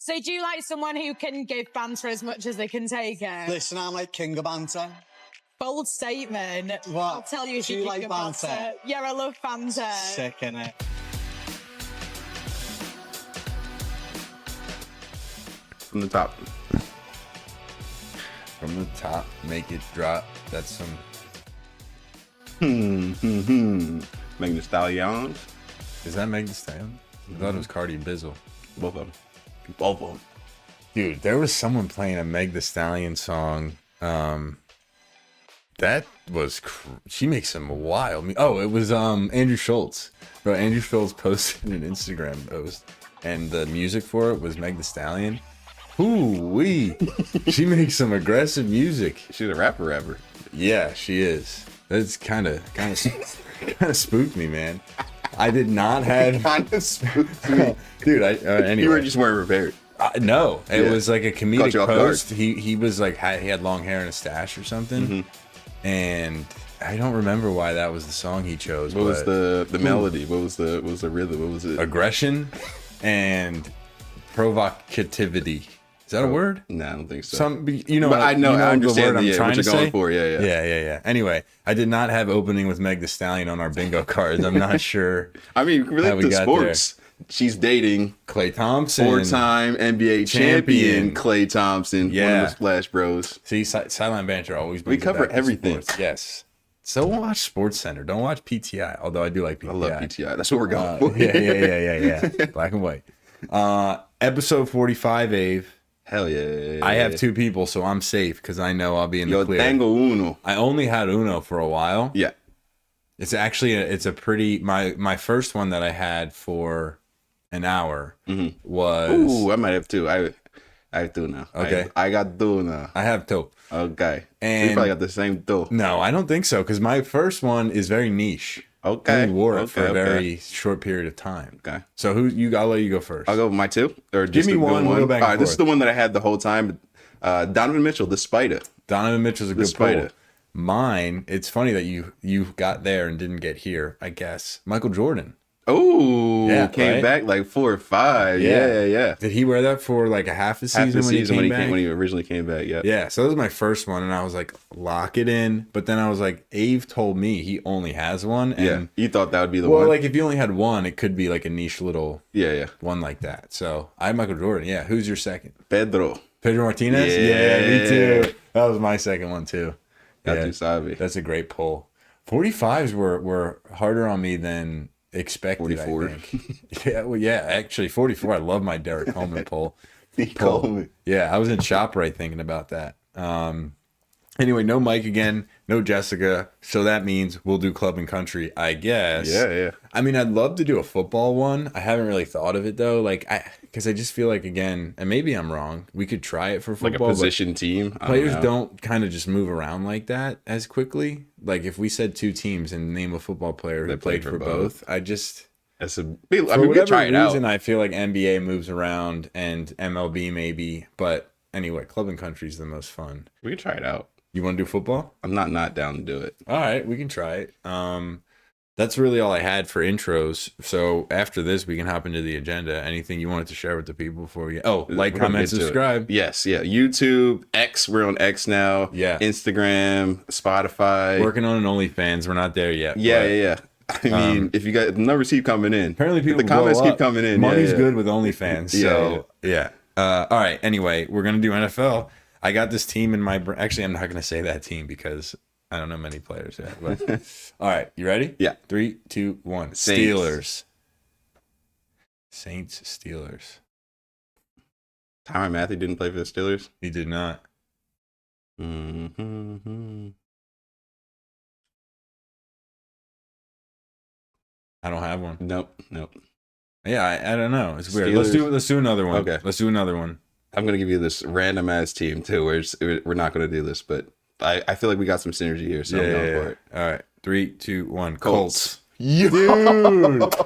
So do you like someone who can give banter as much as they can take it? Listen, I'm like king of banter. Bold statement. What? I'll tell you if Do you you king like of banter? Yeah, I love banter. Sick, innit? From the top. From the top, make it drop. That's some. Megan Thee Stallions. Is that Meg Thee Stallion? I thought it was Cardi and Bizzle. Both of them. Both of them. Dude, there was someone playing a Meg Thee Stallion song. That was she makes some wild. Oh, it was Andrew Schultz. Bro, Andrew Schultz posted an Instagram post, and the music for it was Meg Thee Stallion. Ooh-wee. She makes some aggressive music. She's a rapper. Yeah, she is. That's kind of spooked me, man. I did not have. Kind of spooked me. Dude, anyway. You were just weren't prepared. No, it was like a comedic you off post. He was like he had long hair and a stash or something, and I don't remember why that was the song he chose. What was the melody? What was the rhythm? What was it? Aggression and provocativity. Is that a word? No, I don't think so. But I know. I understand the word I'm trying what you're to going say. for. Yeah. Anyway, I did not have opening with Meg Thee Stallion on our bingo cards. I'm not sure. I mean, relate to sports. She's dating Klay Thompson, 4-time NBA champion Klay Thompson, Yeah. one of the Splash Bros. See, sideline banter always. We brings it cover back to everything. sports. Yes. So watch Sports Center. Don't watch PTI. Although I do like PTI. I love PTI. That's what we're going for. Yeah. Black and white. Episode 45, Ave. Hell yeah. I have two people, so I'm safe because I know I'll be in the clear. Tango uno. I only had Uno for a while. Yeah. It's actually it's a pretty my first one that I had for an hour was. Ooh, I might have two. I have two now. Okay. I got two now. I have two. Okay. And we probably got the same two. No, I don't think so because my first one is very niche. Okay. I only wore it for a very short period of time. Okay. So I'll let you go first. I'll go with my two. Or Give me one. We'll go back and All right, this forth. is the one that I had the whole time. Donovan Mitchell, the Spider. Donovan Mitchell's a good Spider. pull. Mine, it's funny that you got there and didn't get here, I guess. Michael Jordan. Oh, Yeah, came right? back like 4 or 5. Yeah. Did he wear that for like a half a season, Half the season when he came back? when he originally came back. Yeah. Yeah, so that was my first one, and I was like, lock it in. But then I was like, Ave told me he only has one. And, Yeah. You thought that would be the well, one? like if you only had one, it could be like a niche little Yeah. one like that. So I had Michael Jordan. Yeah, who's your second? Pedro. Pedro Martinez? Yeah. Me too. That was my second one too. Got you, Savi. That's a great pull. 45s were harder on me than expected. 44. I think. Yeah, actually 44. I love my Derek Coleman pull. Coleman. Yeah, I was in ShopRite thinking about that. Anyway, no Mike again, no Jessica. So that means we'll do club and country, I guess. Yeah. I mean, I'd love to do a football one. I haven't really thought of it though. Because I just feel like, again, and maybe I'm wrong, we could try it for football. Like a position team. Players don't kind of just move around like that as quickly. Like if we said two teams and name a football player who played for both, I just. I mean, For we could try it reason, out. I feel like NBA moves around and MLB maybe. But anyway, club and country is the most fun. We could try it out. You want to do football? I'm not down to do it. All right, we can try it. That's really all I had for intros. So after this, we can hop into the agenda. Anything you wanted to share with the people before we get... Oh, like, We're gonna comment, get to it. subscribe. Yes, yeah. YouTube, X, we're on X now. Yeah. Instagram, Spotify. Working on an OnlyFans. We're not there yet. Yeah. I mean, if you got the numbers keep coming in. Apparently people the comments blow keep up. coming in. Money's yeah. good with OnlyFans. So, yeah. All right. Anyway, we're going to do NFL. I got this team in my brain. Actually, I'm not going to say that team because I don't know many players yet. But all right. You ready? Yeah. 3, 2, 1. Saints. Steelers. Saints, Steelers. Tyrann Matthew didn't play for the Steelers. He did not. Mm-hmm. I don't have one. Nope. Yeah, I don't know. It's weird. Steelers. Let's do another one. Okay. Let's do another one. I'm gonna give you this random ass team too. We're not gonna do this, but I feel like we got some synergy here, so I'm going for it. All right. 3, 2, 1. Colts. Dude,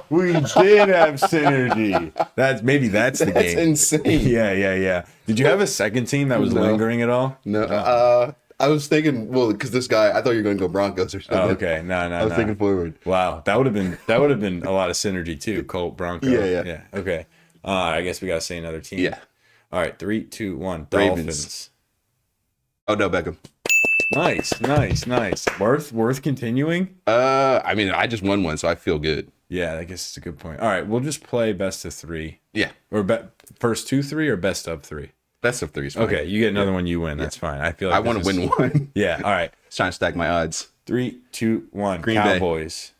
we did have synergy. That's the That's game. insane. Yeah. Did you have a second team that was No. lingering at all? No. I was thinking, well, because this guy, I thought you were going to go Broncos or something. Oh, okay. No. I was thinking forward. Wow, that would have been a lot of synergy too. Colt, Bronco. Yeah. Okay. I guess we gotta say another team. Yeah. All right, 3, 2, 1. Ravens. Dolphins. Odell Beckham. Nice. Worth continuing. I mean, I just won one, so I feel good. Yeah, I guess it's a good point. All right, we'll just play best of 3. Yeah. Or first 2, 3, or best of 3. Best of 3 is fine. Okay, you get another one, you win. That's fine. I feel like I want to win one. Yeah. All right. Just trying to stack my odds. 3, 2, 1. Green Bay. Cowboys.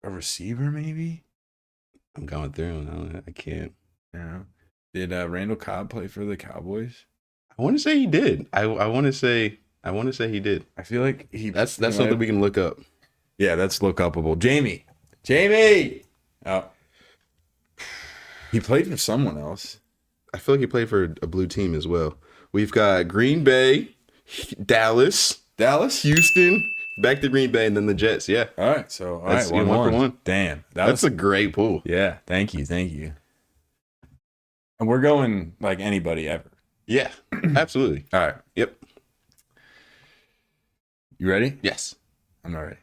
A receiver, maybe. I'm going through. I can't. Yeah. Did Randall Cobb play for the Cowboys? I want to say he did. I want to say he did. I feel like he. That's something we can look up. Yeah, that's look upable. Jamie. Oh. He played for someone else. I feel like he played for a blue team as well. We've got Green Bay, Dallas, Houston, back to Green Bay, and then the Jets. Yeah. All right. So, all That's right. 1 1 for 1. Damn. That's a great pool. Yeah. Thank you. And we're going like anybody ever. Yeah, absolutely. All right. Yep. You ready? Yes. I'm not ready.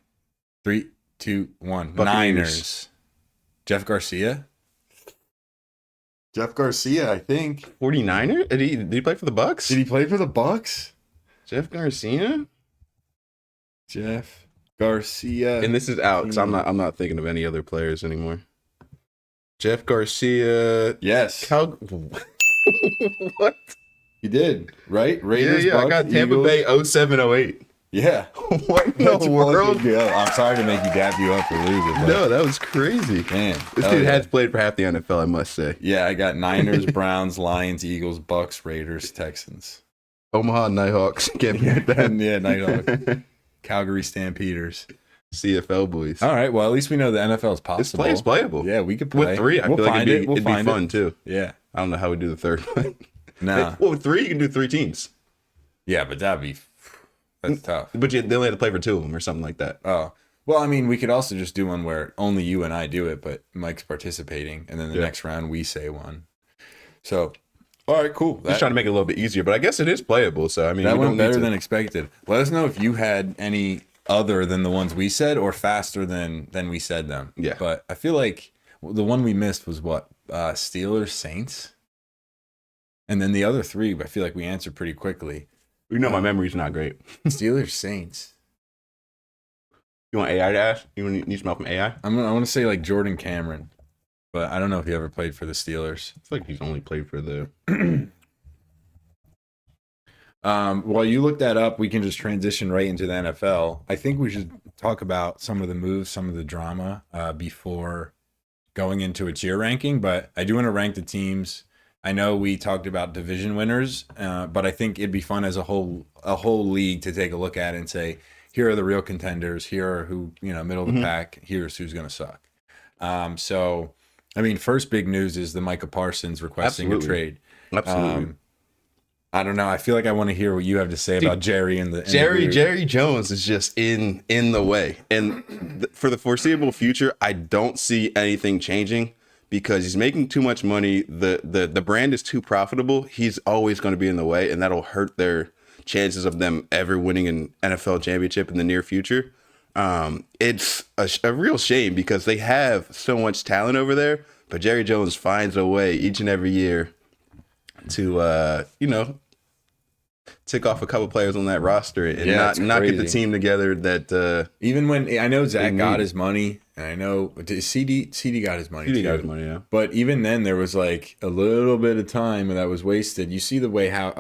3, 2, 1. Buccaneers. Niners. Jeff Garcia, I think. 49er? Did he play for the Bucks? Did he play for the Bucks? Jeff Garcia? Jeff Garcia. And this is out because I'm not thinking of any other players anymore. Jeff Garcia. Yes. What? He did, right? Raiders, Yeah, Bucks, I got Tampa Eagles. Bay 0708. Yeah. What in the world? I'm sorry to make you dap you up or lose it. But No, that was crazy. man. This dude has played for half the NFL, I must say. Yeah, I got Niners, Browns, Lions, Eagles, Bucks, Raiders, Texans. Omaha Nighthawks. Can't forget that. Yeah, Nighthawks. Calgary Stampeders. CFL boys. All right, well, at least we know the NFL is possible. It's playable. Yeah, we could play. With 3, I feel like it'd be fun too. Yeah. I don't know how we do the third one. Nah. Well, with 3, you can do 3 teams. Yeah, but that's tough. But they only have to play for 2 of them or something like that. Oh. Well, I mean, we could also just do one where only you and I do it, but Mike's participating, and then the next round we say one. So, all right, cool. Just trying to make it a little bit easier, but I guess it is playable. So, I mean, That we went don't need better to- than expected. Let us know if you had any other than the ones we said or faster than we said them. Yeah. But I feel like the one we missed was what? Steelers, Saints? And then the other 3, I feel like we answered pretty quickly. You know, my memory's not great. Steelers, Saints. You want AI to ask? You need some help from AI? I want to say like Jordan Cameron, but I don't know if he ever played for the Steelers. I feel like he's only played for the. While you look that up, we can just transition right into the NFL. I think we should talk about some of the moves, some of the drama before going into a tier ranking. But I do want to rank the teams. I know we talked about division winners, but I think it'd be fun as a whole league to take a look at and say, here are the real contenders. Here are who, middle of the pack. Here's who's going to suck. So, I mean, first big news is the Micah Parsons requesting a trade. Absolutely. I don't know. I feel like I want to hear what you have to say about Jerry and the Jerry Jones is just in the way, and for the foreseeable future, I don't see anything changing because he's making too much money. The brand is too profitable. He's always going to be in the way, and that'll hurt their chances of them ever winning an NFL championship in the near future. It's a real shame because they have so much talent over there, but Jerry Jones finds a way each and every year to tick off a couple players on that roster and not get the team together that even when I know Zach got his money, and I know CD got his money. CD too. got his money, yeah. But even then, there was like a little bit of time that was wasted. You see the way how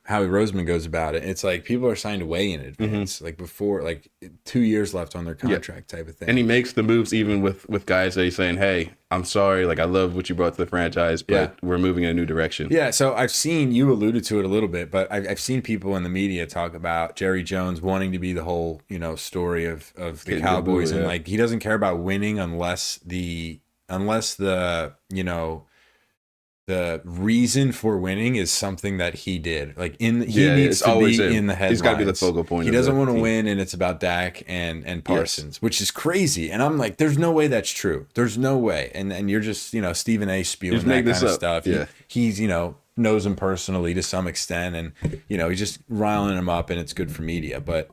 Howie Roseman goes about it. It's like people are signed away in advance, like before, like 2 years left on their contract type of thing. And he makes the moves even with guys that he's saying, "Hey, I'm sorry, like I love what you brought to the franchise, but we're moving in a new direction." Yeah, so I've seen, you alluded to it a little bit, but I've seen people in the media talk about Jerry Jones wanting to be the whole, story of the Cowboys, and like he doesn't care about winning unless the the reason for winning is something that he did. Like he needs to be in the headlines. He's got to be the focal point. He doesn't want to win, and it's about Dak and Parsons, which is crazy. And I'm like, there's no way that's true. There's no way. And you're just Stephen A. spewing that kind of stuff. Yeah. He's knows him personally to some extent, and he's just riling him up, and it's good for media. But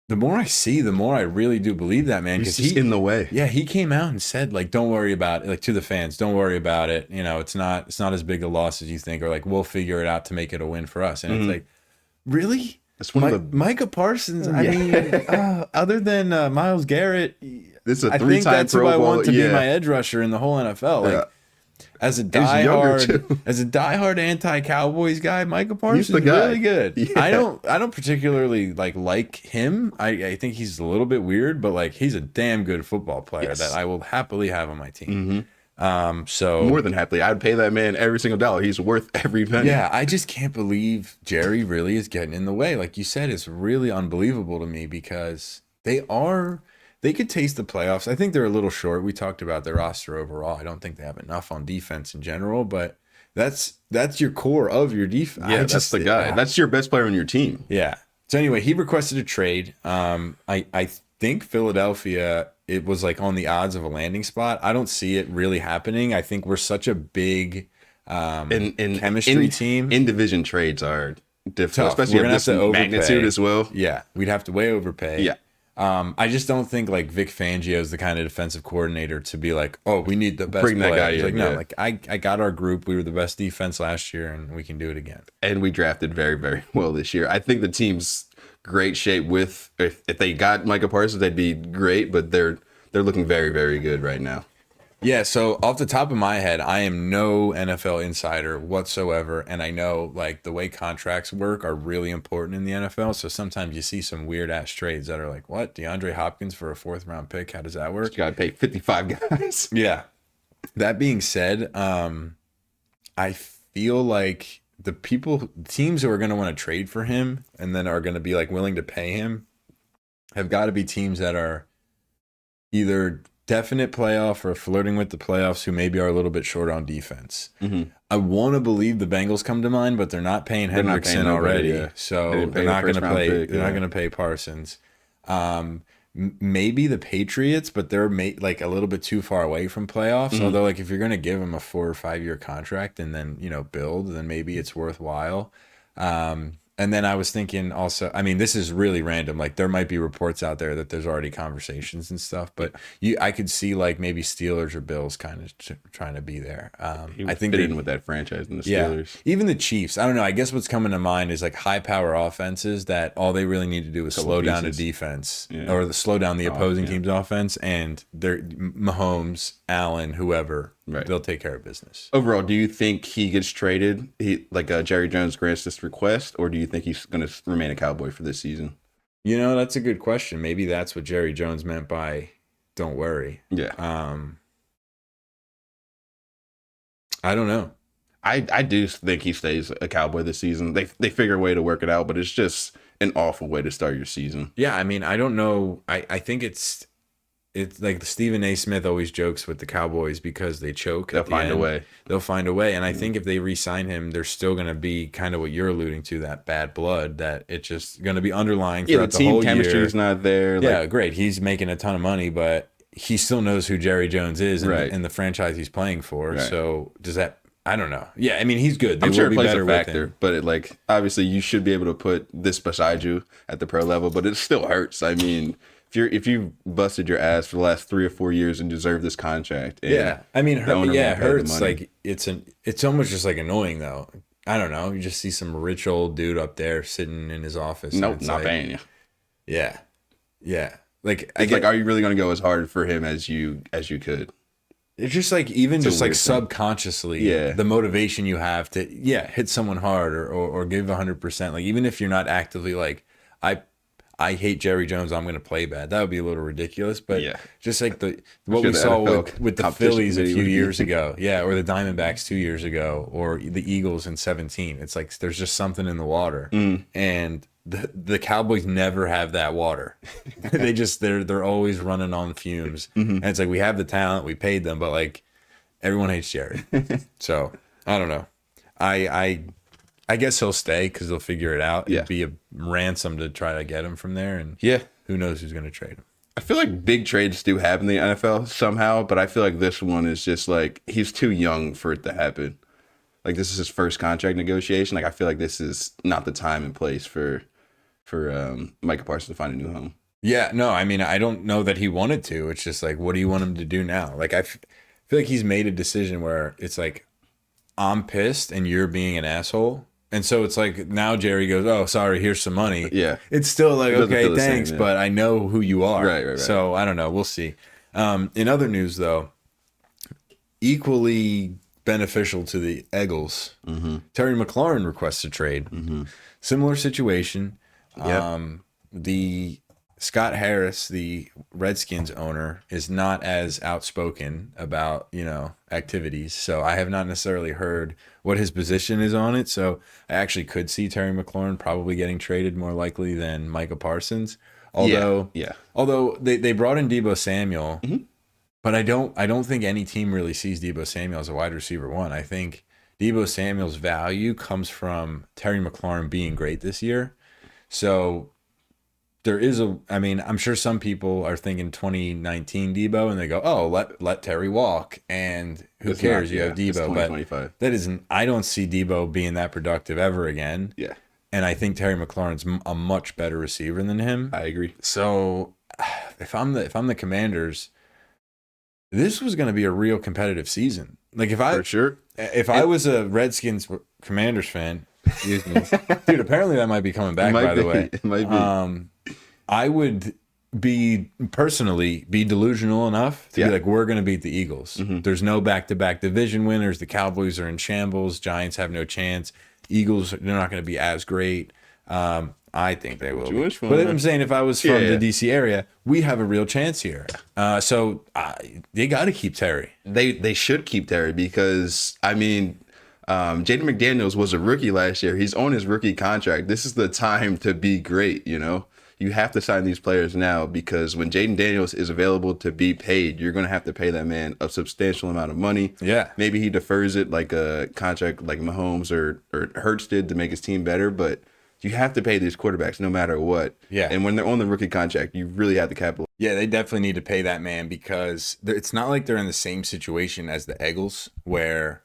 the more I see, the more I really do believe that, man. He's just in the way. Yeah, he came out and said, like, don't worry about it. Like, to the fans, don't worry about it. You know, it's not as big a loss as you think, or like, we'll figure it out to make it a win for us. And it's like, really? That's one of the Micah Parsons. I mean, other than Myles Garrett, this is a I think three-time that's who Pro I Bowl. want to be my edge rusher in the whole NFL. Like, as a diehard anti-Cowboys guy, Micah Parsons is really good. Yeah. I don't particularly like him. I think he's a little bit weird, but like he's a damn good football player that I will happily have on my team. So more than happily, I'd pay that man every single dollar. He's worth every penny. Yeah, I just can't believe Jerry really is getting in the way. Like you said, it's really unbelievable to me because they could taste the playoffs. I think they're a little short. We talked about their roster overall. I don't think they have enough on defense in general, but that's your core of your defense. Yeah, that's the guy. That's your best player on your team. Yeah. So anyway, he requested a trade. I think Philadelphia, it was like on the odds of a landing spot. I don't see it really happening. I think we're such a big chemistry team. In division trades are difficult, Tough. especially We're at this gonna have to magnitude overpay. as well. Yeah, we'd have to way overpay. Yeah. I just don't think like Vic Fangio is the kind of defensive coordinator to be like, oh, we need the best Bring that player. guy He's in, like, no, yeah. like I got our group. We were the best defense last year, and we can do it again. And we drafted very, very well this year. I think the team's great shape with if they got Micah Parsons, they'd be great, but they're looking very, very good right now. Yeah, so off the top of my head, I am no NFL insider whatsoever, and I know like the way contracts work are really important in the NFL. So sometimes you see some weird ass trades that are like, what? DeAndre Hopkins for a 4th round pick? How does that work? You got to pay 55 guys. Yeah. That being said, I feel like the teams who are going to want to trade for him and then are going to be like willing to pay him have got to be teams that are either definite playoff or flirting with the playoffs who maybe are a little bit short on defense. I want to believe the Bengals come to mind, but they're not paying Hendrickson already. So they're not going to play. They're not going to pay Parsons. Maybe the Patriots, but they're like a little bit too far away from playoffs. Although, like, if you're going to give them a 4 or 5 year contract and then build, then maybe it's worthwhile. And then I was thinking also, I mean, this is really random. Like there might be reports out there that there's already conversations and stuff, but I could see like maybe Steelers or Bills kind of trying to be there. I think fit in with that franchise in the Steelers. Yeah, even the Chiefs. I don't know. I guess what's coming to mind is like high power offenses that all they really need to do is slow down a defense or slow down the opposing team's offense, and they're Mahomes, Allen, whoever. Right. They'll take care of business. Overall, do you think he gets traded? Jerry Jones grants this request, or do you think he's going to remain a Cowboy for this season? That's a good question. Maybe that's what Jerry Jones meant by "don't worry." Yeah. I don't know. I do think he stays a Cowboy this season. They figure a way to work it out, but it's just an awful way to start your season. Yeah, I mean, I don't know. I think it's like Stephen A. Smith always jokes with the Cowboys because they choke. They'll find a way. They'll find a way. And I think if they re-sign him, there's still going to be kind of what you're alluding to, that bad blood, that it's just going to be underlying throughout the whole year. Team chemistry is not there. Yeah, great. He's making a ton of money, but he still knows who Jerry Jones is and the franchise he's playing for. Right. So does that... I don't know. Yeah, I mean, he's good. I'm sure it plays a factor, but obviously you should be able to put this beside you at the pro level, but it still hurts. I mean... If you busted your ass for the last 3 or 4 years and deserve this contract, I mean, it hurts. Like it's almost just like annoying though. I don't know. You just see some rich old dude up there sitting in his office. Nope, not paying you. Yeah. Like are you really going to go as hard for him as you could? It's just like subconsciously, the motivation you have to hit someone hard or give 100%. Like even if you're not actively like I hate Jerry Jones, I'm going to play bad. That would be a little ridiculous, but just like what we saw with the Phillies a few years ago, or the Diamondbacks 2 years ago, or the Eagles in 2017. It's like there's just something in the water, and the Cowboys never have that water. they're always running on fumes, and it's like we have the talent, we paid them, but like everyone hates Jerry. So I don't know. I guess he'll stay because they'll figure it out. It'd be a ransom to try to get him from there. And who knows who's going to trade him. I feel like big trades do happen in the NFL somehow, but I feel like this one is just like he's too young for it to happen. Like this is his first contract negotiation. Like I feel like this is not the time and place for Micah Parsons to find a new home. Yeah, no, I mean, I don't know that he wanted to. It's just like, what do you want him to do now? Like, feel like he's made a decision where it's like, I'm pissed and you're being an asshole. And so it's like, now Jerry goes, oh, sorry, here's some money. Yeah. It's still like, okay, thanks, same, yeah. but I know who you are. Right. So I don't know. We'll see. In other news, though, equally beneficial to the Eagles, Terry McLaurin requests a trade. Similar situation. Yep. The Scott Harris, the Redskins owner, is not as outspoken about, activities. So I have not necessarily heard what his position is on it. So I actually could see Terry McLaurin probably getting traded more likely than Micah Parsons. Although they brought in Deebo Samuel, but I don't think any team really sees Deebo Samuel as a wide receiver one. I think Deebo Samuel's value comes from Terry McLaurin being great this year. So there is I'm sure some people are thinking 2019 Deebo and they go, oh, let Terry walk. And who cares? You have Deebo. But that isn't, I don't see Deebo being that productive ever again. Yeah. And I think Terry McLaurin's a much better receiver than him. I agree. So if I'm the Commanders, this was going to be a real competitive season. Like if I was a Redskins Commanders fan, excuse me, dude, apparently that might be coming back, by the way. It might be. I would be delusional enough to be like, we're going to beat the Eagles. There's no back-to-back division winners. The Cowboys are in shambles. Giants have no chance. Eagles, they're not going to be as great. I think they will. But I'm saying if I was from the DC area, we have a real chance here. So they got to keep Terry. They should keep Terry because, Jaden McDaniels was a rookie last year. He's on his rookie contract. This is the time to be great, You have to sign these players now because when Jaden Daniels is available to be paid, you're going to have to pay that man a substantial amount of money. Yeah. Maybe he defers it like a contract like Mahomes or Hurts did to make his team better, but you have to pay these quarterbacks no matter what. Yeah. And when they're on the rookie contract, you really have to capitalize. Yeah, they definitely need to pay that man because it's not like they're in the same situation as the Eagles where,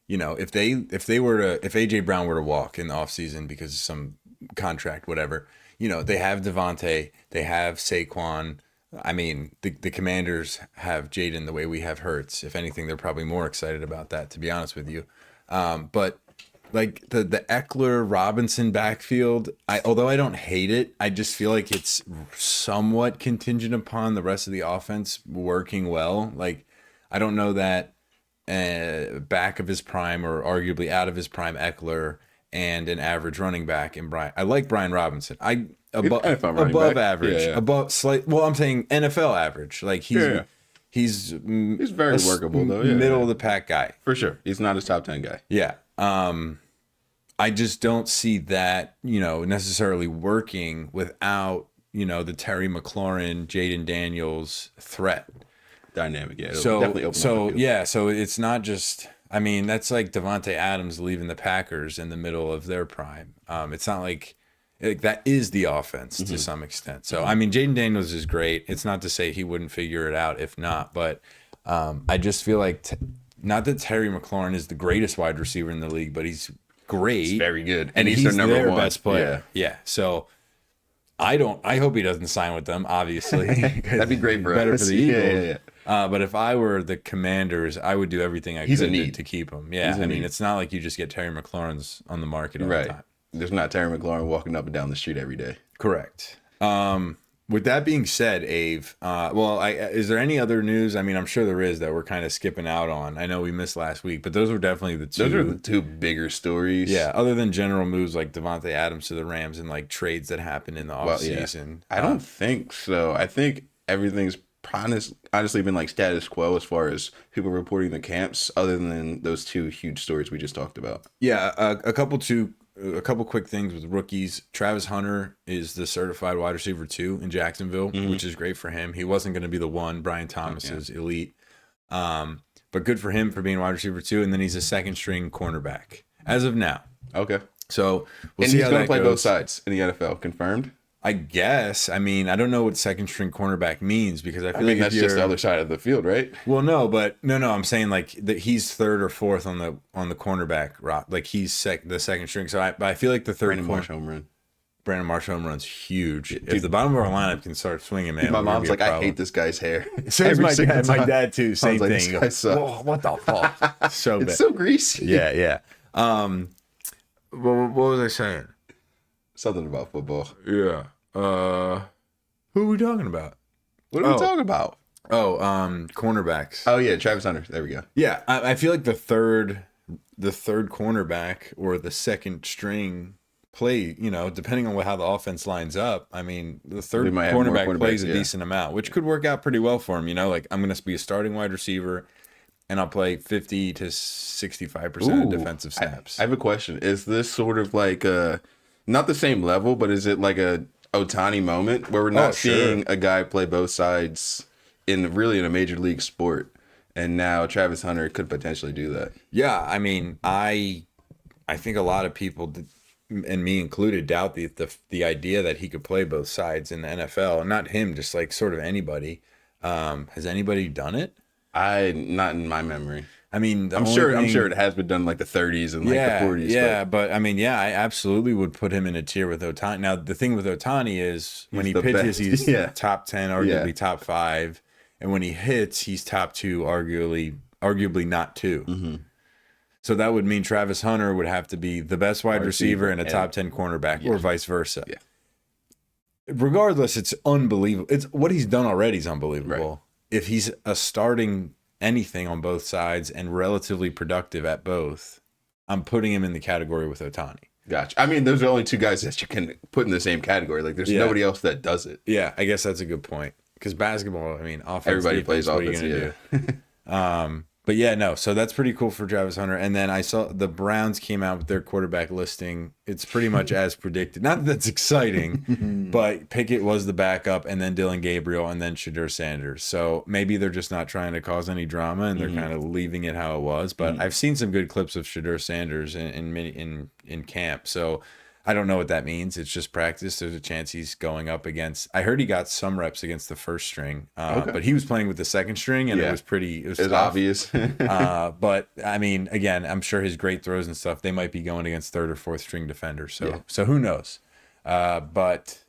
if AJ Brown were to walk in the offseason because of some contract, whatever, they have Devontae, they have Saquon. The Commanders have Jaden the way we have Hurts. If anything, they're probably more excited about that, to be honest with you. But like the Eckler Robinson backfield, although I don't hate it, I just feel like it's somewhat contingent upon the rest of the offense working well. Like, I don't know that back of his prime or arguably out of his prime Eckler and an average running back in Brian. I like Brian Robinson. Above average, above slight. Well, I'm saying NFL average. Like he's very workable though. Yeah, middle of the pack guy for sure. He's not a top 10 guy. Yeah. I just don't see that necessarily working without the Terry McLaurin, Jaden Daniels threat dynamic. Yeah. So it's not just. That's like Devontae Adams leaving the Packers in the middle of their prime. It's not like that is the offense to some extent. So, Jaden Daniels is great. It's not to say he wouldn't figure it out if not, but I just feel like not that Terry McLaurin is the greatest wide receiver in the league, but he's great. He's very good. And he's their number one best player. Yeah. So I hope he doesn't sign with them, obviously. That'd be great for better us. For the Eagles. Yeah. But if I were the Commanders, I would do everything I could to keep him. Yeah, it's not like you just get Terry McLaurin's on the market all the time. There's not Terry McLaurin walking up and down the street every day. Correct. With that being said, Ave, is there any other news? I'm sure there is that we're kind of skipping out on. I know we missed last week, but those were definitely the two. Those are the two bigger stories. Yeah, other than general moves like Devontae Adams to the Rams and like trades that happened in the offseason. I don't think so. I think everything's honestly been like status quo as far as people reporting the camps, other than those two huge stories we just talked about. Yeah, a couple quick things with rookies. Travis Hunter is the certified wide receiver 2 in Jacksonville, which is great for him. He wasn't going to be the one. Brian Thomas is elite. But good for him for being wide receiver 2. And then he's a second string cornerback as of now. Okay. So we'll see how that goes. And he's going to play both sides in the NFL, confirmed? I guess. I don't know what second string cornerback means because I feel like that's just the other side of the field, right? Well, no, but no. I'm saying like that he's third or fourth on the cornerback rock. Like he's the second string. So I feel like the third Marsh home run. Brandon Marsh home run's huge. If the bottom of our lineup can start swinging, man, My mom's like, I hate this guy's hair. So is my dad. My dad too. Same like, thing. Whoa, what the fuck? So bad. It's so greasy. Yeah. What was I saying? Something about football. Yeah. Who are we talking about? What are we talking about? Cornerbacks. Oh yeah, Travis Hunter. There we go. Yeah, I feel like the third cornerback or the second string play, depending on how the offense lines up. I mean, the third cornerback plays a decent amount, which could work out pretty well for him. Like, I'm going to be a starting wide receiver, and I'll play 50 to 65% of defensive snaps. I have a question. Is this sort of like not the same level, but is it like a Ohtani moment where we're not seeing a guy play both sides in a major league sport, and now Travis Hunter could potentially do that? Yeah, I mean, I think a lot of people, and me included, doubt the idea that he could play both sides in the NFL. And not him, just like sort of anybody. Has anybody done it? Not in my memory. I mean, I'm sure it has been done in like the 30s and like the 40s. Yeah, but I mean, I absolutely would put him in a tier with Ohtani. Now, the thing with Ohtani is when he pitches, he's top 10, arguably top 5. And when he hits, he's top 2, arguably not 2. Mm-hmm. So that would mean Travis Hunter would have to be the best wide receiver and a top 10 cornerback, or vice versa. Yeah. Regardless, it's unbelievable. It's what he's done already is unbelievable. Right. If he's a starting anything on both sides and relatively productive at both, I'm putting him in the category with Ohtani. Gotcha. I mean, those are only two guys that you can put in the same category. Like, there's nobody else that does it. Yeah, I guess that's a good point. Because basketball, I mean, offense, everybody defense, plays offense. What are you gonna do? But yeah, no. So that's pretty cool for Travis Hunter. And then I saw the Browns came out with their quarterback listing. It's pretty much as predicted. Not that that's exciting, but Pickett was the backup, and then Dylan Gabriel, and then Shadur Sanders. So maybe they're just not trying to cause any drama, and they're kind of leaving it how it was. But I've seen some good clips of Shadur Sanders in camp. So I don't know what that means. It's just practice. There's a chance he's going up against. I heard he got some reps against the first string, but he was playing with the second string, and it was tough. Obvious. But I mean, again, I'm sure his great throws and stuff, they might be going against third or fourth string defenders. So who knows? But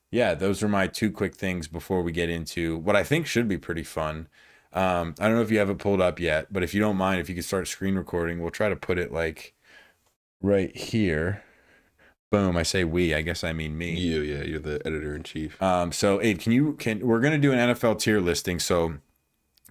yeah, those are my 2 quick things before we get into what I think should be pretty fun. I don't know if you have it pulled up yet, but if you don't mind, if you could start screen recording, we'll try to put it like right here. Boom, I say we, I guess I mean me. You're the editor-in-chief. So Abe, we're going to do an NFL tier listing. So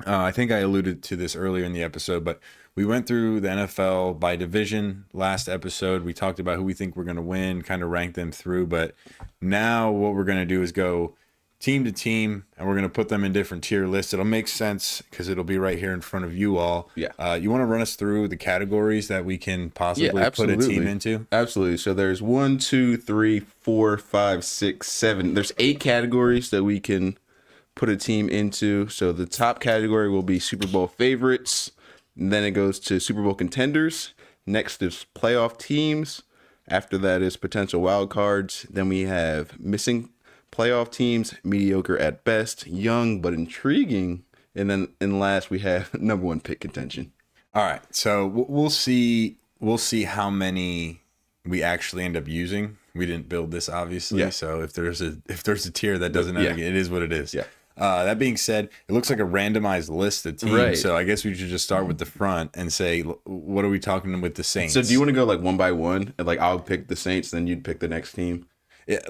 I think I alluded to this earlier in the episode, but we went through the NFL by division last episode. We talked about who we think we're going to win, kind of ranked them through. But now what we're going to do is go team to team, and we're going to put them in different tier lists. It'll make sense because it'll be right here in front of you all. Yeah. You want to run us through the categories that we can possibly put a team into? Absolutely. So there's 1, 2, 3, 4, 5, 6, 7. There's 8 categories that we can put a team into. So the top category will be Super Bowl favorites. And then it goes to Super Bowl contenders. Next is playoff teams. After that is potential wild cards. Then we have missing playoff teams, mediocre at best, young but intriguing, and then last we have number 1 pick contention. All right, so we'll see how many we actually end up using. We didn't build this, obviously, so if there's a tier that doesn't it is what it is. That being said, it looks like a randomized list of teams, right. So I guess we should just start with the front and say, what are we talking with the Saints? So do you want to go like one by one, and like I'll pick the Saints, then you'd pick the next team?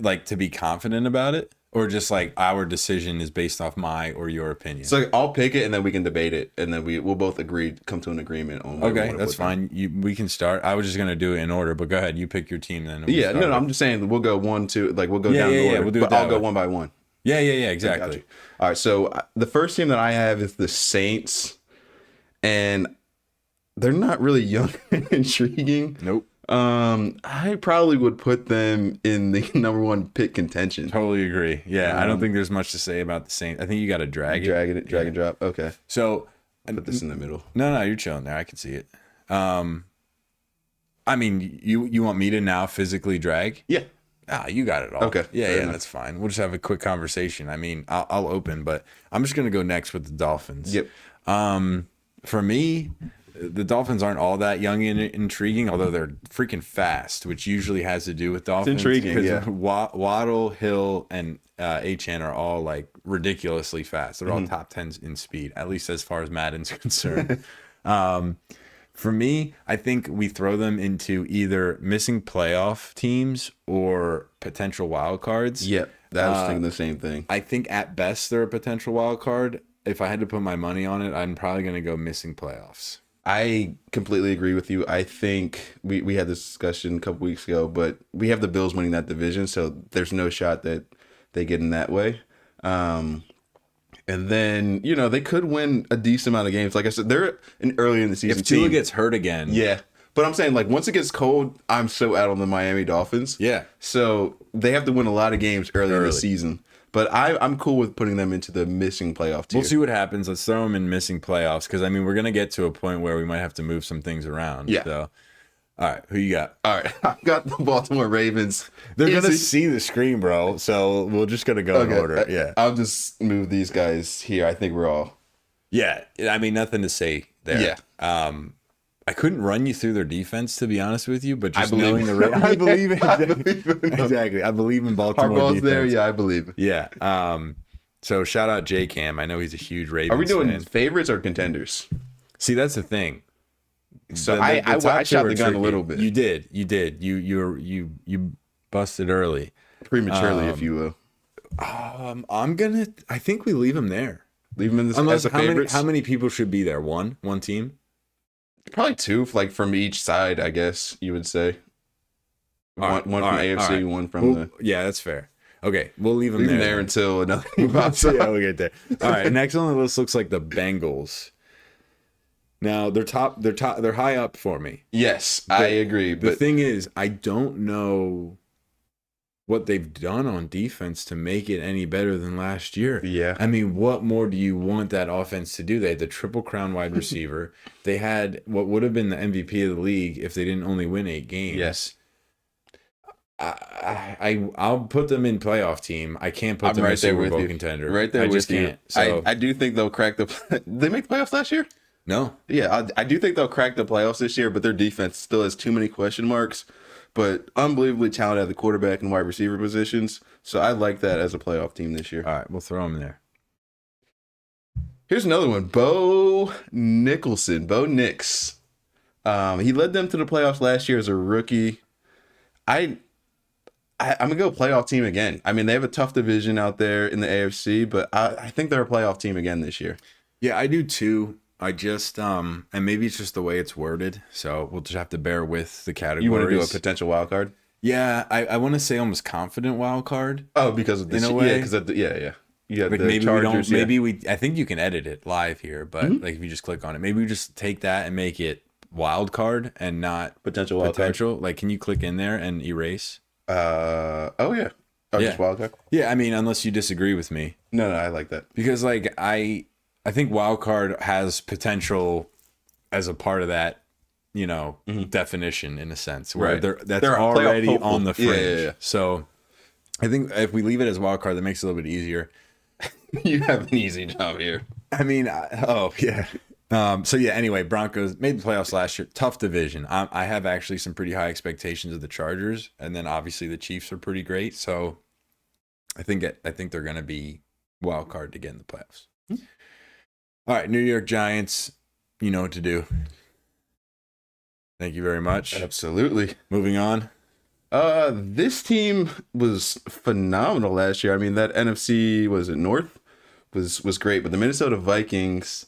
Like to be confident about it, or just like our decision is based off my or your opinion? So I'll pick it, and then we can debate it, and then we'll both come to an agreement on. Okay, that's fine. We can start. I was just gonna do it in order, but go ahead. You pick your team then. No, I'm just saying we'll go 1, 2, like we'll go down the order. We'll do it but I'll go one by one. Yeah, exactly. All right, so the first team that I have is the Saints, and they're not really young and intriguing. Nope. I probably would put them in the number 1 pick contention. Totally agree. Yeah, I don't think there's much to say about the Saints. I think you got to drag and drop. Okay. So put this in the middle. No, you're chilling there. I can see it. I mean, you want me to now physically drag? Yeah. You got it all. Okay. Yeah, that's fine. We'll just have a quick conversation. I mean, I'll open, but I'm just gonna go next with the Dolphins. Yep. For me, the Dolphins aren't all that young and intriguing, although they're freaking fast, which usually has to do with Dolphins. It's intriguing, yeah. Waddle, Hill, and Achane are all like ridiculously fast. They're all top 10s in speed, at least as far as Madden's concerned. For me, I think we throw them into either missing playoff teams or potential wild cards. Yep, I was thinking the same thing. I think at best they're a potential wild card. If I had to put my money on it, I'm probably going to go missing playoffs. I completely agree with you. I think we had this discussion a couple weeks ago, but we have the Bills winning that division, so there's no shot that they get in that way. And then, they could win a decent amount of games. Like I said, they're early in the season. If Tua gets hurt again. Yeah. But I'm saying, like, once it gets cold, I'm so out on the Miami Dolphins. Yeah. So they have to win a lot of games early in the season. But I'm cool with putting them into the missing playoff tier. We'll see what happens. Let's throw them in missing playoffs because, we're going to get to a point where we might have to move some things around. Yeah. So, all right, who you got? All right, I've got the Baltimore Ravens. They're going to see the screen, bro. So we're just going to go in order. Yeah. I'll just move these guys here. I think we're all. Yeah. Nothing to say there. Yeah. I couldn't run you through their defense, to be honest with you, but just knowing the Ravens. I believe in exactly. I believe in Baltimore Harbaugh's defense. there. Yeah, I believe. Yeah. So shout out J Cam. I know he's a huge Ravens Are we doing fan. Favorites or contenders? See, that's the thing. So I shot the gun a little bit. You did. You busted early. Prematurely, if you will. I think we leave him there. Leave him in this Unless, as a favorites. how many people should be there? One team? Probably two, like from each side, I guess you would say. One from AFC, one from the. Yeah, that's fair. Okay, we'll leave him there until another team pops yeah, up. we'll get there. All right, next on the list looks like the Bengals. Now they're high up for me. Yes, I agree. The thing is, I don't know what they've done on defense to make it any better than last year. Yeah. What more do you want that offense to do? They had the Triple Crown wide receiver. They had what would have been the MVP of the league if they didn't only win 8 games. Yes. I'll put them in playoff team. I can't put them in Super Bowl contender. Right there with you. Can't. So, I do think they'll crack the. They make the playoffs last year? No. Yeah, I do think they'll crack the playoffs this year, but their defense still has too many question marks. But unbelievably talented at the quarterback and wide receiver positions. So I like that as a playoff team this year. All right, we'll throw them there. Here's another one. Bo Nicholson. Bo Nix. He led them to the playoffs last year as a rookie. I'm going to go playoff team again. They have a tough division out there in the AFC, but I think they're a playoff team again this year. Yeah, I do too. I just, and maybe it's just the way it's worded, so we'll just have to bear with the categories. You want to do a potential wild card? Yeah, I want to say almost confident wild card. Oh, because of this. In a way. Yeah, because of the, yeah. You have like the maybe Chargers, we don't. I think you can edit it live here, but like if you just click on it, maybe we just take that and make it wild card and not potential wild card. Like, can you click in there and erase? Oh yeah. Oh, yeah. Just wild card. Yeah, unless you disagree with me. No, I like that because like I think wild card has potential as a part of that, definition in a sense where they're already on the fringe. Yeah. So I think if we leave it as wild card, that makes it a little bit easier. You have an easy job here. So yeah, anyway, Broncos made the playoffs last year. Tough division. I have actually some pretty high expectations of the Chargers, and then obviously the Chiefs are pretty great. So I think they're going to be wild card to get in the playoffs. All right, New York Giants, you know what to do. Thank you very much. Absolutely. Moving on. This team was phenomenal last year. That NFC North was great, but the Minnesota Vikings,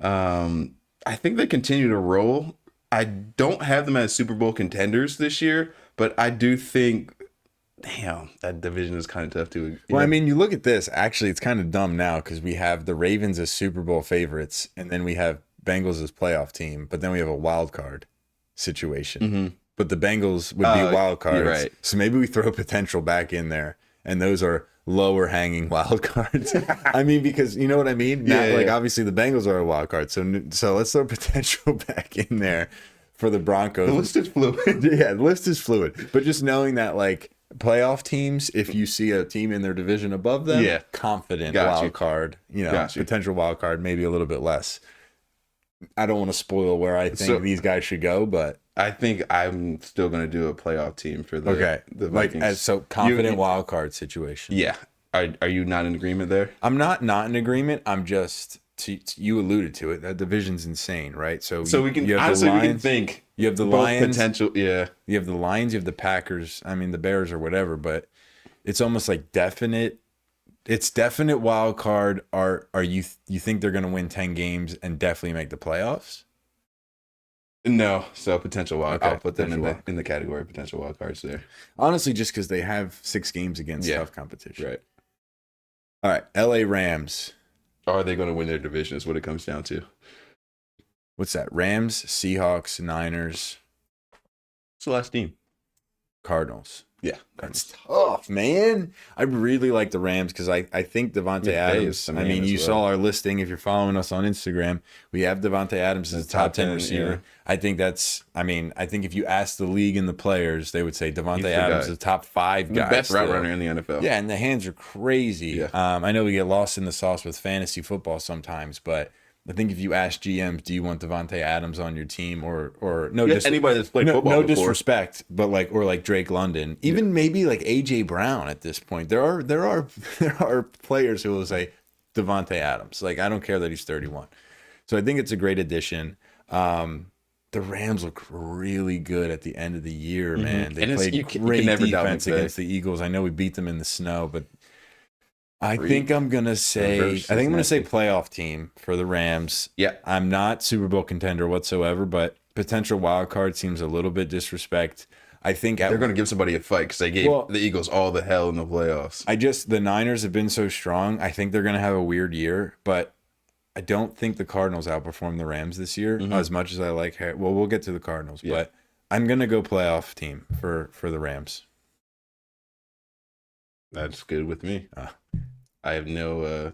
I think they continue to roll. I don't have them as Super Bowl contenders this year, but I do think, damn, that division is kind of tough too. Well, you look at this. Actually, it's kind of dumb now because we have the Ravens as Super Bowl favorites, and then we have Bengals as playoff team, but then we have a wild card situation. Mm-hmm. But the Bengals would be wild cards. Right. So maybe we throw potential back in there, and those are lower hanging wild cards. Because you know what I mean? Yeah, obviously the Bengals are a wild card. So let's throw potential back in there for the Broncos. The list is fluid. Yeah, the list is fluid. But just knowing that playoff teams, if you see a team in their division above them, confident wild card, potential wild card, maybe a little bit less. I don't want to spoil where I think these guys should go, but I think I'm still going to do a playoff team for the Vikings. So confident wild card situation. Yeah. Are you not in agreement there? I'm not in agreement. I'm just you alluded to it. That division's insane, right? So we can honestly we can think you have the both Lions potential. Yeah. You have the Lions. You have the Packers. I mean the Bears or whatever, but it's almost like definite. It's definite wild card. Are you think they're going to win 10 games and definitely make the playoffs? No, so potential wild. Okay, I'll put them in the category of potential wild cards there. Honestly, just because they have 6 games against tough competition. Right. All right, LA Rams. Are they going to win their division? Is what it comes down to. What's that? Rams, Seahawks, Niners. What's the last team? Cardinals. Yeah, that's tough, man. I really like the Rams because I think Devontae Adams. I mean, you saw our listing. If you're following us on Instagram, we have Devontae Adams as a top 10 receiver. Yeah. I think I think if you ask the league and the players, they would say Devontae Adams is a top 5 guy. The best route runner in the NFL. Yeah, and the hands are crazy. Yeah. I know we get lost in the sauce with fantasy football sometimes, but I think if you ask GMs, do you want Devontae Adams on your team or no? Anybody that's played football no before. Disrespect, but like Drake London, even maybe like AJ Brown at this point. There are players who will say Devontae Adams. Like I don't care that he's 31. So I think it's a great addition. The Rams look really good at the end of the year, man. They played great defense against the Eagles. I know we beat them in the snow, but I think I'm gonna say playoff team for the Rams. Yeah, I'm not Super Bowl contender whatsoever, but potential wild card seems a little bit disrespect. I think they're gonna give somebody a fight because they gave the Eagles all the hell in the playoffs. The Niners have been so strong. I think they're gonna have a weird year, but I don't think the Cardinals outperform the Rams this year as much as I like. Well, we'll get to the Cardinals, but I'm gonna go playoff team for the Rams. That's good with me. I have no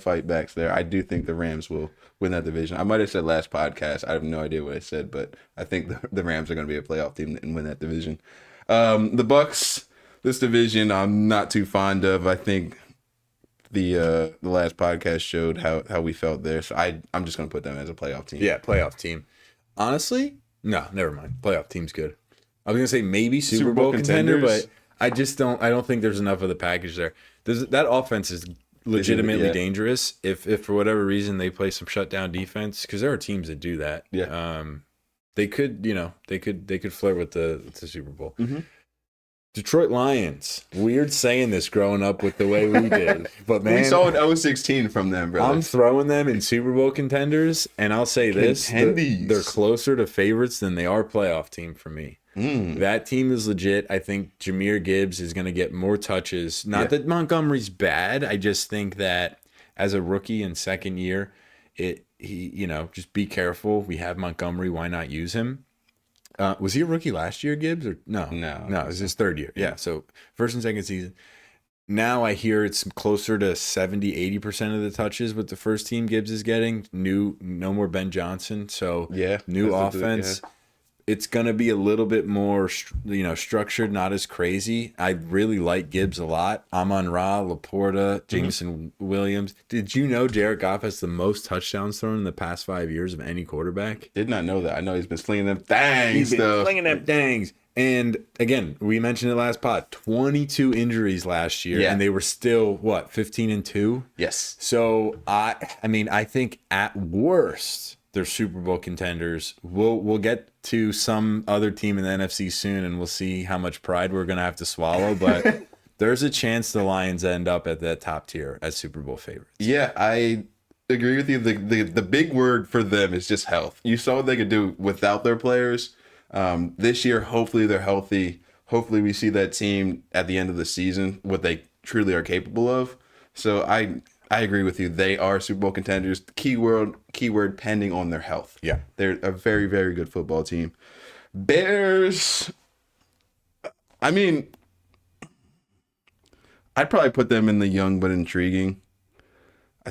fight backs there. I do think the Rams will win that division. I might have said last podcast. I have no idea what I said, but I think the Rams are going to be a playoff team and win that division. The Bucks, this division, I'm not too fond of. I think the last podcast showed how we felt there. So I'm just going to put them as a playoff team. Yeah, playoff team. Honestly, no, never mind. Playoff team's good. I was going to say maybe Super Bowl contender, but I don't think there's enough of the package there. That offense is legitimately dangerous. If for whatever reason they play some shutdown defense, because there are teams that do that. Yeah. They could flirt with the Super Bowl. Mm-hmm. Detroit Lions. Weird saying this growing up with the way we did, but man, we saw an 0-16 from them, brother. I'm throwing them in Super Bowl contenders, and I'll say this: they're closer to favorites than they are playoff team for me. That team is legit. I think Jahmyr Gibbs is going to get more touches. Not that Montgomery's bad. I just think that as a rookie in second year, just be careful. We have Montgomery. Why not use him? Was he a rookie last year, Gibbs? Or no, it was his third year. Yeah. So first and second season. Now I hear it's closer to 70-80% of the touches with the first team Gibbs is getting. No more Ben Johnson. So new offense. It's going to be a little bit more, structured, not as crazy. I really like Gibbs a lot. Amon-Ra, Laporta, Jameson Williams. Did you know Jared Goff has the most touchdowns thrown in the past 5 years of any quarterback? Did not know that. I know he's been slinging them things. And again, we mentioned it last pod, 22 injuries last year, and they were still, 15-2? Yes. So, I think at worst, they're Super Bowl contenders. We'll get to some other team in the NFC soon, and we'll see how much pride we're going to have to swallow. But there's a chance the Lions end up at that top tier as Super Bowl favorites. Yeah, I agree with you. The big word for them is just health. You saw what they could do without their players. This year, hopefully they're healthy. Hopefully we see that team at the end of the season, what they truly are capable of. So I agree with you. They are Super Bowl contenders. Keyword pending on their health. Yeah. They're a very, very good football team. Bears, I'd probably put them in the young but intriguing. I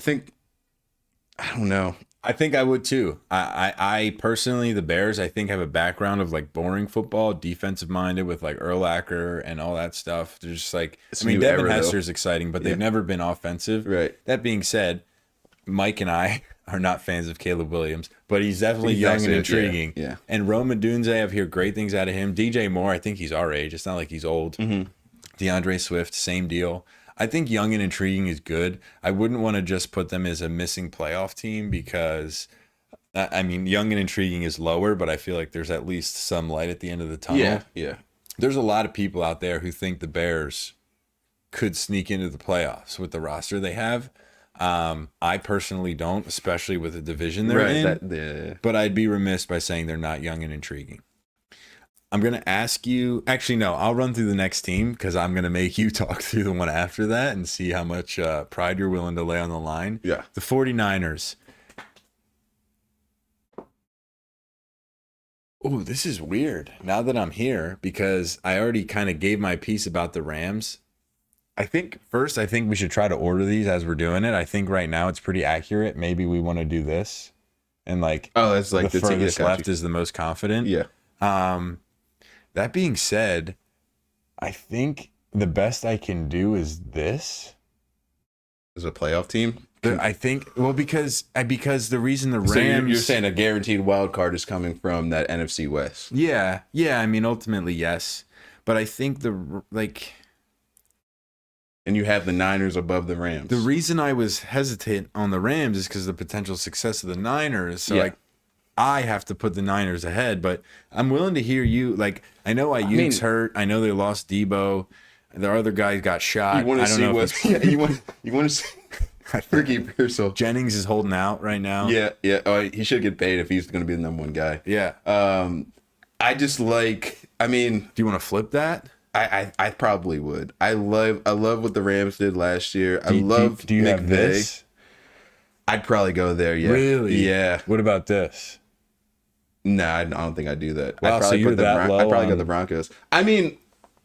don't know. I think I would too. I personally, the Bears, I think have a background of like boring football, defensive minded with like Urlacher and all that stuff. They're just like, Devin Hester's exciting, but they've never been offensive. Right. That being said, Mike and I are not fans of Caleb Williams, but he's definitely He's young actually- and intriguing. yeah. And Rome Odunze, I've heard great things out of him. DJ Moore, I think he's our age. It's not like he's old. DeAndre Swift, same deal. I think young and intriguing is good. I wouldn't want to just put them as a missing playoff team because, I mean, young and intriguing is lower, but I feel like there's at least some light at the end of the tunnel. Yeah. There's a lot of people out there who think the Bears could sneak into the playoffs with the roster they have. I personally don't, especially with the division they're in. But I'd be remiss by saying they're not young and intriguing. I'm going to ask you, actually, no, I'll run through the next team because I'm going to make you talk through the one after that and see how much pride you're willing to lay on the line. Yeah. The 49ers. Oh, this is weird now that I'm here because I already kind of gave my piece about the Rams. I think we should try to order these as we're doing it. I think right now it's pretty accurate. Maybe we want to do this. And like, it's like the furthest left is the most confident. Yeah. That being said, I think the best I can do is this. As a playoff team? I think, well, because the reason the Rams... So you're saying a guaranteed wild card is coming from that NFC West. Yeah. I mean, ultimately, yes. But I think And you have the Niners above the Rams. the reason I was hesitant on the Rams is because of the potential success of the Niners. So I have to put the Niners ahead, but I'm willing to hear you. Like, I know Ayuk's hurt. I know they lost Debo. Their other guys got shot. You want to see what's... you want to see... Ricky Pearsall. Jennings is holding out right now. Yeah. Oh, he should get paid if he's going to be the number one guy. Yeah. I just like... I mean... Do you want to flip that? I probably would. I love what the Rams did last year. Do you have McVay. this? I'd probably go there. Yeah. Really? Yeah. What about this? No, I don't think I'd do that. Wow, I'd probably so you're that low I'd probably go on- the Broncos. I mean,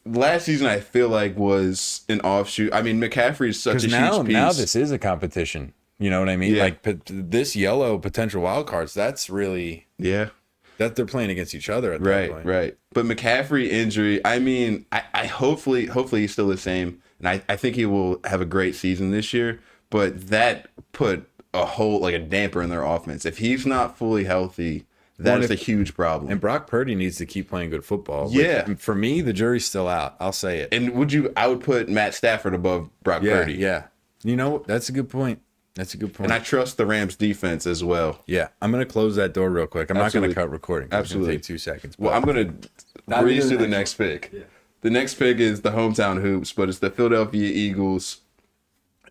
last season I feel like was an offshoot. I mean, McCaffrey is such a huge piece. Now this is a competition. You know what I mean? Yeah. Like this yellow potential wild cards. That's really that they're playing against each other at that point. Right. But McCaffrey injury, I mean, I hopefully he's still the same. And I think he will have a great season this year. But that put a damper in their offense. If he's not fully healthy, that is a huge problem. And Brock Purdy needs to keep playing good football. Yeah. For me, the jury's still out. I'll say it. And I would put Matt Stafford above Brock Purdy. Yeah. You know, that's a good point. And I trust the Rams defense as well. Yeah. I'm going to close that door real quick. I'm Absolutely. not going to cut recording. Absolutely. It's going to take 2 seconds. Well, I'm going to breeze to the next pick. Yeah. The next pick is the hometown hoops, but it's the Philadelphia Eagles.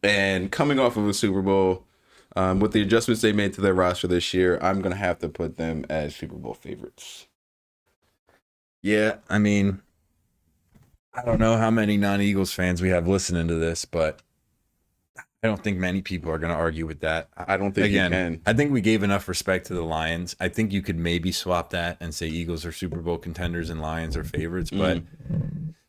And coming off of a Super Bowl, with the adjustments they made to their roster this year, I'm going to have to put them as Super Bowl favorites. Yeah, I mean, I don't know how many non-Eagles fans we have listening to this, but I don't think many people are going to argue with that. I don't think you can. I think we gave enough respect to the Lions. I think you could maybe swap that and say Eagles are Super Bowl contenders and Lions are favorites, but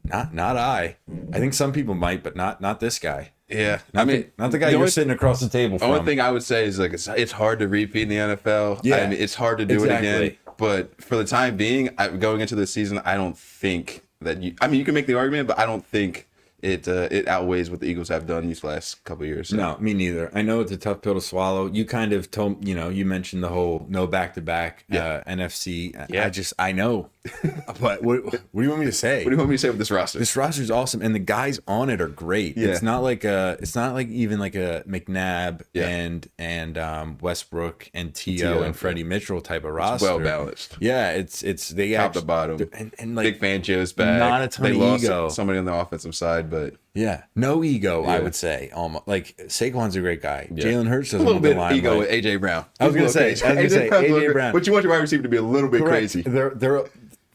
not I. I think some people might, but not this guy. Yeah, not the guy you're sitting across the table from. The only thing I would say is like it's hard to repeat in the NFL. Yeah, I mean, it's hard to do it again. But for the time being, going into the season, I don't think that you. I mean, you can make the argument, but I don't think it outweighs what the Eagles have done these last couple of years. So. No, me neither. I know it's a tough pill to swallow. You kind of told, you mentioned the whole no back-to-back NFC. Yeah. I know. But what do you want me to say? What do you want me to say with this roster? This roster is awesome, and the guys on it are great. Yeah. It's not like even like a McNabb and Westbrook and T.O. and Freddie Mitchell type of roster. Well balanced. Yeah, it's they top to bottom. And like Big Fangio's back. Not a ton they of lost ego. Somebody on the offensive side, but no ego. I would say almost like Saquon's a great guy. Yeah. Jalen Hurts doesn't a little want the bit limelight. ego with AJ Brown. I was gonna say AJ Brown. But you want your wide receiver to be a little bit crazy. They're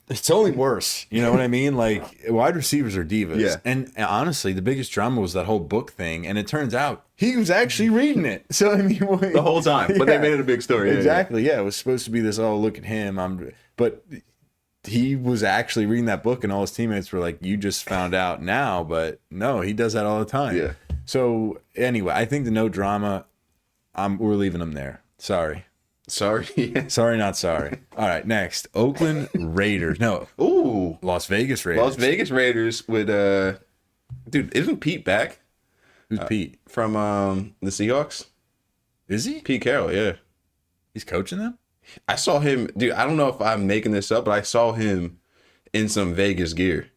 it's only worse. You know what I mean? Like wide receivers are divas. Yeah. And honestly, the biggest drama was that whole book thing, and it turns out he was actually reading it. So I mean, the whole time, but they made it a big story. Exactly. Yeah, it was supposed to be this. Oh, look at him. But he was actually reading that book, and all his teammates were like, "You just found out now," but no, he does that all the time. Yeah. So anyway, I think the no drama. We're leaving him there. Sorry, not sorry. All right, next, Oakland Raiders. No, Las Vegas Raiders. Las Vegas Raiders with dude, isn't Pete back? Who's Pete From the Seahawks? Is he? Pete Carroll, yeah. He's coaching them? I saw him, dude. I don't know if I'm making this up, but I saw him in some Vegas gear.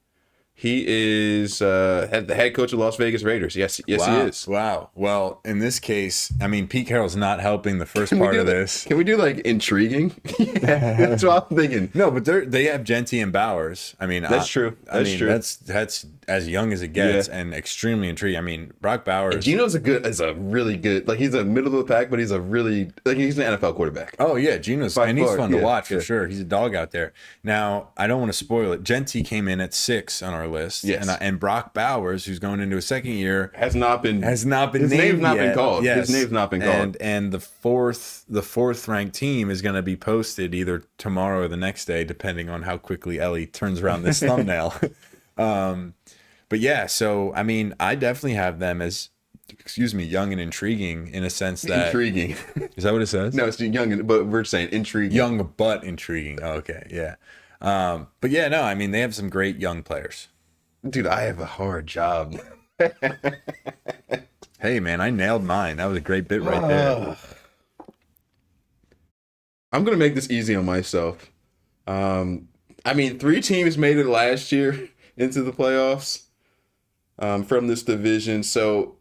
He is the head coach of Las Vegas Raiders. Yes, Wow. he is. Wow. Well, in this case, I mean, Pete Carroll's not helping the first part of this. Can we do like intriguing? That's what I'm thinking. No, but they have Genty and Bowers. I mean, That's true. That's true. That's as young as it gets, Yeah. and extremely intriguing. I mean, Brock Bowers. Gino's a really good, like he's a middle of the pack, but he's a really, like he's an NFL quarterback. Oh yeah, Gino's By and he's far, fun to yeah, watch for yeah. sure. He's a dog out there. Now, I don't want to spoil it. Genty came in at 6 on our list. Yes. And Brock Bowers, who's going into a second year, Has not been his name's named not yet. been called. Yes. His name's not been called. And the fourth ranked team is going to be posted either tomorrow or the next day, depending on how quickly Ellie turns around this thumbnail. But yeah, so I mean, I definitely have them as, young and intriguing in a sense that Intriguing. Is that what it says? No, it's young, but we're saying intriguing. Young but intriguing. Oh, okay, yeah. But yeah, no, I mean, they have some great young players. Dude, I have a hard job. Hey, man, I nailed mine. That was a great bit right there. I'm gonna make this easy on myself. I mean, 3 teams made it last year into the playoffs from this division, so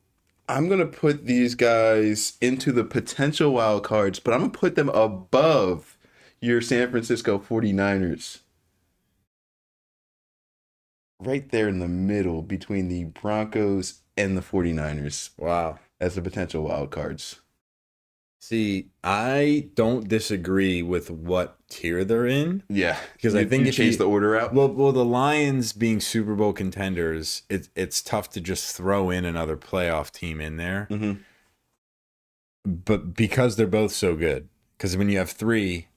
I'm gonna put these guys into the potential wild cards, but I'm gonna put them above your San Francisco 49ers. Right there in the middle between the Broncos and the 49ers Wow. as the potential wild cards. See, I don't disagree with what tier they're in. Yeah, Because I think you if chase you- the order out. Well, the Lions being Super Bowl contenders, it's tough to just throw in another playoff team in there. Mhm. But because they're both so good, because when you have 3,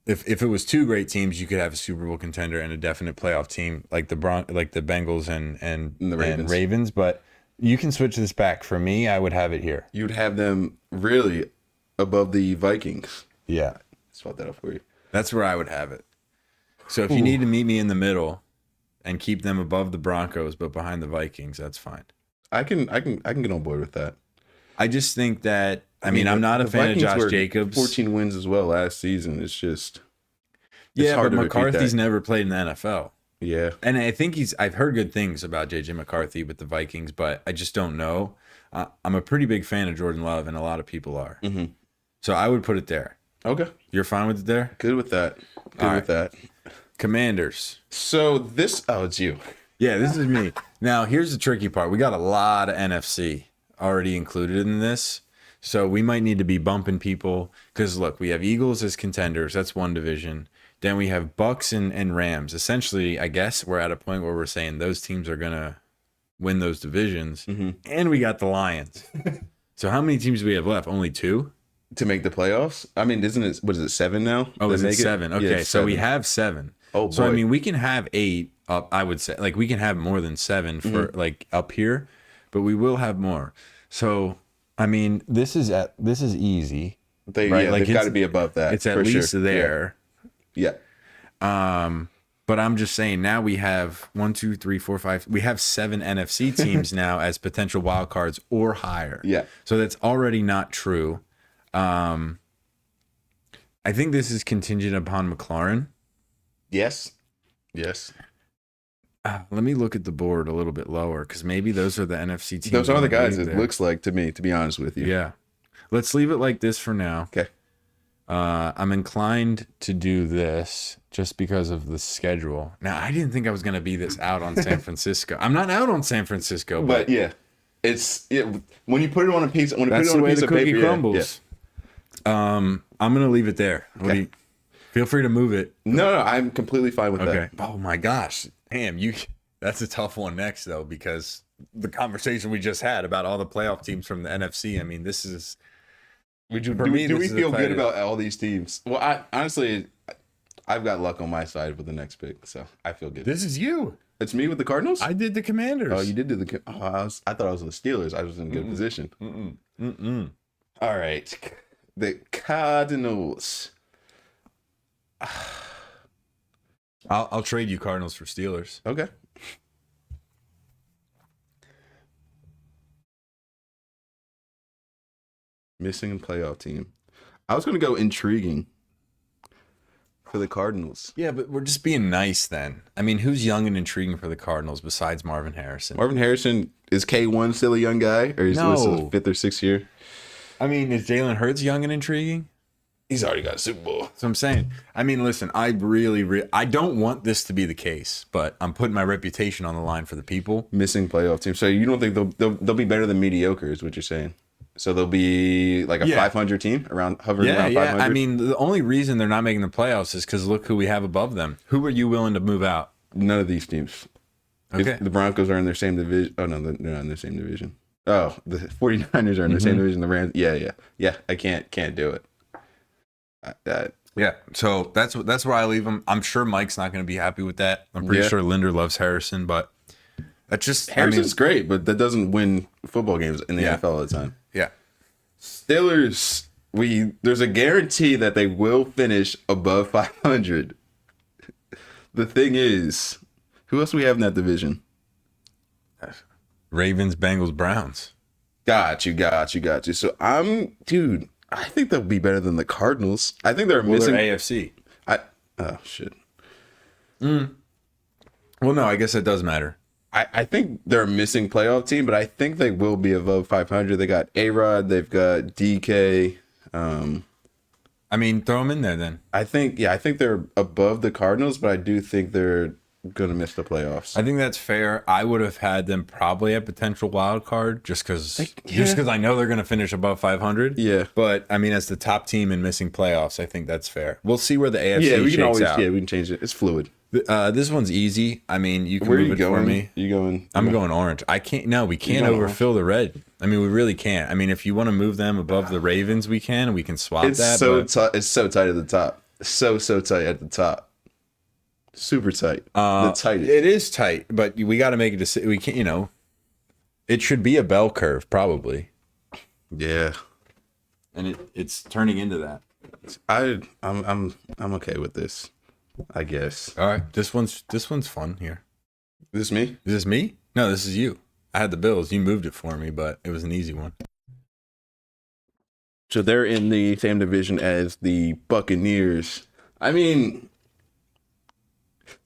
if it was 2 great teams, you could have a Super Bowl contender and a definite playoff team like the Bengals and the Ravens. Ravens. But you can switch this back. For me, I would have it here. You'd have them really above the Vikings. Yeah, Swap that up for you. that's where I would have it. So if you need to meet me in the middle and keep them above the Broncos but behind the Vikings, that's fine. I can get on board with that. I just think that I mean I'm not a the fan Vikings of Josh were Jacobs. 14 wins as well last season. It's just Yeah, hard but to repeat McCarthy's that. never played in the NFL. yeah. And I think I've heard good things about JJ McCarthy with the Vikings, but I just don't know. I'm a pretty big fan of Jordan Love, and a lot of people are. Mhm. So I would put it there. Okay. You're fine with it there? Good with that. Good All with that. Commanders. So it's you. Yeah, this is me. Now, here's the tricky part. We got a lot of NFC already included in this. So we might need to be bumping people because, look, we have Eagles as contenders. That's one division. Then we have Bucks and Rams. Essentially, I guess we're at a point where we're saying those teams are going to win those divisions. And we got the Lions. So how many teams do we have left? Only 2? To make the playoffs? I mean, isn't it, what is it, 7 now? Oh, That is it make 7? Okay, Yeah, so we 7. have 7. Oh, So, I boy. mean, we can have 8 up, I would say. Like, we can have more than 7 for, like, up here. But we will have more. So, I mean, this is easy. They, right, yeah, like, they've got it's- to be above that. It's at for least sure. there. Yeah. But I'm just saying now we have 1, 2, 3, 4, 5. We have 7 NFC teams now as potential wild cards or higher. Yeah. So that's already not true. I think this is contingent upon McClaren. Yes. Yes. Let me look at the board a little bit lower because maybe those are the NFC teams. Those are I'm the gonna guys leave it there. looks like to me, to be honest with you. Yeah. Let's leave it like this for now. Okay. I'm inclined to do this just because of the schedule. Now, I didn't think I was going to be this out on San Francisco. I'm not out on San Francisco, But yeah, when you put it on a piece, when you put that's it the on a way piece the of cookie paper, yeah, crumbles. I'm going to leave it there. What do you, feel free to move it. yeah. No, I'm completely fine with Okay. that. Oh my gosh. Damn, that's a tough one next though, because the conversation we just had about all the playoff teams from the NFC. I mean, this is Do for me, we this is feel good exciting. about all these teams? Well, honestly, I've got luck on my side with the next pick, so I feel good. This is you. It's me with the Cardinals. I did the Commanders. Oh, you did do the. I thought I was with the Steelers. I was in good position. All right, the Cardinals. I'll trade you Cardinals for Steelers. Okay. Missing playoff team. I was going to go intriguing for the Cardinals. Yeah, but we're just being nice then. I mean, who's young and intriguing for the Cardinals besides Marvin Harrison? Marvin Harrison, is K1 still a young guy? Or is this his 5th or 6th year? I mean, is Jalen Hurts young and intriguing? He's already got a Super Bowl. That's what I'm saying. I mean, listen, I really, I don't want this to be the case, but I'm putting my reputation on the line for the people. Missing playoff team. So you don't think they'll be better than mediocre is what you're saying? So they'll be like a 500 team hovering around 500? Yeah. I mean, the only reason they're not making the playoffs is because look who we have above them. Who are you willing to move out? None of these teams. Okay. If the Broncos are in their same division. Oh, no, they're not in their same division. Oh, the 49ers are in the same division. The Rams. Yeah. I can't do it. Yeah, so that's where I leave him. I'm sure Mike's not going to be happy with that. I'm pretty sure Linder loves Harrison, but that's just Harrison's great, but that doesn't win football games in the NFL all the time. Yeah, Steelers. There's a guarantee that they will finish above 500. The thing is, who else do we have in that division? Ravens, Bengals, Browns. Got you. So I think they'll be better than the Cardinals. I think they're missing they're AFC. Oh shit. Well, no, I guess it does matter. I think they're a missing playoff team, but I think they will be above 500. They got A-Rod, they've got DK. I mean, throw them in there then. I think they're above the Cardinals, but I do think they're gonna miss the playoffs. I think that's fair. I would have had them probably a potential wild card just because I know they're going to finish above 500. Yeah, but I mean, as the top team in missing playoffs, I think that's fair. We'll see where the AFC shakes out. Yeah, we can change it. It's fluid. This one's easy. I mean, you can move it for me. You going? I'm going orange. I can't. No, we can't overfill the red. I mean, we really can't. I mean, if you want to move them above the Ravens, we can, and we can swap that. It's so tight at the top. So tight at the top. Super tight. The tightest. It is tight, but we got to make a decision. We can't. It should be a bell curve, probably. Yeah. And it's turning into that. I'm okay with this, I guess. All right, this one's fun here. Is this me? Is this me? No, this is you. I had the Bills. You moved it for me, but it was an easy one. So they're in the same division as the Buccaneers. I mean,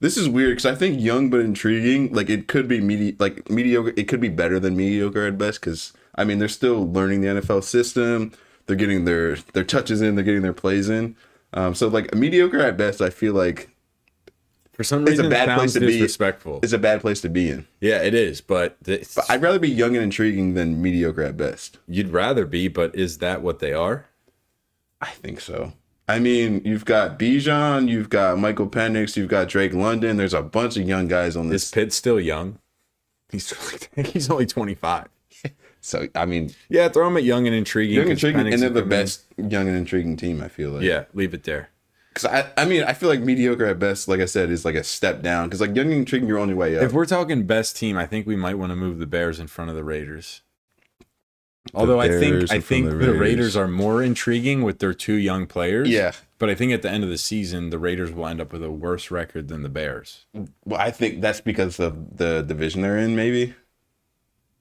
this is weird because I think young but intriguing. Like it could be mediocre. It could be better than mediocre at best. Because I mean, they're still learning the NFL system. They're getting their touches in. They're getting their plays in. So like mediocre at best, I feel like for some reason it's a bad place to be. Disrespectful. It's a bad place to be in. Yeah, it is. But I'd rather be young and intriguing than mediocre at best. You'd rather be, but is that what they are? I think so. I mean, you've got Bijan, you've got Michael Penix, you've got Drake London. There's a bunch of young guys on this. Is Pitt still young? He's only 25. So, I mean... Yeah, throw him at young and intriguing. And they're the best young and intriguing team, I feel like. Yeah, leave it there. Because, I mean, I feel like mediocre at best, like I said, is like a step down. Because, like, young and intriguing, you're on your way up. If we're talking best team, I think we might want to move the Bears in front of the Raiders. Although I think the Raiders are more intriguing with their two young players. Yeah. But I think at the end of the season, the Raiders will end up with a worse record than the Bears. Well, I think that's because of the division they're in, maybe.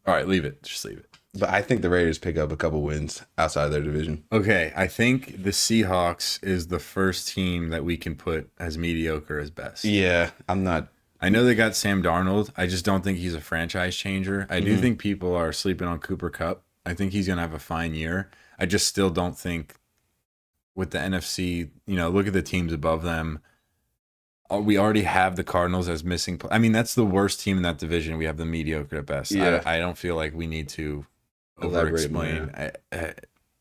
All right, leave it. Just leave it. But I think the Raiders pick up a couple wins outside of their division. Okay, I think the Seahawks is the first team that we can put as mediocre as best. Yeah, I know they got Sam Darnold. I just don't think he's a franchise changer. I do think people are sleeping on Cooper Kupp. I think he's going to have a fine year. I just still don't think with the NFC, look at the teams above them. We already have the Cardinals as missing. I mean, that's the worst team in that division. We have the mediocre at best. Yeah. I don't feel like we need to over-explain.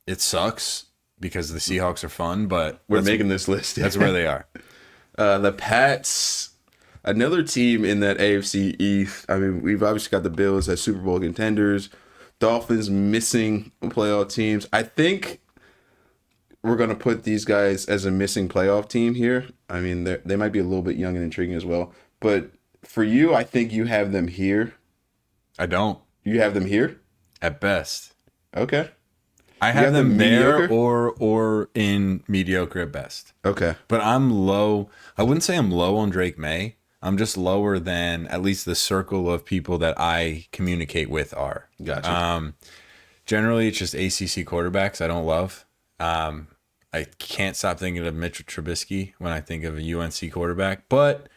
It sucks because the Seahawks are fun, but we're making this list. That's where they are. The Pats, another team in that AFC East. I mean, we've obviously got the Bills as Super Bowl contenders. Dolphins missing playoff teams. I think we're going to put these guys as a missing playoff team here. I mean, they might be a little bit young and intriguing as well. But for you, I think you have them here. I don't. You have them here? At best. Okay. I have them there or in mediocre at best. Okay. But I'm low. I wouldn't say I'm low on Drake May. I'm just lower than at least the circle of people that I communicate with are. Gotcha. Generally, it's just ACC quarterbacks I don't love. I can't stop thinking of Mitchell Trubisky when I think of a UNC quarterback, but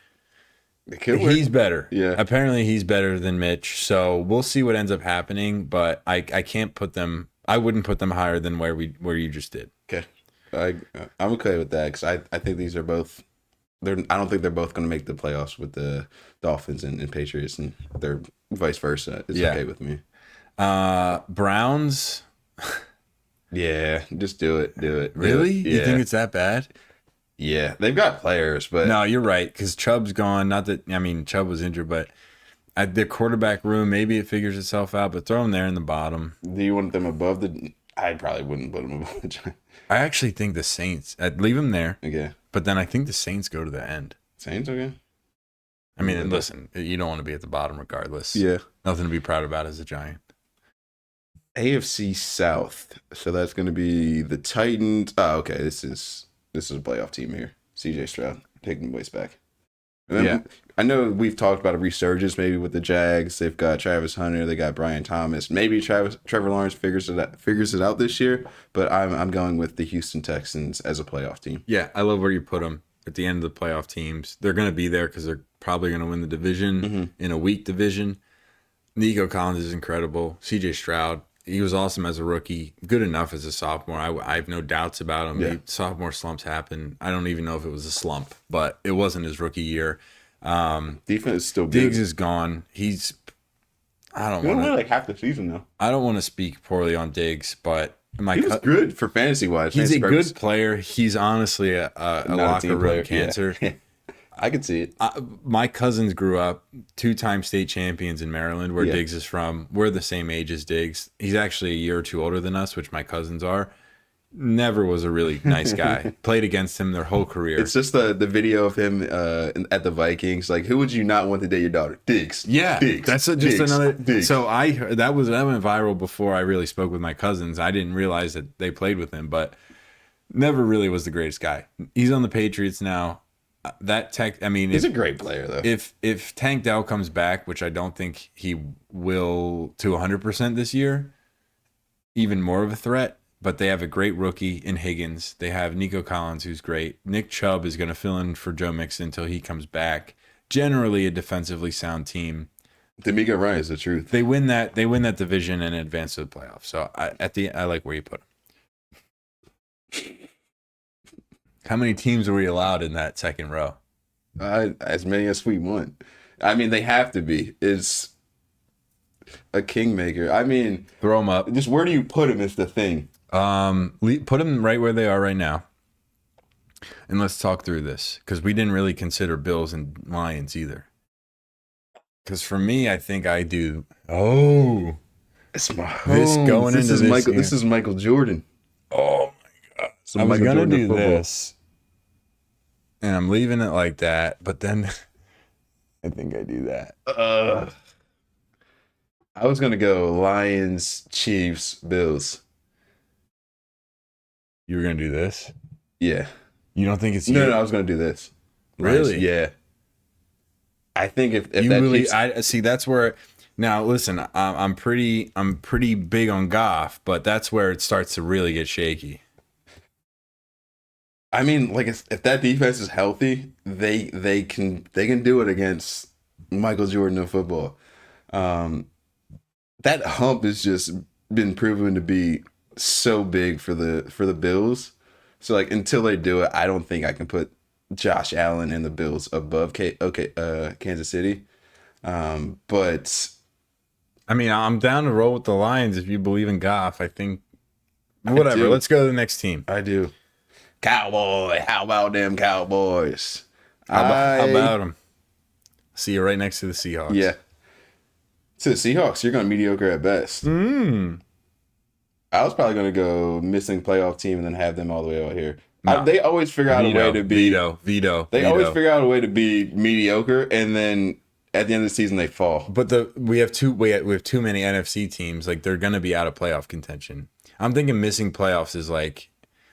he's better. Yeah. Apparently, he's better than Mitch. So we'll see what ends up happening. But I can't put them. I wouldn't put them higher than where you just did. Okay, I'm okay with that because I think these are both. I don't think they're both going to make the playoffs with the Dolphins and Patriots, and they're vice versa. It's okay with me. Browns. Yeah, just do it. Really? Yeah. You think it's that bad? Yeah, they've got players, but No, you're right. Because Chubb's gone. Not that Chubb was injured, but at the quarterback room, maybe it figures itself out. But throw them there in the bottom. Do you want them above the? I probably wouldn't put them above the Giants. I actually think the Saints. I'd leave them there. Okay. But then I think the Saints go to the end. Saints, okay. I mean, and listen, you don't want to be at the bottom regardless. Yeah. Nothing to be proud about as a Giant. AFC South. So that's going to be the Titans. Oh, okay. This is a playoff team here. CJ Stroud taking the voice back. And then I know we've talked about a resurgence maybe with the Jags. They've got Travis Hunter. They got Brian Thomas. Maybe Trevor Lawrence figures it out this year. But I'm going with the Houston Texans as a playoff team. Yeah, I love where you put them at the end of the playoff teams. They're going to be there because they're probably going to win the division in a weak division. Nico Collins is incredible. CJ Stroud, he was awesome as a rookie. Good enough as a sophomore. I have no doubts about him. Yeah. Sophomore slumps happen. I don't even know if it was a slump, but it wasn't his rookie year. Defense is still good. Diggs is gone. I don't want to like half the season though. I don't want to speak poorly on Diggs, but He was good for fantasy wise. he's a good player. He's honestly a locker room cancer. Yeah. I could see it. My cousins grew up 2-time state champions in Maryland, where Diggs is from. We're the same age as Diggs. He's actually a year or two older than us, which my cousins are. Never was a really nice guy. Played against him their whole career. It's just the video of him at the Vikings. Like, who would you not want to date your daughter? Diggs. Yeah, Diggs. that's just Diggs. another. Diggs. So that went viral before I really spoke with my cousins. I didn't realize that they played with him, but never really was the greatest guy. He's on the Patriots now. He's a great player though. If Tank Dell comes back, which I don't think he will to 100% this year, even more of a threat. But they have a great rookie in Higgins. They have Nico Collins, who's great. Nick Chubb is going to fill in for Joe Mixon until he comes back. Generally a defensively sound team. D'Amico Ryan is the truth. They win that division and advance to the playoffs. So I like where you put them. How many teams are we allowed in that second row? As many as we want. I mean, they have to be. It's a kingmaker. I mean, Throw them up. just where do you put him is the thing. Put them right where they are right now. And let's talk through this, because we didn't really consider Bills and Lions either. Because for me, I think I do. Oh, It's my This going this into is this Michael. year. This is Michael Jordan. oh my God! Some I was Michael gonna Jordan do football. this, and I'm leaving it like that. But then I think I do that. I was gonna go Lions, Chiefs, Bills. You were gonna do this. Yeah. You don't think it's No, I was gonna do this. Really? Lions, yeah. I think if You that really, Chiefs, I see. That's where. Now listen, I'm pretty big on Goff, but that's where it starts to really get shaky. I mean, like if that defense is healthy, they can do it against Michael Jordan of football. That hump has just been proven to be so big for the Bills. So like until they do it, I don't think I can put Josh Allen and the Bills above Kansas City. But I mean, I'm down to roll with the Lions if you believe in Goff. I think whatever. do. Let's go to the next team. I do. Cowboy, how about them Cowboys? How about them? See you right next to the Seahawks. Yeah. To the Seahawks, you're going mediocre at best. I was probably going to go missing playoff team and then have them all the way out here. No. They always figure out a way to be veto. They always figure out a way to be mediocre, and then at the end of the season they fall. But we have too many NFC teams. Like they're going to be out of playoff contention. I'm thinking missing playoffs is like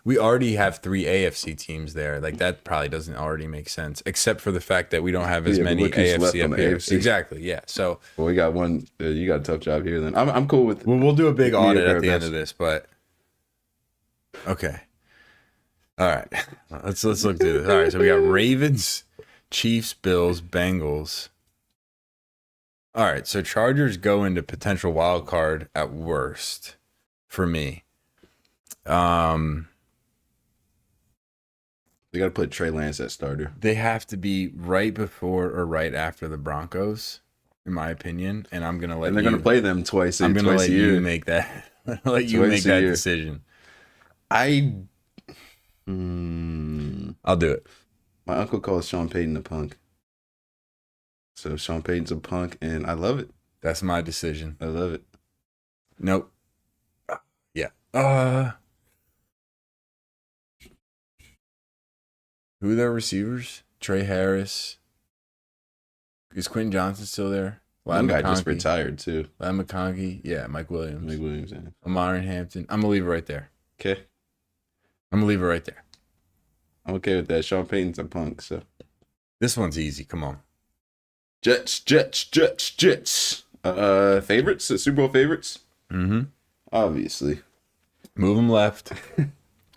we already have 3 AFC teams there. Like that probably doesn't already make sense, except for the fact that we don't have as Yeah, but many look who's left AFC on up the here. AFC. Exactly. Yeah. So Well, we got one. You got a tough job here. Then I'm cool with. we'll do a big audit mediocre at the at end best. of this, but okay. All right. Let's look through this. All right. So we got Ravens, Chiefs, Bills, Bengals. All right. So Chargers go into potential wild card at worst for me. They got to put Trey Lance at starter. They have to be right before or right after the Broncos, in my opinion. And I'm gonna let And they're you, going to play them twice. I'm gonna twice let a year. you make that. Let you Twice make a that year. decision. I'll do it. My uncle calls Sean Payton a punk. So Sean Payton's a punk, and I love it. That's my decision. I love it. Nope. Yeah. Who are their receivers? Trey Harris. Is Quentin Johnson still there? One guy just retired too. Lam McConkey. Yeah, Mike Williams. Mike Williams. Yeah. Amar Hampton. I'm gonna leave it right there. Okay, I'm gonna leave it right there. I'm okay with that. Sean Payton's a punk. So This one's easy. Come on. Jets. Favorites, Super Bowl favorites. Mm-hmm. Obviously. Move them left.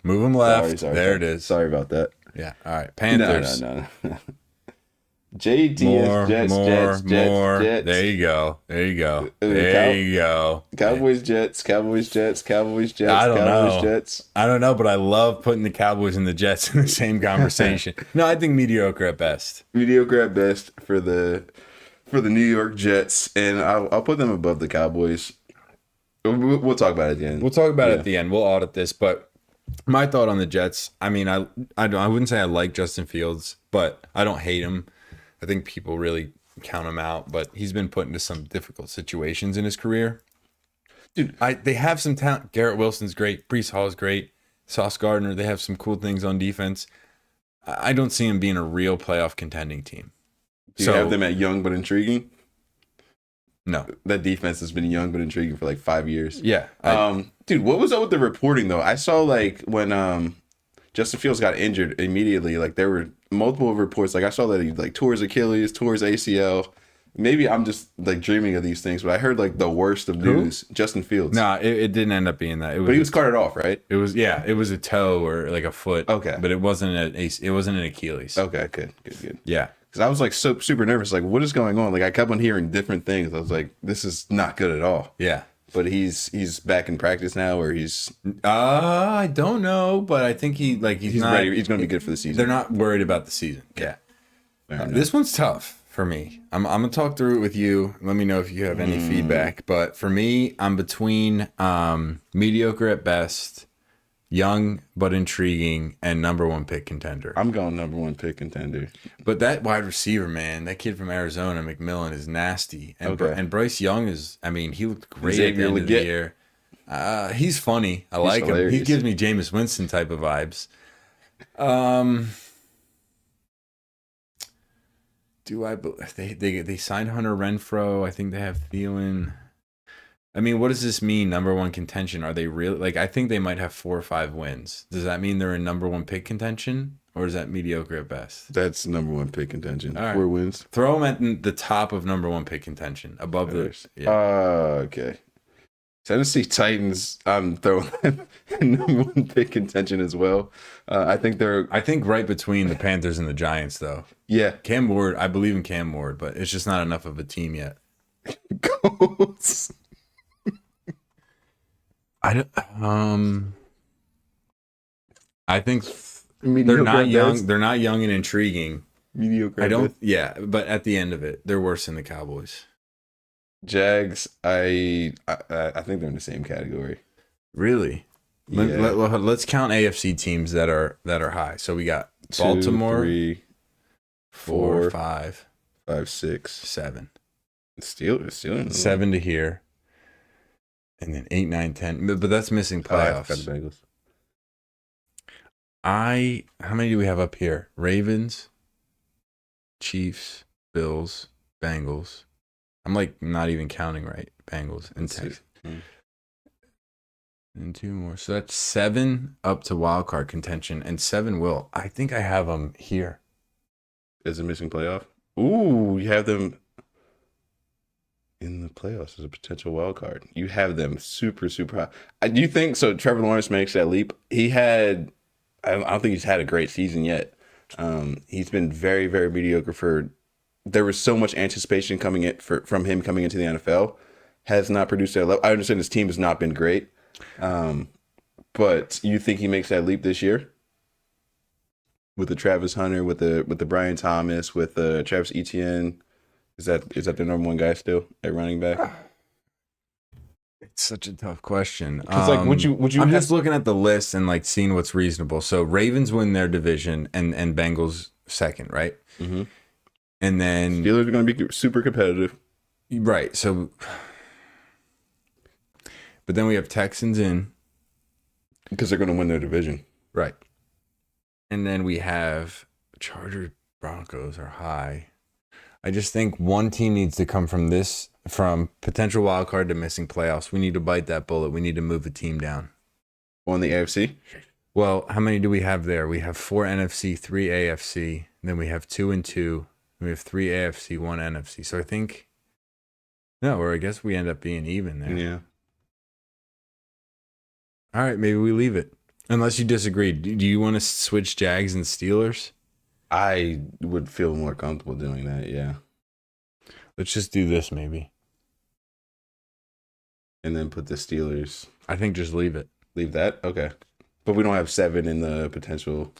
Move them left. Sorry, there it is. Sorry about that. Yeah. All right. Panthers. No. JT Jets. More. Jets. There you go. There Cow- you go. Cowboys, Jets. I don't know. Jets. I don't know, but I love putting the Cowboys and the Jets in the same conversation. No, I think mediocre at best. Mediocre at best for the New York Jets, and I'll put them above the Cowboys. We'll talk about it at the end. We'll talk about it at the end. We'll audit this, but my thought on the Jets. I mean, I wouldn't say I like Justin Fields, but I don't hate him. I think people really count him out, but he's been put into some difficult situations in his career. Dude, they have some talent. Garrett Wilson's great. Breece Hall's great. Sauce Gardner, they have some cool things on defense. I don't see him being a real playoff contending team. Do you have them at young but intriguing? No. That defense has been young but intriguing for like 5 years. Yeah. Dude, what was up with the reporting though? I saw like when Justin Fields got injured immediately, like there were multiple reports. Like I saw that he like tore his Achilles, tore his ACL. Maybe I'm just like dreaming of these things, but I heard like the worst of news. Justin Fields. No, it didn't end up being that. But he was carted off, right? It was a toe or like a foot. Okay. But it wasn't an Achilles. Okay, good. Yeah. Because I was like super nervous. Like, what is going on? Like I kept on hearing different things. I was like, this is not good at all. Yeah. But he's back in practice now, or he's I don't know, but I think he's not ready. He's going to be good for the season. They're not worried about the season. Yeah. This one's tough for me. I'm gonna talk through it with you. Let me know if you have any feedback. But for me, I'm between mediocre at best, young but intriguing, and number one pick contender. I'm going number one pick contender. But that wide receiver, man, that kid from Arizona, McMillan, is nasty. And, Okay. and Bryce Young he looked great Xavier at the end of the Legette. year. He's funny. I like him. He hilarious. gives me Jameis Winston type of vibes. They signed Hunter Renfrow. I think they have Thielen. I mean, what does this mean? Number one contention? Are they really like? I think they might have 4 or 5 wins. Does that mean they're in number one pick contention, or is that mediocre at best? That's number one pick contention. All right. 4 wins. Throw them at the top of number one pick contention, above the. Yeah. Okay. Tennessee Titans. I'm throwing them in number one pick contention as well. I think I think right between the Panthers and the Giants, though. Yeah. Cam Ward, I believe in Cam Ward, but it's just not enough of a team yet. Goats. I think Mediocre they're not at young. best. They're not young and intriguing. Mediocre. I at don't. best. Yeah, but at the end of it, they're worse than the Cowboys. Jags. I think they're in the same category. Really? Yeah. Let's count AFC teams that are high. So we got 2, Baltimore, 3, 4, 4, 5, 5, 6. 7. Stealing 7 to here, and then 8, 9, 10. But that's missing Got playoffs. the Bengals. How many do we have up here? Ravens, Chiefs, Bills, Bengals. I'm like not even counting right. Bengals and Let's see. Texans. And 2 more. So that's 7 up to wild card contention, and 7 will. I think I have them here. As a missing playoff. Ooh, you have them in the playoffs as a potential wild card. You have them super, super high. Do you think so? Trevor Lawrence makes that leap. He had, I don't think he's had a great season yet. He's been very, very mediocre for. There was so much anticipation coming in from him coming into the NFL. Has not produced that level. I understand his team has not been great. But you think he makes that leap this year with the Travis Hunter, with the Brian Thomas, with Travis Etienne? Is that the number one guy still at running back? It's such a tough question. Because like, would you? I'm just looking at the list and like seeing what's reasonable. So Ravens win their division, and Bengals second, right? Mm-hmm. And then Steelers are going to be super competitive, right? So, but then we have Texans in. because they're going to win their division. Right. And then we have Chargers, Broncos are high. I just think one team needs to come from potential wild card to missing playoffs. We need to bite that bullet. We need to move a team down. On the AFC? Well, how many do we have there? We have 4 NFC, 3 AFC. Then we have 2 and 2. We have 3 AFC, 1 NFC. So I think, no, or I guess we end up being even there. Yeah. All right, maybe we leave it. Unless you disagree. Do you want to switch Jags and Steelers? I would feel more comfortable doing that, yeah. Let's just do this maybe. And then put the Steelers. I think just leave it. Leave that? Okay. But we don't have 7 in the potential.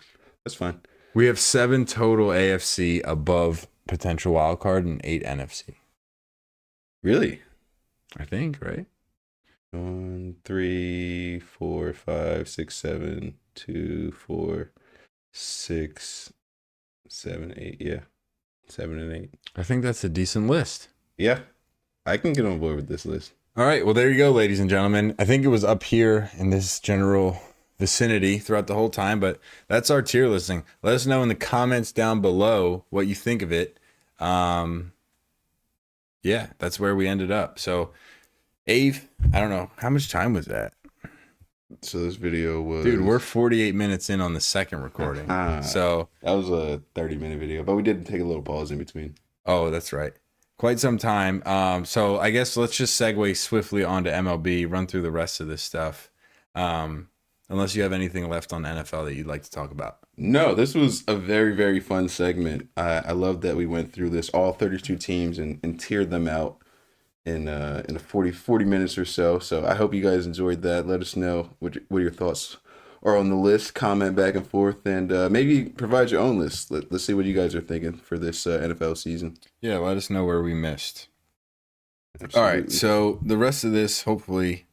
That's fine. We have 7 total AFC above potential wild card and 8 NFC. Really? I think, right? 1, 3, 4, 5, 6, 7, 2, 4, 6, 7, 8. Yeah. 7 and 8. I think that's a decent list. Yeah. I can get on board with this list. All right. Well, there you go, ladies and gentlemen. I think it was up here in this general vicinity throughout the whole time, but that's our tier listing. Let us know in the comments down below what you think of it. Yeah, that's where we ended up. So, Ave, I don't know. How much time was that? So this video was... Dude, we're 48 minutes in on the second recording. So that was a 30-minute video, but we did take a little pause in between. Oh, that's right. Quite some time. So I guess let's just segue swiftly onto MLB, run through the rest of this stuff. Unless you have anything left on NFL that you'd like to talk about. No, this was a very, very fun segment. I love that we went through this, all 32 teams, and tiered them out in a 40 minutes or so. So I hope you guys enjoyed that. Let us know what your thoughts are on the list. Comment back and forth, and maybe provide your own list. Let's see what you guys are thinking for this NFL season. Yeah, let us know where we missed. Absolutely. All right, so the rest of this, hopefully,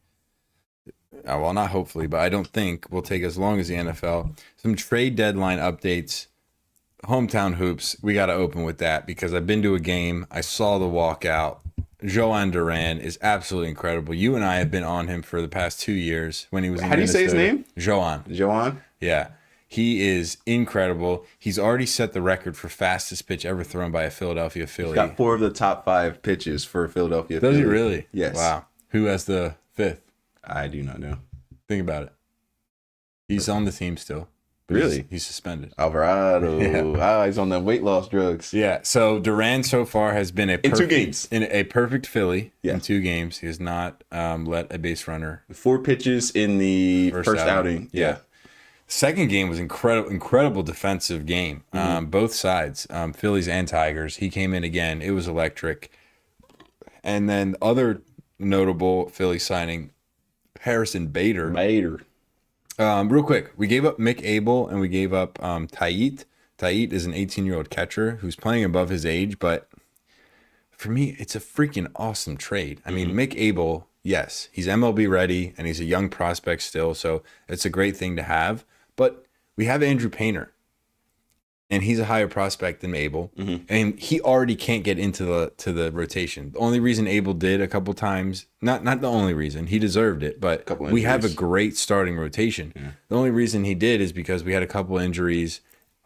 well, not hopefully, but I don't think will take as long as the NFL. Some trade deadline updates. Hometown hoops, we got to open with that because I've been to a game. I saw the walkout. Joan Duran is absolutely incredible. You and I have been on him for the past 2 years when he was in How do you say his name? Joan. Yeah. He is incredible. He's already set the record for fastest pitch ever thrown by a Philadelphia Philly. He's got 4 of the top 5 pitches for Philadelphia Does Philly. he really? Yes. Wow. Who has the 5th? I do not know. Think about it. He's on the team still. Really? He's suspended. Alvarado. Yeah. He's on the weight loss drugs. Yeah. So Duran so far has been in 2 games. In a perfect Philly Yeah. in 2 games. He has not let a base runner. 4 pitches in the first outing. Yeah. Second game was incredible defensive game. Both sides, Phillies and Tigers. He came in again. It was electric. And then other notable Philly signing, Harrison Bader. Real quick, we gave up Mick Abel and we gave up Tait. Tait is an 18-year-old catcher who's playing above his age, but for me, it's a freaking awesome trade. I mean, Mick Abel, yes, he's MLB ready and he's a young prospect still, so it's a great thing to have. But we have Andrew Painter, and he's a higher prospect than Abel, and he already can't get into the rotation. The only reason Abel did a couple times, not the only reason, he deserved it, but we have a great starting rotation. Yeah. The only reason he did is because we had a couple injuries,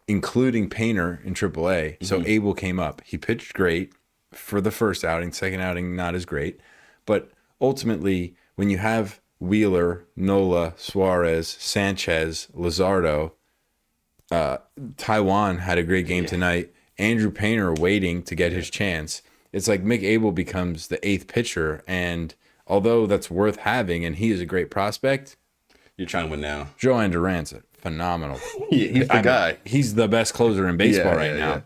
including Painter in AAA, so Abel came up. He pitched great for the first outing, second outing not as great, but ultimately when you have Wheeler, Nola, Suarez, Sanchez, Luzardo. Taiwan had a great game tonight. Andrew Painter waiting to get his chance. It's like Mick Abel becomes the 8th pitcher, and although that's worth having, and he is a great prospect, You're trying to win now. Joanne Durant's phenomenal. Yeah, he's the guy. He's the best closer in baseball right now.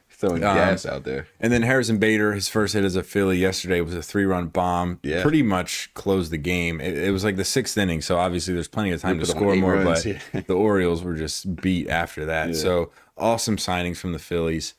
Throwing gas out there. And then Harrison Bader, his first hit as a Philly yesterday was a 3-run bomb. Yeah. Pretty much closed the game. It was like the 6th inning, so obviously there's plenty of time to put up score 8 more, runs, but the Orioles were just beat after that. Yeah. So awesome signings from the Phillies.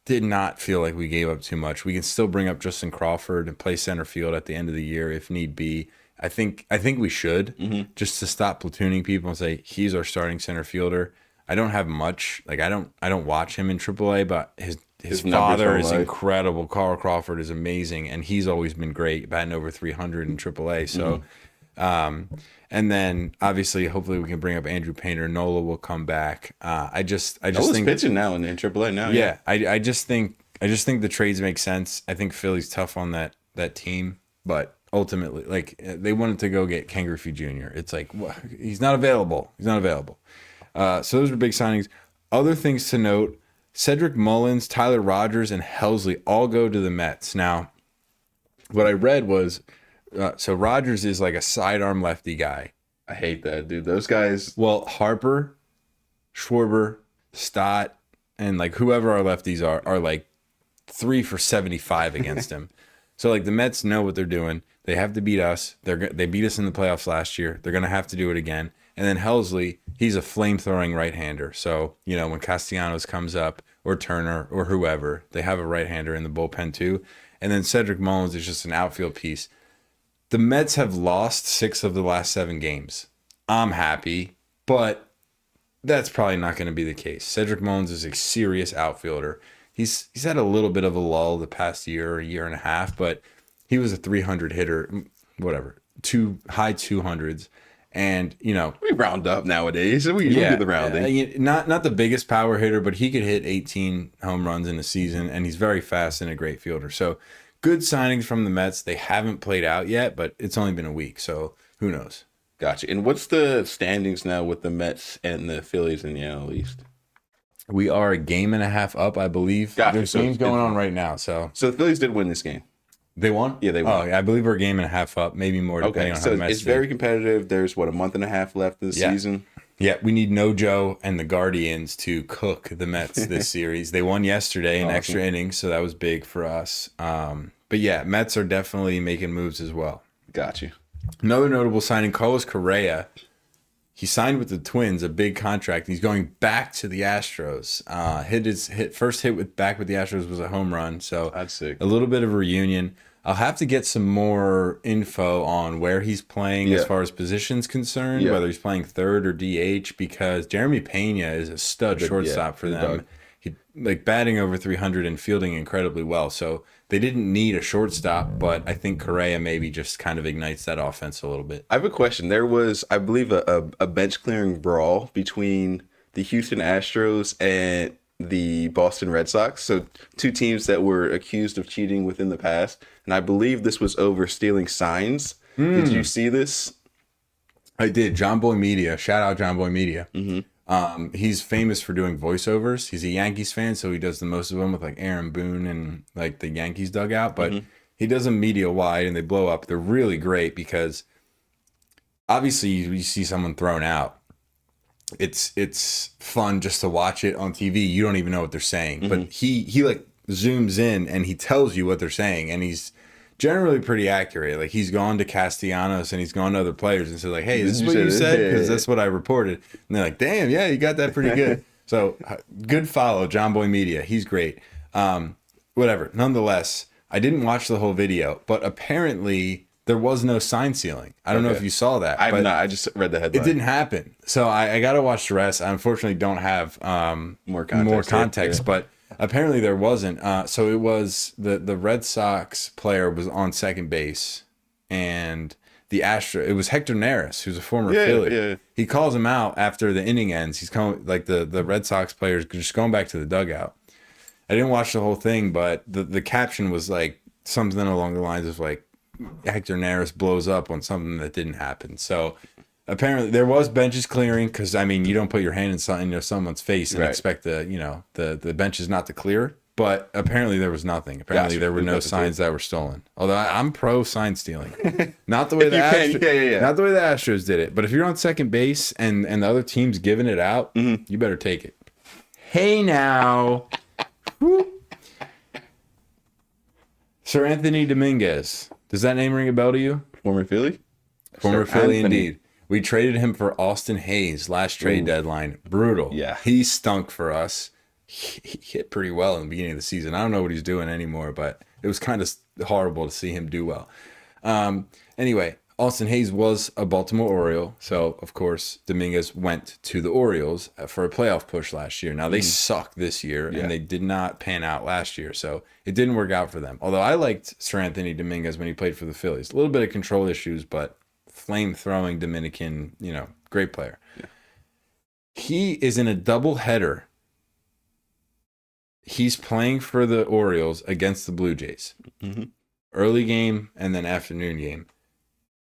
Did not feel like we gave up too much. We can still bring up Justin Crawford and play center field at the end of the year if need be. I think we should, just to stop platooning people and say he's our starting center fielder. I don't have much. Like I don't watch him in AAA, but his father is incredible. Carl Crawford is amazing, and he's always been great, batting over 300 in AAA. So, and then obviously, hopefully, we can bring up Andrew Painter. Nola will come back. I just think pitching now in AAA now. Yeah, I just think the trades make sense. I think Philly's tough on that team, but ultimately, like they wanted to go get Ken Griffey Jr. It's like he's not available. So those are big signings. Other things to note: Cedric Mullins, Tyler Rogers, and Helsley all go to the Mets. Now, what I read was, so Rogers is like a sidearm lefty guy. I hate that, dude. Those guys. Well, Harper, Schwarber, Stott, and like whoever our lefties are like 3 for 75 against him. So like the Mets know what they're doing. They have to beat us. They beat us in the playoffs last year. They're gonna have to do it again. And then Helsley, he's a flame-throwing right-hander. So, when Castellanos comes up, or Turner, or whoever, they have a right-hander in the bullpen too. And then Cedric Mullins is just an outfield piece. The Mets have lost 6 of the last 7 games. I'm happy, but that's probably not going to be the case. Cedric Mullins is a serious outfielder. He's had a little bit of a lull the past year and a half, but he was a 300 hitter, whatever, high 200s. And, we round up nowadays. We do the rounding. Not the biggest power hitter, but he could hit 18 home runs in a season, and he's very fast and a great fielder. So good signings from the Mets. They haven't played out yet, but it's only been a week, so who knows? Gotcha. And what's the standings now with the Mets and the Phillies in the NL East? We are a game and a half up, I believe. Gotcha. There's games going on right now. So the Phillies did win this game. They won? Yeah, they won. Oh, yeah, I believe we're a game and a half up, maybe more, depending on how the Mets it's very competitive. There's, a month and a half left of the season? Yeah, we need Nojo and the Guardians to cook the Mets this series. They won yesterday in extra innings, so that was big for us. But yeah, Mets are definitely making moves as well. Got you. Another notable signing, Carlos Correa. He signed with the Twins, a big contract. He's going back to the Astros. First hit back with the Astros was a home run. So that's sick. A little bit of a reunion. I'll have to get some more info on where he's playing as far as positions concerned, whether he's playing third or DH, because Jeremy Pena is a stud shortstop for them. Dog. He batting over 300 and fielding incredibly well. So they didn't need a shortstop, but I think Correa maybe just kind of ignites that offense a little bit. I have a question. There was, I believe, a bench clearing brawl between the Houston Astros and the Boston Red Sox. So 2 teams that were accused of cheating within the past. And I believe this was over stealing signs. Did you see this? I did. John Boy Media. Shout out John Boy Media. He's famous for doing voiceovers. He's a Yankees fan, so he does the most of them with like Aaron Boone and like the Yankees dugout. But he does them media wide, and they blow up. They're really great because obviously you see someone thrown out. It's fun just to watch it on TV. You don't even know what they're saying, but he like zooms in and he tells you what they're saying, and he's generally pretty accurate. Like he's gone to Castellanos and he's gone to other players and said like, "Hey, this is what you said," because that's what I reported. And they're like, "Damn, yeah, you got that pretty good." So good follow, John Boy Media. He's great. Whatever. Nonetheless, I didn't watch the whole video, but apparently there was no sign sealing. I don't know if you saw that. I just read the headline. It didn't happen. So I got to watch the rest. I unfortunately don't have more context, but apparently there wasn't. So it was the Red Sox player was on second base, and it was Hector Neris, who's a former Philly. Yeah. He calls him out after the inning ends. He's coming, like the Red Sox players just going back to the dugout. I didn't watch the whole thing, but the caption was like something along the lines of like, Hector Neris blows up on something that didn't happen. So apparently there was benches clearing because, I mean, you don't put your hand in someone's face and expect the benches not to clear. But apparently there was nothing. Apparently there were no signs that were stolen. Although I'm pro sign stealing, not the way not the way the Astros did it. But if you're on second base and the other team's giving it out, you better take it. Hey now, Sir Anthony Dominguez. Does that name ring a bell to you? Former Philly? Former Philly, indeed. We traded him for Austin Hayes last trade deadline. Brutal. Yeah. He stunk for us. He hit pretty well in the beginning of the season. I don't know what he's doing anymore, but it was kind of horrible to see him do well. Anyway, Austin Hayes was a Baltimore Oriole. So, of course, Dominguez went to the Orioles for a playoff push last year. Now, they suck this year, and they did not pan out last year. So, it didn't work out for them. Although I liked Sir Anthony Dominguez when he played for the Phillies. A little bit of control issues, but flame-throwing Dominican, great player. Yeah. He is in a doubleheader. He's playing for the Orioles against the Blue Jays. Early game and then afternoon game.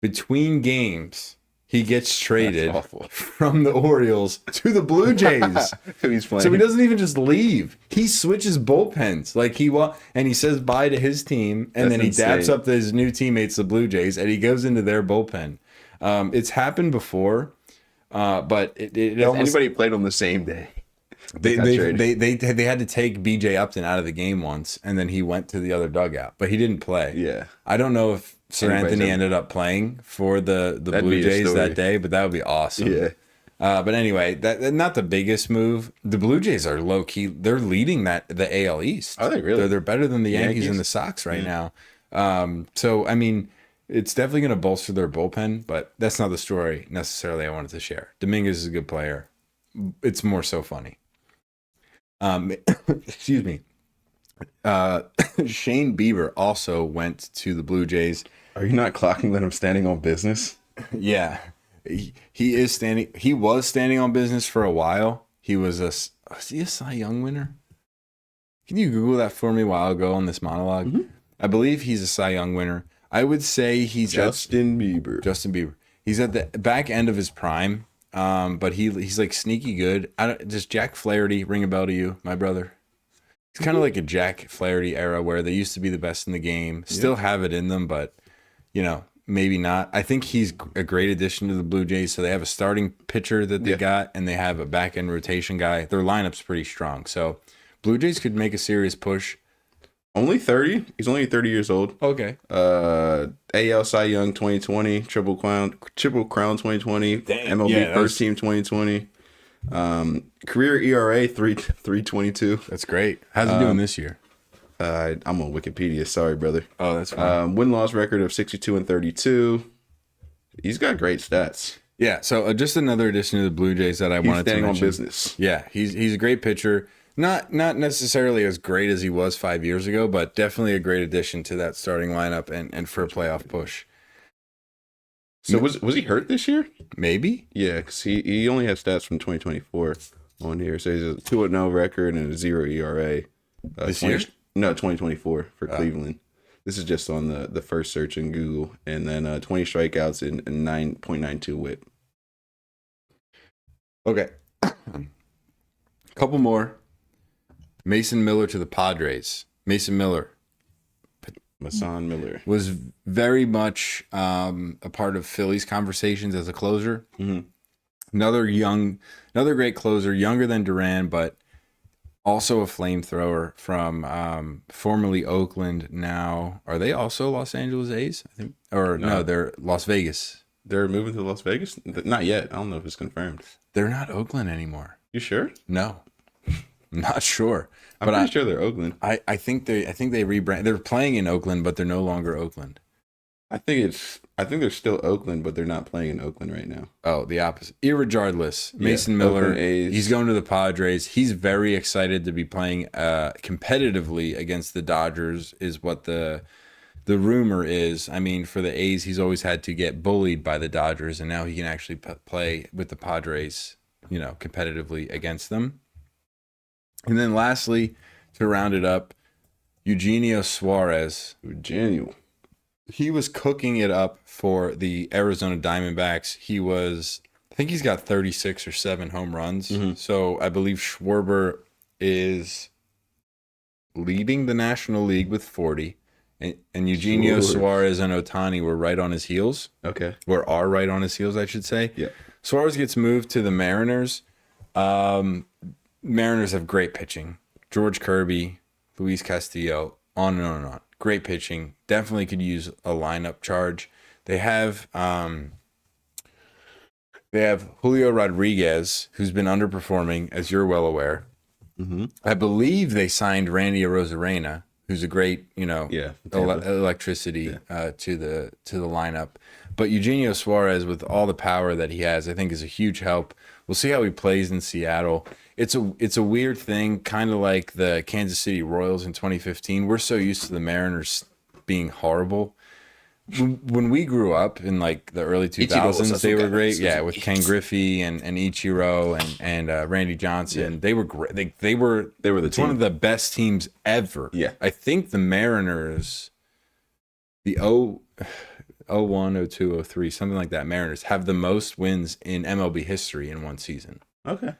Between games, he gets traded from the Orioles to the Blue Jays. He's playing. So he doesn't even just leave. He switches bullpens. And he says bye to his team, and then he dabs up his new teammates, the Blue Jays, and he goes into their bullpen. It's happened before, but it almost... Anybody played on the same day? They had to take BJ Upton out of the game once, and then he went to the other dugout, but he didn't play. Yeah, I don't know if Sir Anthony ended up playing for the Blue Jays that day, but that would be awesome. Yeah. But anyway, that not the biggest move. The Blue Jays are low key. They're leading the AL East. Are they really? They're better than the Yankees and the Sox right now. So I mean, it's definitely going to bolster their bullpen, but that's not the story necessarily I wanted to share. Dominguez is a good player. It's more so funny. Excuse me. Shane Bieber also went to the Blue Jays. Are you not clocking that I'm standing on business? Yeah, he is standing. He was standing on business for a while. Was he a Cy Young winner? Can you Google that for me while I go on this monologue? I believe he's a Cy Young winner. I would say he's Justin Bieber. He's at the back end of his prime. But he's like sneaky good. Does Jack Flaherty ring a bell to you, my brother? It's kind of like a Jack Flaherty era where they used to be the best in the game, still have it in them, but maybe not. I think he's a great addition to the Blue Jays. So they have a starting pitcher that they got, and they have a back end rotation guy. Their lineup's pretty strong. So Blue Jays could make a serious push. Only 30. He's only 30 years old. Okay. AL Cy Young 2020, Triple Crown 2020, Damn. MLB First Team 2020. Career ERA 3.22. That's great. How's he doing this year? I'm on Wikipedia. Sorry, brother. Oh, that's fine. Win-loss record of 62-32. He's got great stats. Yeah. So just another addition to the Blue Jays that I wanted to mention. On business. Yeah, he's a great pitcher. Not necessarily as great as he was 5 years ago, but definitely a great addition to that starting lineup and for a playoff push. So was he hurt this year? Maybe. Yeah, because he only has stats from 2024 on here. So he's a 2-0 record and a 0 ERA. This year? No, 2024 for Cleveland. This is just on the first search in Google. And then 20 strikeouts and 9.92 whip. Okay. Couple more. Mason Miller to the Padres. Mason Miller was very much a part of Philly's conversations as a closer. Another great closer, younger than Duran, but also a flamethrower from formerly Oakland. Now, are they also Los Angeles A's? I think, no, they're Las Vegas. They're moving to Las Vegas? Not yet. I don't know if it's confirmed. They're not Oakland anymore. You sure? No. I'm not sure. I'm pretty sure they're Oakland. I think they rebrand. They're playing in Oakland, but they're no longer Oakland. I think they're still Oakland, but they're not playing in Oakland right now. Oh, the opposite. Irregardless, Mason Miller, he's going to the Padres. He's very excited to be playing competitively against the Dodgers, is what the rumor is. I mean, for the A's, he's always had to get bullied by the Dodgers, and now he can actually play with the Padres, competitively against them. And then lastly, to round it up, Eugenio Suarez. he was cooking it up for the Arizona Diamondbacks. I think he's got 36 or 7 home runs. So I believe Schwarber is leading the National League with 40. And Eugenio Suarez and Ohtani were right on his heels. Okay. Or are right on his heels, I should say. Yeah. Suarez gets moved to the Mariners. Mariners have great pitching. George Kirby, Luis Castillo, on and on and on. Great pitching. Definitely could use a lineup charge. They have Julio Rodriguez, who's been underperforming, as you're well aware. I believe they signed Randy Arozarena, who's a great, electricity to the lineup. But Eugenio Suarez, with all the power that he has, I think is a huge help. We'll see how he plays in Seattle. It's a weird thing, kind of like the Kansas City Royals in 2015. We're so used to the Mariners being horrible. When we grew up in like the early 2000s, they were great. Yeah, with Ken Griffey and Ichiro and Randy Johnson, they were great. They were the team. One of the best teams ever. Yeah, I think the Mariners, the 01, 02, 03, something like that. Mariners have the most wins in MLB history in one season. Okay,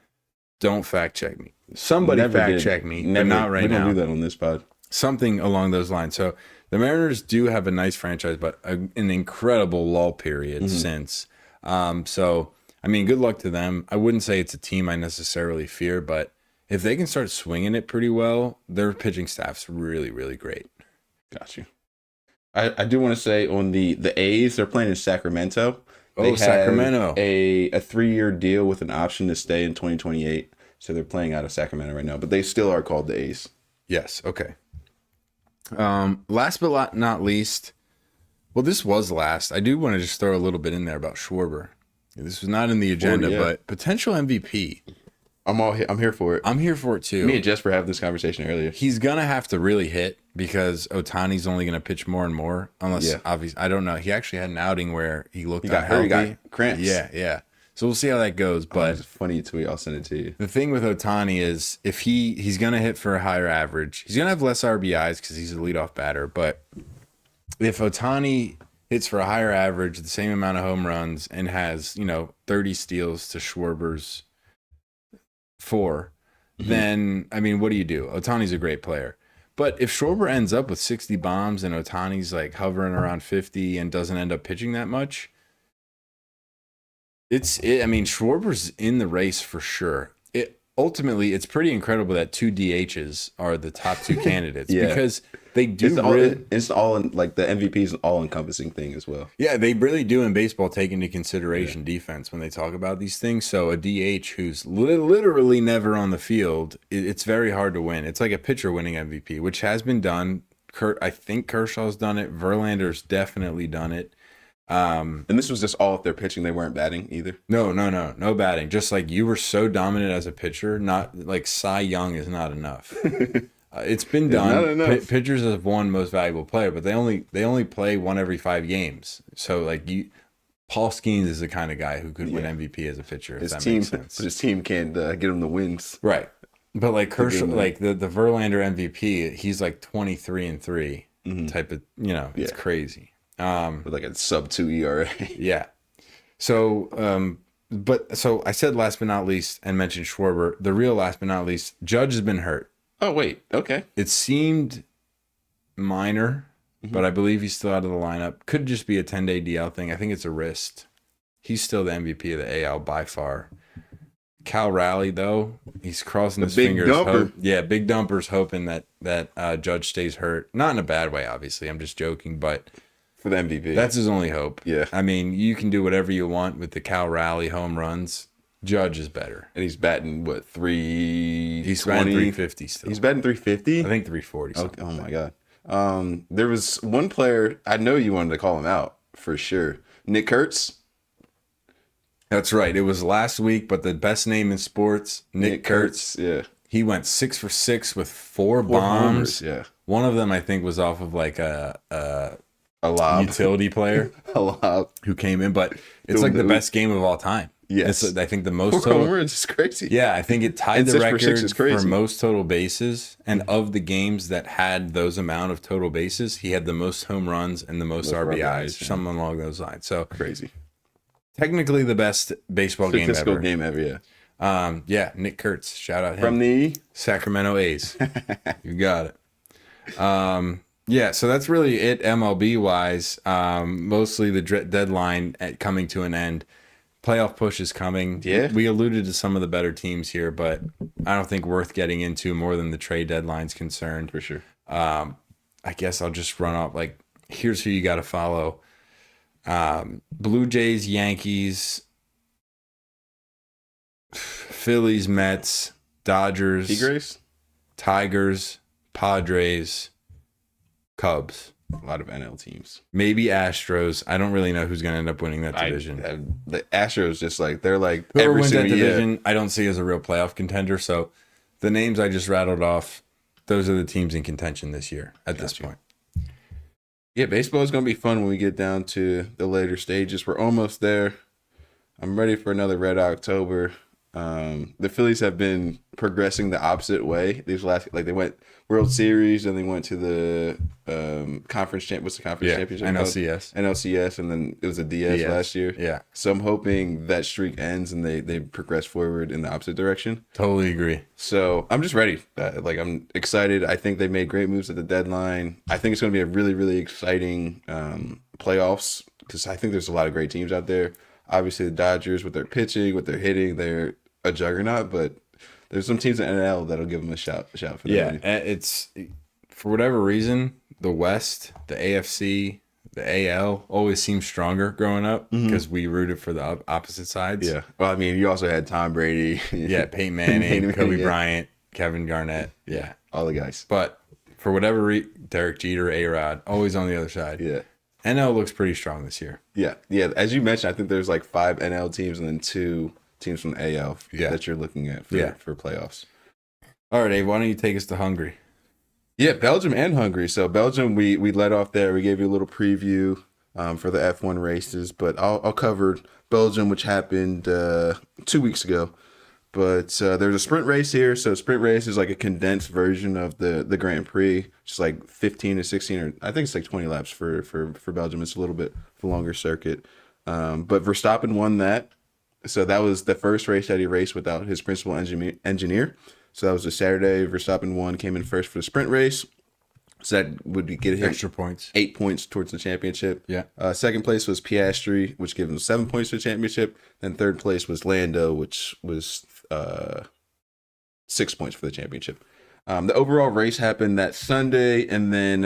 don't fact check me. Somebody fact check me, but not right now. We don't do that on this pod. Something along those lines. So the Mariners do have a nice franchise, but an incredible lull period since. So, I mean, good luck to them. I wouldn't say it's a team I necessarily fear, but if they can start swinging it pretty well, their pitching staff's really, really great. Got you. I do want to say on the A's, they're playing in Sacramento. They have Sacramento. A 3-year deal with an option to stay in 2028. So they're playing out of Sacramento right now, but they still are called the A's. Yes. Okay. Last but not least, well, this was last. I do want to just throw a little bit in there about Schwarber. This was not in the agenda, but potential MVP. I'm here for it. I'm here for it too. Me and Jesper had this conversation earlier. He's gonna have to really hit because Ohtani's only gonna pitch more and more, unless obviously I don't know. He actually had an outing where he looked unhealthy. He got cramps. Yeah. So we'll see how that goes. But it's a funny tweet. I'll send it to you. The thing with Ohtani is if he's going to hit for a higher average, he's going to have less RBIs because he's a leadoff batter. But if Ohtani hits for a higher average, the same amount of home runs, and has 30 steals to Schwarber's 4, then I mean, what do you do? Ohtani's a great player. But if Schwarber ends up with 60 bombs and Ohtani's like hovering around 50 and doesn't end up pitching that much, I mean, Schwarber's in the race for sure. Ultimately, it's pretty incredible that 2 DHs are the top 2 candidates because they do it's all in, like the MVP is an all-encompassing thing as well. Yeah, they really do in baseball take into consideration defense when they talk about these things. So a DH who's literally never on the field, it's very hard to win. It's like a pitcher winning MVP, which has been done. I think Kershaw's done it. Verlander's definitely done it. And this was just all if they're pitching, they weren't batting either. No batting. Just like you were so dominant as a pitcher, not like Cy Young is not enough. It's been done. Pitchers have won most valuable player, but they only play 1 every 5 games. So like Paul Skeens is the kind of guy who could win MVP as a pitcher. If that makes sense. But his team can't get him the wins. Right. But like Kershaw, like the Verlander MVP, he's like 23-3 type of. It's crazy. With like a sub-2 ERA. Yeah. So, so I said last but not least and mentioned Schwarber. The real last but not least, Judge has been hurt. Oh, wait. Okay. It seemed minor, but I believe he's still out of the lineup. Could just be a 10-day DL thing. I think it's a wrist. He's still the MVP of the AL by far. Cal Raleigh, though, he's crossing his fingers. Big Dumper's hoping that Judge stays hurt. Not in a bad way, obviously. I'm just joking, but for the MVP. That's his only hope. Yeah. I mean, you can do whatever you want with the Cal Raleigh home runs. Judge is better. And he's batting, what, 320? He's batting 350 still. He's batting 350? I think 340. Okay. Oh, my God. There was one player, I know you wanted to call him out for sure. Nick Kurtz. That's right. It was last week, but the best name in sports, Nick Kurtz. Yeah. He went 6 for 6 with 4 bombs. Homers, yeah. One of them, I think, was off of like a lob. Utility player a lob who came in, but it's like the best game of all time. Yes. I think the most 4 total. home runs is crazy. Yeah, I think it tied And the 6 for record 6 is crazy. for most total bases. And of the games that had those amount of total bases, he had the most home runs and the most RBIs, RBIs, yeah. something along those lines. So Crazy. technically the best baseball game Statistical ever. game ever, yeah. Yeah, Nick Kurtz, shout out him. From the Sacramento A's. You got it. Yeah, so that's really it MLB wise. Mostly the deadline coming to an end. Playoff push is coming. Yeah. We alluded to some of the better teams here, but I don't think worth getting into more than the trade deadline's concerned. for sure. I guess I'll just run off like here's who you got to follow. Blue Jays, Yankees, Phillies, Mets, Dodgers, Tigers, Padres, Cubs. A lot of NL teams. Maybe Astros. I don't really know who's going to end up winning that division. The Astros just like they're like Whoever every wins that single year. division, I don't see as a real playoff contender. So the names I just rattled off, those are the teams in contention this year at this point. Yeah, baseball is going to be fun when we get down to the later stages. We're almost there. I'm ready for another Red October. The Phillies have been progressing the opposite way. These last, like they went World Series and they went to the conference championship. NLCS. NLCS, and then it was a DS last year. Yeah. So I'm hoping that streak ends and they progress forward in the opposite direction. Totally agree. So I'm just ready. I'm excited. I think they made great moves at the deadline. I think it's going to be a really, really exciting playoffs because I think there's a lot of great teams out there. Obviously, the Dodgers with their pitching, with their hitting, they're a juggernaut. But there's some teams in NL that'll give them a shout for that. Yeah, it's for whatever reason the West, the AFC, the AL always seemed stronger growing up because we rooted for the opposite sides. Yeah. Well, I mean, you also had Tom Brady. Yeah, Peyton Manning, Kobe Bryant, Kevin Garnett. Yeah, all the guys. But for whatever reason, Derek Jeter, A-Rod, always on the other side. Yeah. NL looks pretty strong this year. Yeah. As you mentioned, I think there's like 5 NL teams and then 2 teams from AL that you're looking at for playoffs. All right, Abe, why don't you take us to Hungary? Yeah, Belgium and Hungary. So Belgium, we led off there. We gave you a little preview for the F1 races, but I'll cover Belgium, which happened 2 weeks ago. But there's a sprint race here. So sprint race is like a condensed version of the Grand Prix, just like 15 to 16, or I think it's like 20 laps for Belgium. It's a little bit of a longer circuit. But Verstappen won that. So that was the first race that he raced without his principal engineer. So that was a Saturday. Verstappen won, came in first for the sprint race. So that would get him extra points, 8 points towards the championship. Yeah. Second place was Piastri, which gave him 7 points for the championship. Then third place was Lando, which was 6 points for the championship. The overall race happened that Sunday, and then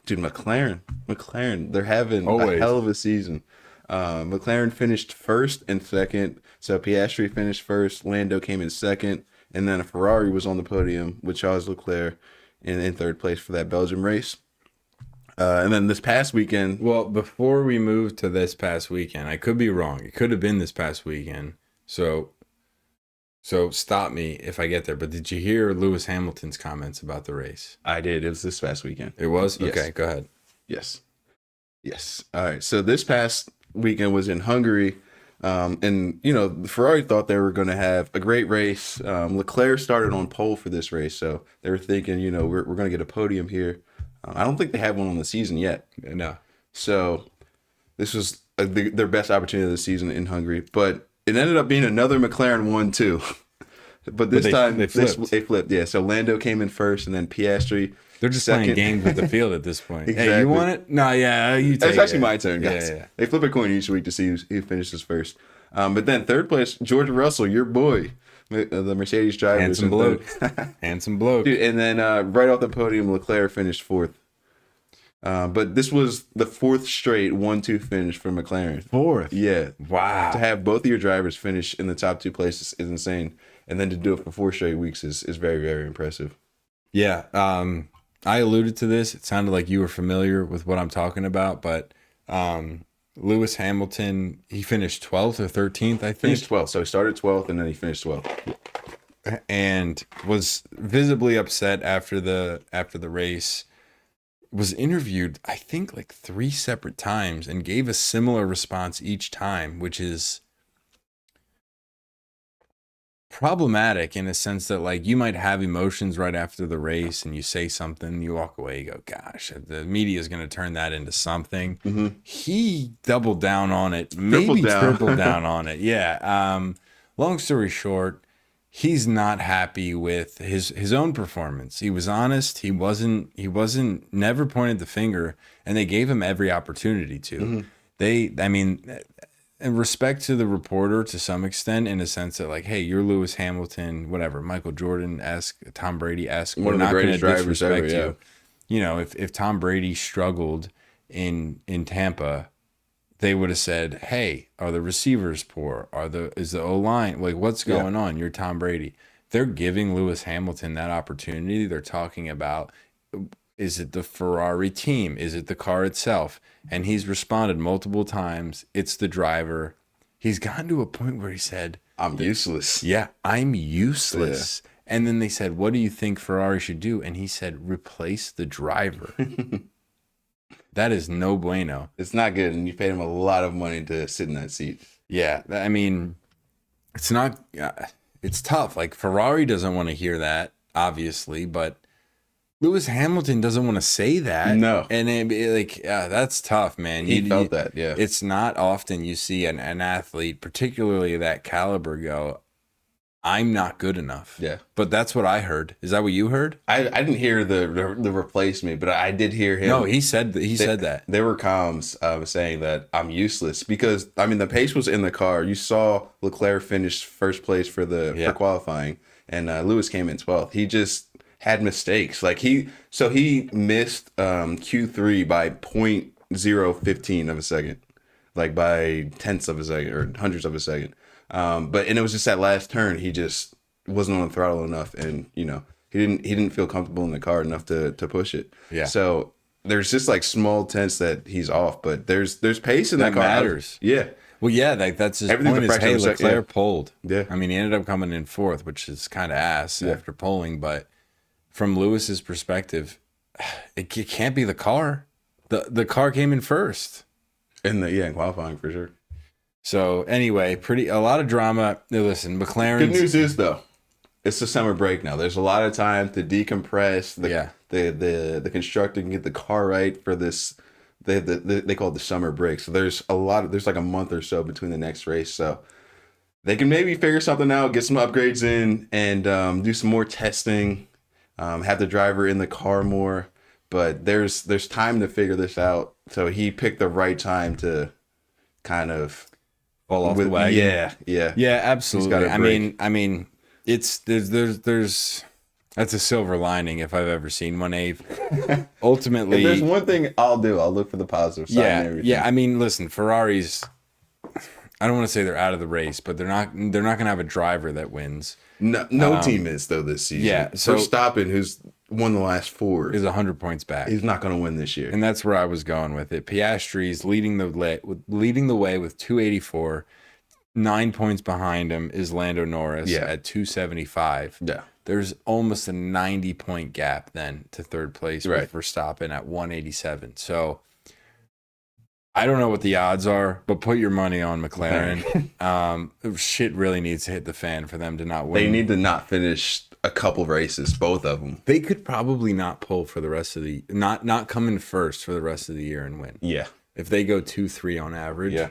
McClaren, they're having a hell of a season. McClaren finished first and second. So Piastri finished first, Lando came in second, and then a Ferrari was on the podium with Charles Leclerc in third place for that Belgium race. And then this past weekend... Well, before we move to this past weekend, I could be wrong. It could have been this past weekend. So stop me if I get there. But did you hear Lewis Hamilton's comments about the race? I did. It was this past weekend. It was? Yes. Okay, go ahead. Yes. All right. So this past weekend was in Hungary. And, Ferrari thought they were going to have a great race. Leclerc started on pole for this race. So they were thinking, we're going to get a podium here. I don't think they have one on the season yet. No. So this was their best opportunity of the season in Hungary. But it ended up being another McLaren 1-2. But this time they flipped. Yeah. So Lando came in first, and then Piastri. They're just playing games with the field at this point. Exactly. Hey, you want it? No, yeah, you take it. It's actually my turn, guys. Yeah. They flip a coin each week to see who finishes first. But then third place, George Russell, your boy, the Mercedes driver. Handsome bloke. Handsome bloke. Dude, and then right off the podium, Leclerc finished fourth. But this was the fourth straight 1-2 finish for McLaren. Fourth? Yeah. Wow. To have both of your drivers finish in the top 2 places is insane. And then to do it for 4 straight weeks is very, very impressive. Yeah. I alluded to this. It sounded like you were familiar with what I'm talking about, but Lewis Hamilton, he finished 12th or 13th, I think. Finished 12th. So he started 12th and then he finished 12th. And was visibly upset after the race. Was interviewed, I think, like 3 separate times and gave a similar response each time, which is problematic in a sense that like you might have emotions right after the race and you say something, you walk away, you go, gosh, the media is going to turn that into something. He doubled down on it, maybe tripled down on it. Yeah. Long story short, he's not happy with his own performance. He was honest. He wasn't never pointed the finger, and they gave him every opportunity to. I mean, in respect to the reporter to some extent, in a sense that like, hey, you're Lewis Hamilton, whatever, Michael Jordan-esque, Tom Brady-esque. One of the greatest drivers ever, yeah. You know, if Tom Brady struggled in Tampa, they would have said, hey, are the receivers poor? Is the O-line, like, what's going on? You're Tom Brady. They're giving Lewis Hamilton that opportunity. They're talking about, is it the Ferrari team? Is it the car itself? And he's responded multiple times, it's the driver. He's gotten to a point where he said, I'm useless. Yeah, I'm useless. Yeah. And then they said, what do you think Ferrari should do? And he said, replace the driver. That is no bueno. It's not good, and you paid him a lot of money to sit in that seat. Yeah, I mean, it's not. It's tough. Like Ferrari doesn't want to hear that, obviously, but Lewis Hamilton doesn't want to say that. No, and that's tough, man. He felt that. Yeah, it's not often you see an athlete, particularly that caliber, go, I'm not good enough. Yeah. But that's what I heard. Is that what you heard? I didn't hear the replace me, but I did hear him. No, he said that. There were comms saying that I'm useless because, I mean, the pace was in the car. You saw Leclerc finish first place for qualifying, and Lewis came in 12th. He just had mistakes. Like he missed Q3 by 0.015 of a second, like by tenths of a second or hundredths of a second. But it was just that last turn, he just wasn't on the throttle enough, and he didn't feel comfortable in the car enough to push it. Yeah. So there's just like small tenths that he's off, but there's pace in that car. Matters. Yeah. Well, yeah, that's his point. Is, hey, Leclerc pulled. Yeah. I mean, he ended up coming in fourth, which is kind of ass after polling. But from Lewis's perspective, it can't be the car. The car came in first. In qualifying for sure. So anyway, a lot of drama. Now, listen, McLaren. Good news is though, it's the summer break now. There's a lot of time to decompress. The constructor can get the car right for this. They call it the summer break. So there's like a month or so between the next race. So they can maybe figure something out, get some upgrades in, and do some more testing. Have the driver in the car more. But there's time to figure this out. So he picked the right time to kind of fall off the wagon. Yeah, absolutely. I mean, it's there's that's a silver lining if I've ever seen one, Abe. Ultimately, if there's one thing I'll do, I'll look for the positive side. And everything. Yeah. I mean, listen, Ferraris. I don't want to say they're out of the race, but they're not going to have a driver that wins. No team is though this season. Yeah, so Verstappen, who's won the last 4, is 100 points back. He's not going to win this year, and that's where I was going with it. Piastri's leading the way with 284. 9 points behind him is Lando Norris at 275. Yeah, there's almost a 90-point gap then to third place with Verstappen at 187. So I don't know what the odds are, but put your money on McLaren. Shit really needs to hit the fan for them to not win. They need to not finish a couple races, both of them. They could probably not pull for the rest of the not come in first for the rest of the year and win. Yeah, if they go 2-3 on average. Yeah.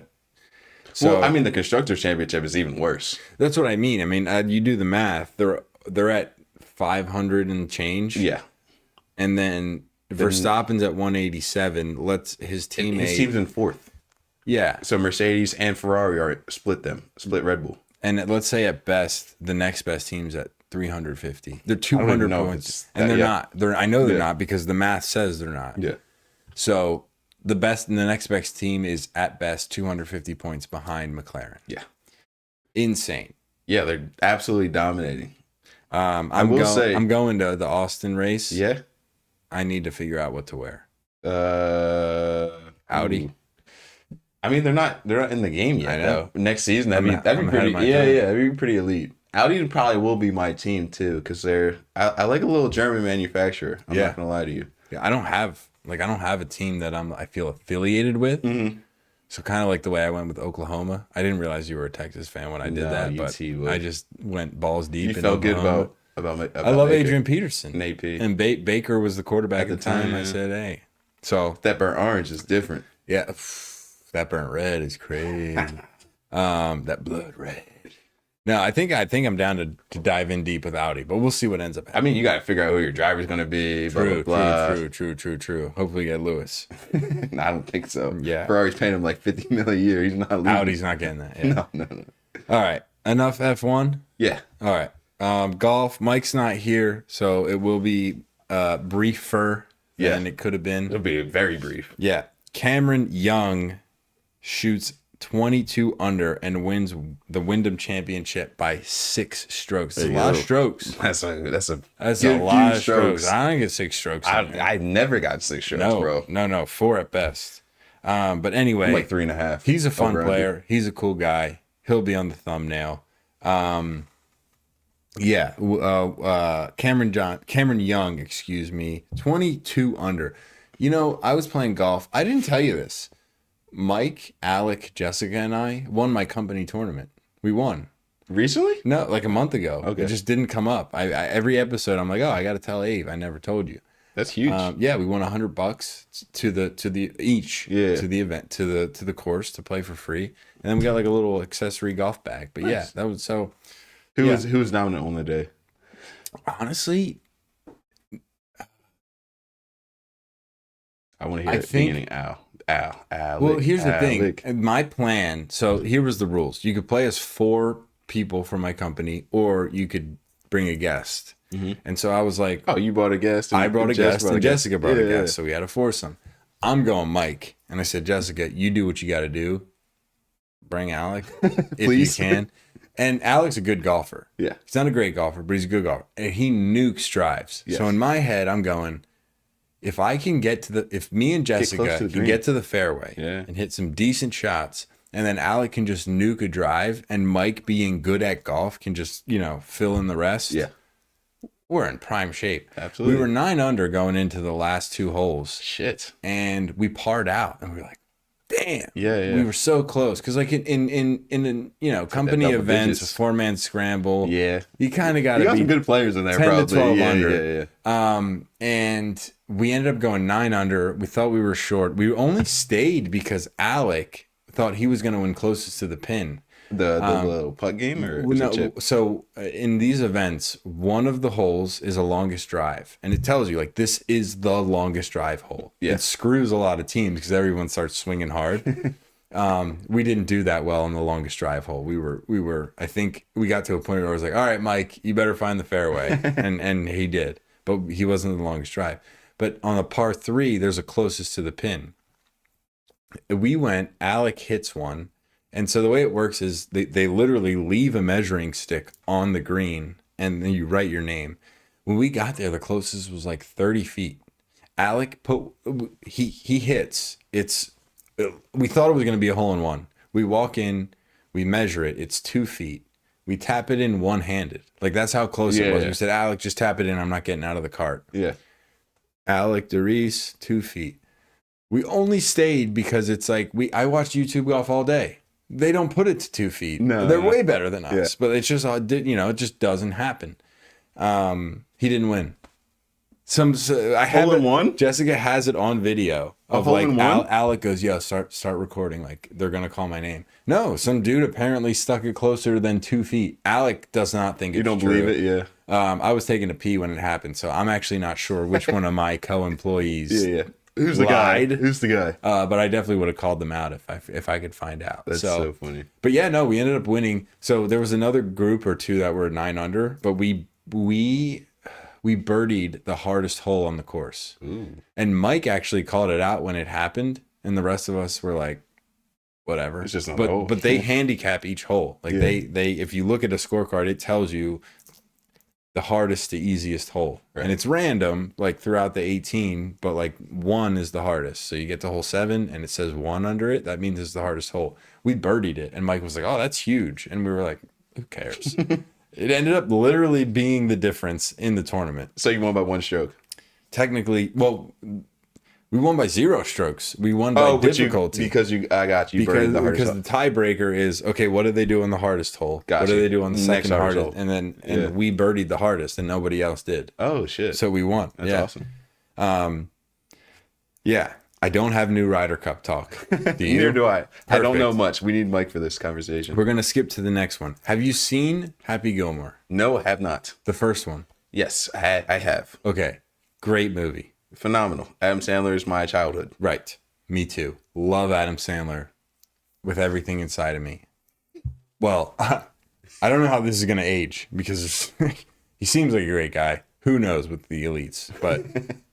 So well, I mean, the Constructors' Championship is even worse. That's what I mean. I mean, you do the math. They're at 500 and change. Yeah, and then Verstappen's at 187. His team's in fourth. Yeah. So Mercedes and Ferrari split Red Bull. And let's say at best, the next best team's at 350. They're 200 points. And they're not. I know they're not because the math says they're not. Yeah. So the next best team is at best 250 points behind McLaren. Yeah. Insane. Yeah, they're absolutely dominating. I'm going to the Austin race. Yeah. I need to figure out what to wear. Audi. I mean, they're not in the game yet. I know. Though. Next season, that'd be pretty. That'd be pretty elite. Audi probably will be my team too, because I like a little German manufacturer. I'm not gonna lie to you. Yeah, I don't have a team that I feel affiliated with. Mm-hmm. So kind of like the way I went with Oklahoma. I didn't realize you were a Texas fan when I did No, that, UT but would. I just went balls deep. You in felt good Oklahoma. about I love Baker. Adrian Peterson. Nate P. And Baker was the quarterback at the time. yeah. I said, hey. So That burnt orange is different. yeah, that burnt red is crazy. That blood red. No, I think I'm down to dive in deep with Audi, but we'll see what ends up I happening. mean, you got to figure out who your driver's going to be. True. Blah. Hopefully get Lewis. No, I don't think so. Yeah. Ferrari's paying him like $50 million a year. He's not leaving. Audi's not getting that. Yeah. No. All right. Enough F1. Yeah. All right. Golf. Mike's not here, so it will be briefer than it could have been. It'll be very brief. Yeah. Cameron Young shoots 22 under and wins the Wyndham Championship by 6 strokes. That's a lot of strokes. That's a That's few a lot of strokes. strokes. I don't get 6 strokes. I never got 6 strokes, bro. No, 4 at best. But anyway, I'm like 3.5. he's a fun over player. He's a cool guy. He'll be on the thumbnail. Cameron Young, excuse me, 22 under. You know, I was playing golf. I didn't tell you this. Mike, Alec, Jessica, and I won my company tournament. We won. Recently? No, like a month ago. Okay. It just didn't come up. I every episode I'm like, oh, I got to tell Ave. I never told you. That's huge. Yeah, we won $100 to the each to the event to the course to play for free, and then we got like a little accessory golf bag. But yeah, that was so. Who was dominant on the day? Honestly, I want to hear I it think- beginning. Ow. well, here's the thing. My plan. So here was the rules. You could play as 4 people from my company, or you could bring a guest. And so I was like, Oh, you brought a guest. I brought a guest, and Jessica brought a Yeah. guest, so we had a foursome. I'm going Mike, and I said, Jessica, you do what you got to do. Bring Alec if you Please. can. And Alec's a good golfer. Yeah. He's not a great golfer, but he's a good golfer, and he nukes drives. Yes. So in my head, I'm going, if I can if me and Jessica close to the can green. get to the fairway Yeah. and hit some decent shots, and then Alec can just nuke a drive, and Mike being good at golf can just, fill in the rest. Yeah. We're in prime shape. Absolutely. We were 9 under going into the last 2 holes, Shit. and we parred out, and we were like, damn. Yeah. We were so close. Because like in company double events, digits. a 4-man scramble, Yeah. you kind of got You to got be some good players in there, 10 probably. to 12 yeah, under. Yeah. And we ended up going 9 under. We thought we were short. We only stayed because Alec thought he was going to win closest to the pin. The little putt game or was it chip? So in these events, one of the holes is a longest drive, and it tells you like this is the longest drive hole. Yeah. It screws a lot of teams because everyone starts swinging hard. We didn't do that well on the longest drive hole. We were. I think we got to a point where I was like, all right, Mike, you better find the fairway, and he did, but he wasn't the longest drive. But on a par 3, there's a closest to the pin. We went. Alec hits one. And so the way it works is they literally leave a measuring stick on the green, and then you write your name. When we got there, the closest was like 30 feet. Alec he hits. We thought it was going to be a hole in one. We walk in, we measure it. It's 2 feet. We tap it in one-handed. Like that's how close it was. Yeah. We said, Alec, just tap it in. I'm not getting out of the cart. Yeah. Alec DeReese, 2 feet. We only stayed because it's like I watched YouTube golf all day. They don't put it to 2 feet. No, They're no. way better than us, Yeah. but it's just, it just doesn't happen. He didn't win. I have Hole in it, one? Jessica has it on video of hole like in one? Alec goes, yeah, start recording. Like they're gonna call my name. No, some dude apparently stuck it closer than 2 feet. Alec does not think it's You don't true. believe it? Yeah. I was taking a pee when it happened, so I'm actually not sure which one of my co-employees. Yeah. Who's the Lied. guy? Who's the guy? But I definitely would have called them out if I could find out. That's so funny. But yeah, no, we ended up winning. So there was another group or 2 that were 9 under, but we birdied the hardest hole on the course. Ooh. And Mike actually called it out when it happened, and the rest of us were like, whatever. It's just not a hole. but they handicap each hole. Like Yeah. they if you look at a scorecard, it tells you the hardest to easiest hole. Right. And it's random, like throughout the 18, but like 1 is the hardest. So you get to hole 7 and it says 1 under it. That means it's the hardest hole. We birdied it, and Mike was like, oh, that's huge. And we were like, who cares? It ended up literally being the difference in the tournament. So you won by 1 stroke. Technically, well, We won by 0 strokes. We won by difficulty. I got you. Because the hardest the tiebreaker is, okay, what did they do on the hardest hole? Gotcha. What did they do on the second hardest? hole. And we birdied the hardest and nobody else did. Oh, shit. So we won. That's awesome. Yeah. I don't have new Ryder Cup talk. Do you? Neither do I. I don't know Perfect. much. We need Mike for this conversation. We're going to skip to the next one. Have you seen Happy Gilmore? No, I have not. The first one? Yes, I have. Okay. Great movie. Phenomenal. Adam Sandler is my childhood. Right. Me too. Love Adam Sandler with everything inside of me. Well, I don't know how this is going to age because he seems like a great guy. Who knows with the elites? But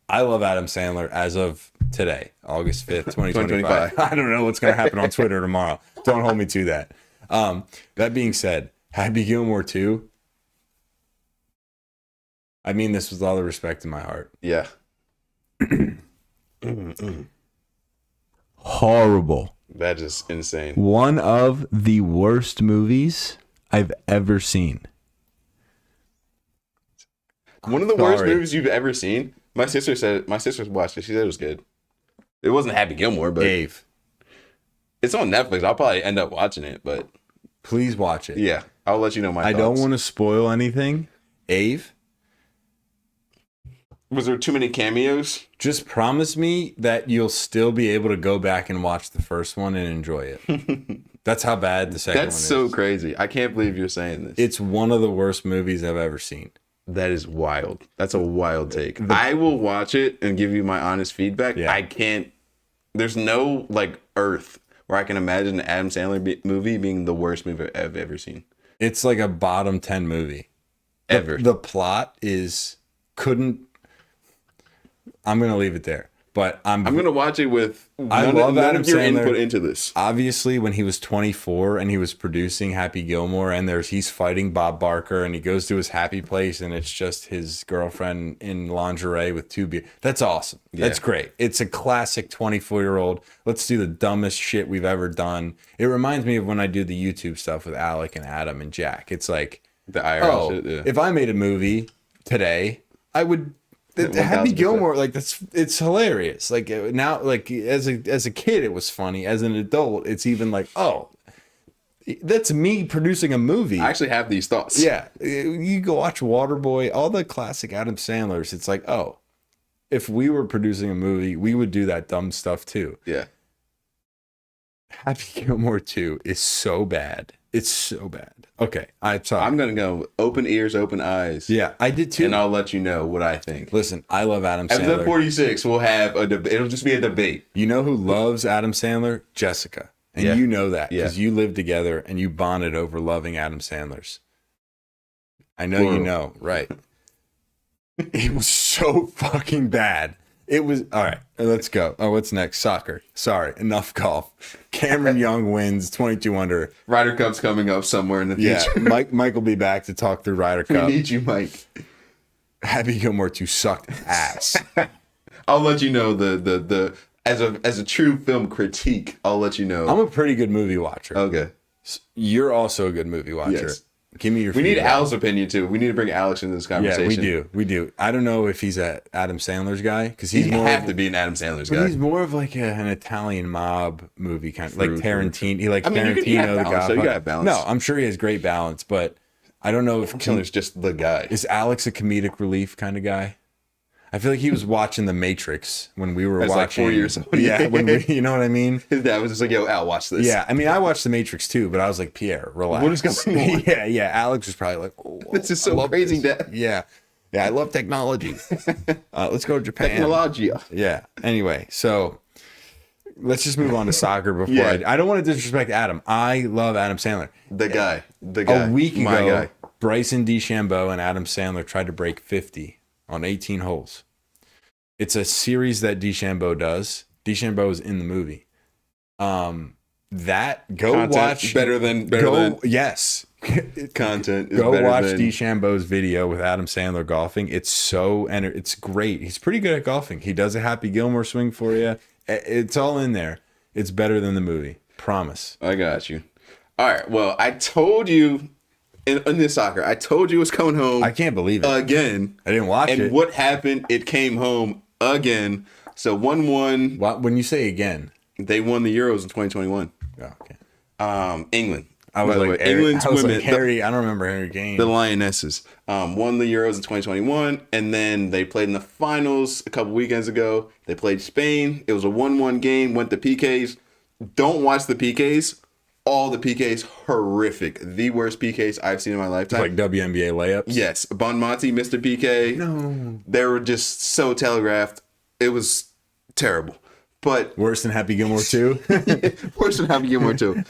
I love Adam Sandler as of today, August 5th, 2025. I don't know what's going to happen on Twitter tomorrow. Don't hold me to that. That being said, Happy Gilmore 2. I mean this with all the respect in my heart. Yeah. Horrible. That is insane. One of the worst movies I've ever seen. One of the worst Sorry. movies you've ever seen. My sister watched it. She said it was good. It wasn't Happy Gilmore, but Dave, it's on Netflix. I'll probably end up watching it, but please watch it. yeah, I'll let you know my I thoughts. don't want to spoil anything. Ave, Was there too many cameos? just promise me that you'll still be able to go back and watch the first one and enjoy it. That's how bad the second one is. That's so crazy. I can't believe you're saying this. It's one of the worst movies I've ever seen. That is wild. That's a wild take. I will watch it and give you my honest feedback. Yeah. I can't. There's no like earth where I can imagine an Adam Sandler movie being the worst movie I've ever seen. It's like a bottom 10 movie. Ever. The plot is I'm going to leave it there. But I'm gonna watch it with I none, love none Adam of your Sandler. input into this. obviously when he was 24 and he was producing Happy Gilmore and he's fighting Bob Barker and he goes to his happy place and it's just his girlfriend in lingerie with 2 beers. That's awesome. That's great. It's a classic 24-year-old. Let's do the dumbest shit we've ever done. It reminds me of when I do the YouTube stuff with Alec and Adam and Jack. It's like, The IRL oh, shit. Yeah. if I made a movie today, I would. Yeah, Happy 1000%. Gilmore, like it's hilarious. Like now, like as a kid, it was funny. As an adult, it's even like, oh, that's me producing a movie. I actually have these thoughts. Yeah, you go watch Waterboy, all the classic Adam Sandlers. It's like, oh, if we were producing a movie, we would do that dumb stuff too. Yeah. Happy Gilmore 2 is so bad. It's so bad. Okay, I'm sorry. I'm gonna go open ears, open eyes. Yeah, I did too. And I'll let you know what I think. Listen, I love Adam Episode Sandler. 46, we'll have a debate. It'll just be a debate. You know who loves Adam Sandler? Jessica. And Yeah. you know that because Yeah. you lived together and you bonded over loving Adam Sandler's. I know you Whoa. know, right? It was so fucking bad. It was all right. Let's go. Oh, what's next? Soccer. Sorry, enough golf. Cameron Young wins 22 under. Ryder Cup's coming up somewhere in the Yeah, future. Mike will be back to talk through Ryder We Cup. need you, Mike. Happy Gilmore 2 sucked ass. I'll let you know the as a true film critique. I'll let you know. I'm a pretty good movie watcher. Okay. You're also a good movie watcher. Yes. Give me your We need feedback. Al's opinion too. We need to bring Alex into this Yeah, conversation. we do. I don't know if he's a Adam Sandler's guy because he's You more have of, to be an Adam Sandler's but guy. he's more of like an Italian mob movie kind of like True, Tarantino. He likes I mean, you Tarantino, can- you have the balance, so you Godfather. gotta have balance. No, I'm sure he has great balance, but I don't know if Sandler's just the guy. is Alex a comedic relief kind of guy. I feel like he was watching The Matrix when we were That's like watching. 4 years old. Yeah, when we, you know what I mean. His dad was just like, "Yo, Al, watch this." Yeah, I mean, I watched The Matrix too, but I was like, Pierre, relax. What is going on? Yeah. Alex was probably like, oh, This is I so love crazy, this. Dad. Yeah, I love technology. Let's go to Japan. Technology. Yeah. Anyway, so let's just move on to soccer before Yeah. I don't want to disrespect Adam. I love Adam Sandler. The guy. The guy. A week My ago, guy. Bryson DeChambeau and Adam Sandler tried to break 50 on 18 holes. It's a series that DeChambeau does. DeChambeau is in the movie. That go Content watch better than yes. content. Is Go better watch than, DeChambeau's video with Adam Sandler golfing. It's it's great. He's pretty good at golfing. He does a Happy Gilmore swing for you. It's all in there. It's better than the movie. Promise. I got you. All right. Well, I told you in this soccer. I told you it was coming home I can't believe it. again. I didn't watch And it. what happened? It came home again. So 1-1. When you say again, They won the Euros in 2021. oh, okay. England. I was By the like, way, England's women, Harry. I don't remember Harry Kane. the Lionesses, won the Euros in 2021, and then they played in the finals a couple weekends ago. They played Spain. It was a 1-1 game. Went to PKs. Don't watch the PKs. All the PKs horrific. The worst PKs I've seen in my lifetime. Like WNBA layups. Yes, Bonmati missed a PK. No. They were just so telegraphed. It was terrible. But Worse than Happy Gilmore 2. worse than Happy Gilmore too.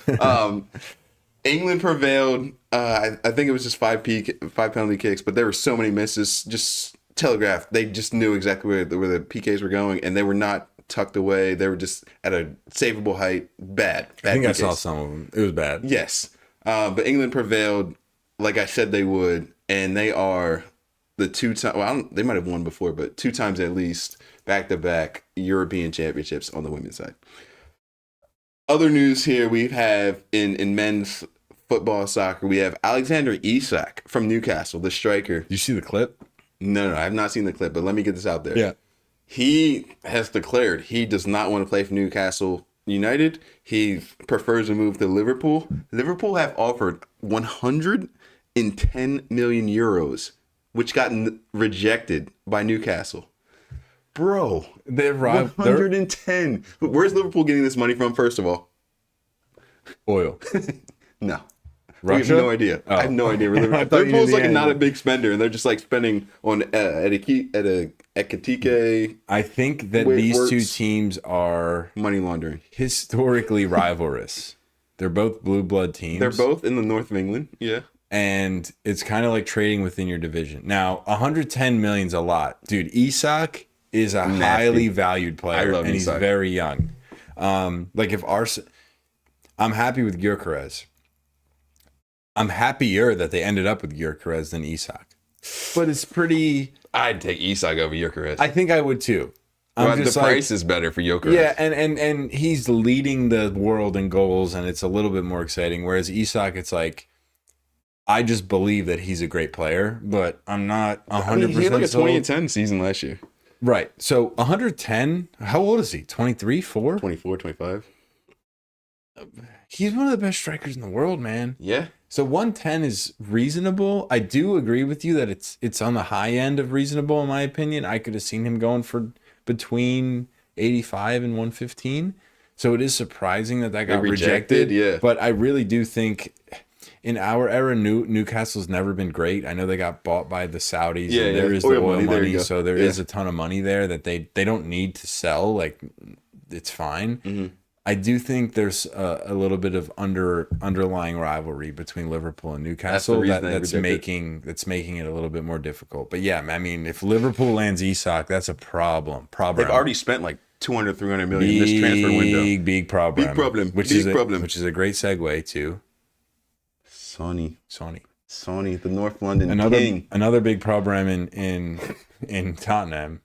England prevailed. I think it was just 5 penalty kicks, but there were so many misses. Just telegraphed. They just knew exactly where the PKs were going, and they were not tucked away. They were just at a savable height. Bad I think PKs. I saw some of them. It was bad. Yes. But England prevailed like I said they would, and they are the 2-time, well, they might have won before, but 2 times at least back-to-back European championships on the women's side. Other news here we have in men's football soccer, we have Alexander Isak from Newcastle, the striker. Did you see the clip? No, I have not seen the clip, but let me get this out there. Yeah. He has declared he does not want to play for Newcastle United. He prefers to move to Liverpool. Liverpool have offered 110 million euros, which got rejected by Newcastle. Bro, They're 110. Where's Liverpool getting this money from, first of all? oil. No. We Russia? have no idea. Oh. I have no idea. I thought you Liverpool's knew like the not a answer. big spender, and they're just like spending on Ekitike I think that Wait, these two works. teams are money laundering. historically rivalrous. They're both blue blood teams. They're both in the north of England. Yeah. And it's kind of like trading within your division. Now, 110 million's a lot. Dude, Isak is a Nasty. highly valued player, I love and he's Isak. very young. Like if I'm happy with Gyökeres. I'm happier that they ended up with Gyökeres than Isak. But it's pretty. I'd take Isak over Gyökeres. I think I would too. But the price is better for Gyökeres. Yeah, and he's leading the world in goals, and it's a little bit more exciting. Whereas Isak, it's like, I just believe that he's a great player, but I'm not 100% he had like a sold. 20-10 season last year. Right. So 110. How old is he? 23, 4? 24, 25. He's one of the best strikers in the world, man. Yeah. So 110 is reasonable. I do agree with you that it's on the high end of reasonable in my opinion. I could have seen him going for between 85 and 115. So it is surprising that got rejected. Yeah. But I really do think in our era, Newcastle's never been great. I know they got bought by the Saudis. Yeah, and there yeah. is the oil There you money, go. so there Yeah. is a ton of money there that they don't need to sell. Like, it's fine. Mm-hmm. I do think there's a little bit of underlying rivalry between Liverpool and Newcastle reason they that's rejected making it a little bit more difficult. But yeah, I mean, if Liverpool lands Isak, that's a problem. They've already spent like 200, 300 million in this transfer window. Big problem. Big problem. Which Big is problem. Which is a great segue to Sonny, Sony. the North London king. Another big problem in Tottenham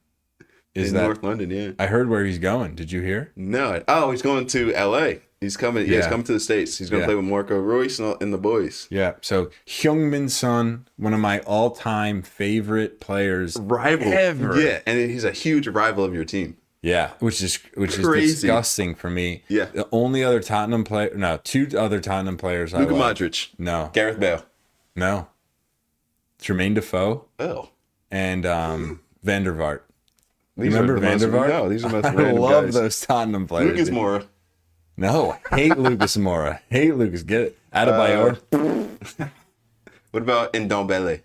is In that North London, yeah. I heard where he's going. Did you hear? No. Oh, he's going to L.A. He's coming. Yeah, he's Yeah. coming to the States. He's going to Yeah. play with Marco Royce and the boys. Yeah. So Heung-min Son, one of my all-time favorite players Rival. ever. Yeah, and he's a huge rival of your team. Yeah, which is Crazy. disgusting for me. Yeah. The only other Tottenham player, no, 2 other Tottenham players Luka I like. Modric. No, Gareth Bale. no. Jermaine Defoe Oh. and Van der Vaart. These Remember are the Van most- der Vaart? No, these are the most I random love guys. those Tottenham players. Lucas Moura. No, hate Lucas Moura. Hate Lucas. Get it. Adebayor. What about Ndombele?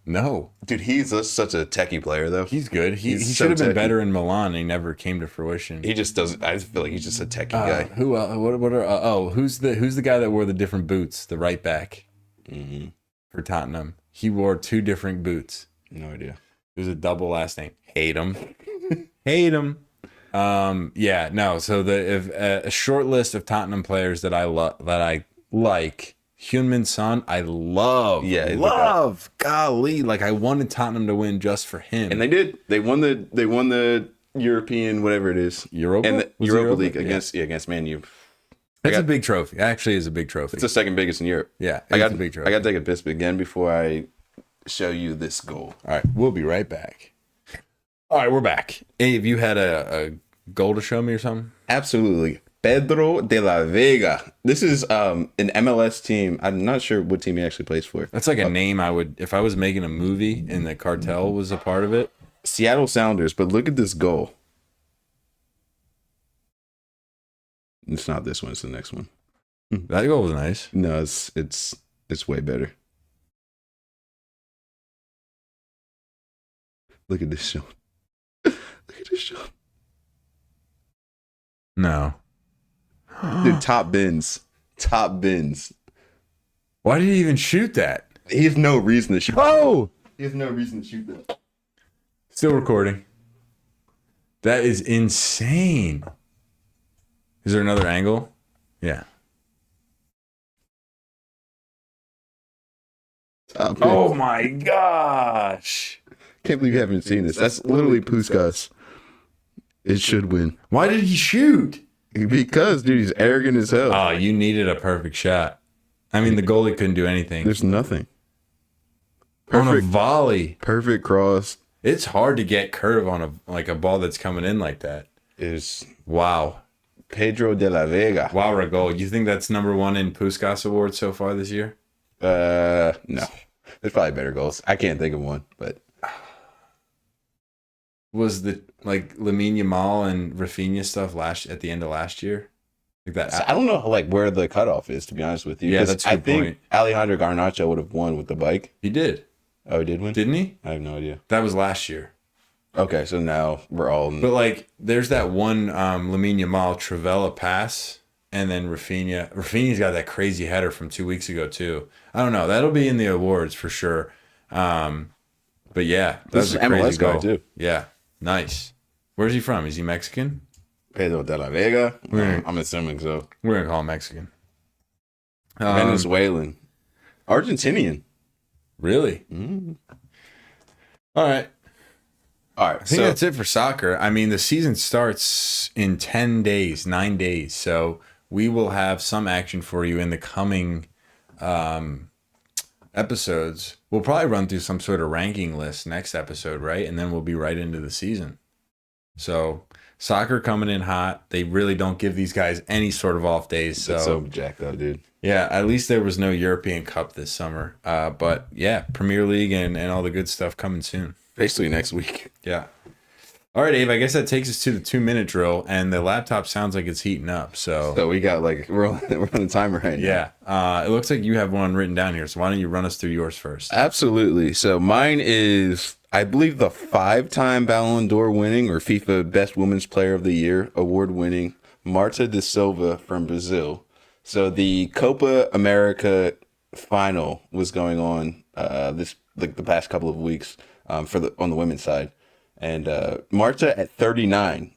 No, Dude, he's such a techie player, though. he's good. He He's should have so been techie. better in Milan. He never came to fruition. He just doesn't. I just feel like he's just a techie guy. Who? What are? Who's the guy that wore the different boots? The right back for Tottenham. He wore 2 different boots. No idea. It was a double last name. Hate him. Hate him. Yeah. No. So a short list of Tottenham players that I like. Heung-min Son, I love. Yeah, he's a love. Golly, like I wanted Tottenham to win just for him. And they did. They won the European whatever it is. Europa? And the Was it Europa Europa? League Yeah. against Man U. It's a big trophy. It actually is a big trophy. It's the second biggest in Europe. Yeah, I it's got a big trophy. I got to take a piss again before I show you this goal. All right, we'll be right back. All right, we're back. Hey, have you had a goal to show me or something? Absolutely. Pedro de la Vega. This is an MLS team. I'm not sure what team he actually plays for. That's like a name I would, if I was making a movie and the cartel was a part of it. Seattle Sounders, but look at this goal. It's not this one, it's the next one. That goal was nice. No, it's way better. Look at this shot. Look at this shot. No. Dude, top bins. Top bins. Why did he even shoot that? He has no reason to shoot. Oh, He has no reason to shoot that. Still recording. That is insane. Is there another angle? Yeah. Top bins. Oh my gosh. Can't believe you haven't seen this. That's literally Puskas. It should win. Why did he shoot? Because, dude, he's arrogant as hell. Oh, you needed a perfect shot. I mean, the goalie couldn't do anything. There's nothing. On a Perfect. volley. Perfect cross. It's hard to get curve on a ball that's coming in like that. Is Wow. Pedro de la Vega. Wow, Ragol. You think that's number one in Puskas Awards so far this year? No. There's probably better goals. I can't think of one, but Was the like Lamine Yamal and Rafinha stuff at the end of last year? Like that. I don't know like where the cutoff is, to be honest with you. Yeah, 'Cause that's a I good think point. Alejandro Garnacho would have won with the bike. He did. Oh, he did win? Didn't he? I have no idea. That was last year. Okay, so now we're all But like, there's that one Lamine Yamal Travella pass, and then Rafinha. Rafinha's got that crazy header from 2 weeks ago too. I don't know. That'll be in the awards for sure. But yeah, This that's is a crazy MLS guy, goal too. Yeah, nice. Where's he from? Is he Mexican? Pedro de la Vega. Right. I'm assuming so. We're gonna call him Mexican. Venezuelan. Argentinian. Really? All right. All right. I think that's it for soccer. I mean, the season starts in 10 days, 9 days. So we will have some action for you in the coming episodes. We'll probably run through some sort of ranking list next episode, right? And then we'll be right into the season. So soccer coming in hot. They really don't give these guys any sort of off days. That's so jacked up, dude. Yeah, at least there was no European Cup this summer. But yeah, Premier League and all the good stuff coming soon. Basically next week. Yeah. All right, Abe, I guess that takes us to the 2-minute drill, and the laptop sounds like it's heating up. So we got like we're on the timer right now. yeah, it looks like you have one written down here. So why don't you run us through yours first? Absolutely. So mine is, I believe, the 5-time Ballon d'Or winning or FIFA Best Women's Player of the Year award winning Marta de Silva from Brazil. So the Copa America final was going on the past couple of weeks on the women's side. And Marta at 39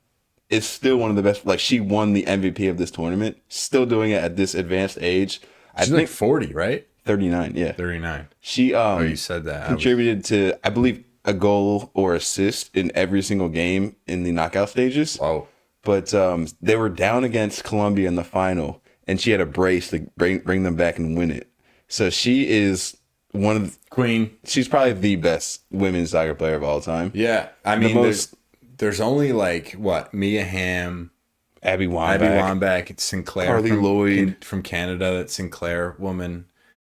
is still one of the best. Like, she won the MVP of this tournament, still doing it at this advanced age. She's like 40, right? 39, yeah. 39. She You said that. contributed to, I believe, a goal or assist in every single game in the knockout stages. Oh, But they were down against Colombia in the final, and she had a brace to bring them back and win it. So she is one of Queen. she's probably the best women's soccer player of all time. Yeah, I mean, there's only like what Mia Hamm, Abby Wambach, Wambach, Sinclair, Carly Lloyd from Canada. That Sinclair woman.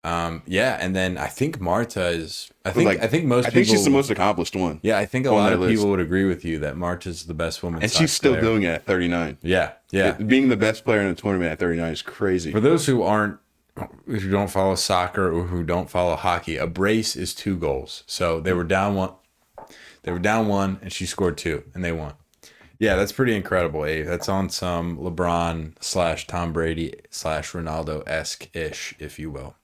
Yeah, and then I think Marta is. I think most. I think people, she's the most accomplished one. Yeah, I think a on lot that of list. people would agree with you that Marta's the best woman. And she's still doing it at 39. Yeah, yeah. Being the best player in a tournament at 39 is crazy. For those who don't follow soccer or who don't follow hockey, a brace is 2 goals. So they were down one. They were down 1, and she scored 2, and they won. Yeah, that's pretty incredible, Abe. That's on some LeBron / Tom Brady / Ronaldo-esque ish, if you will.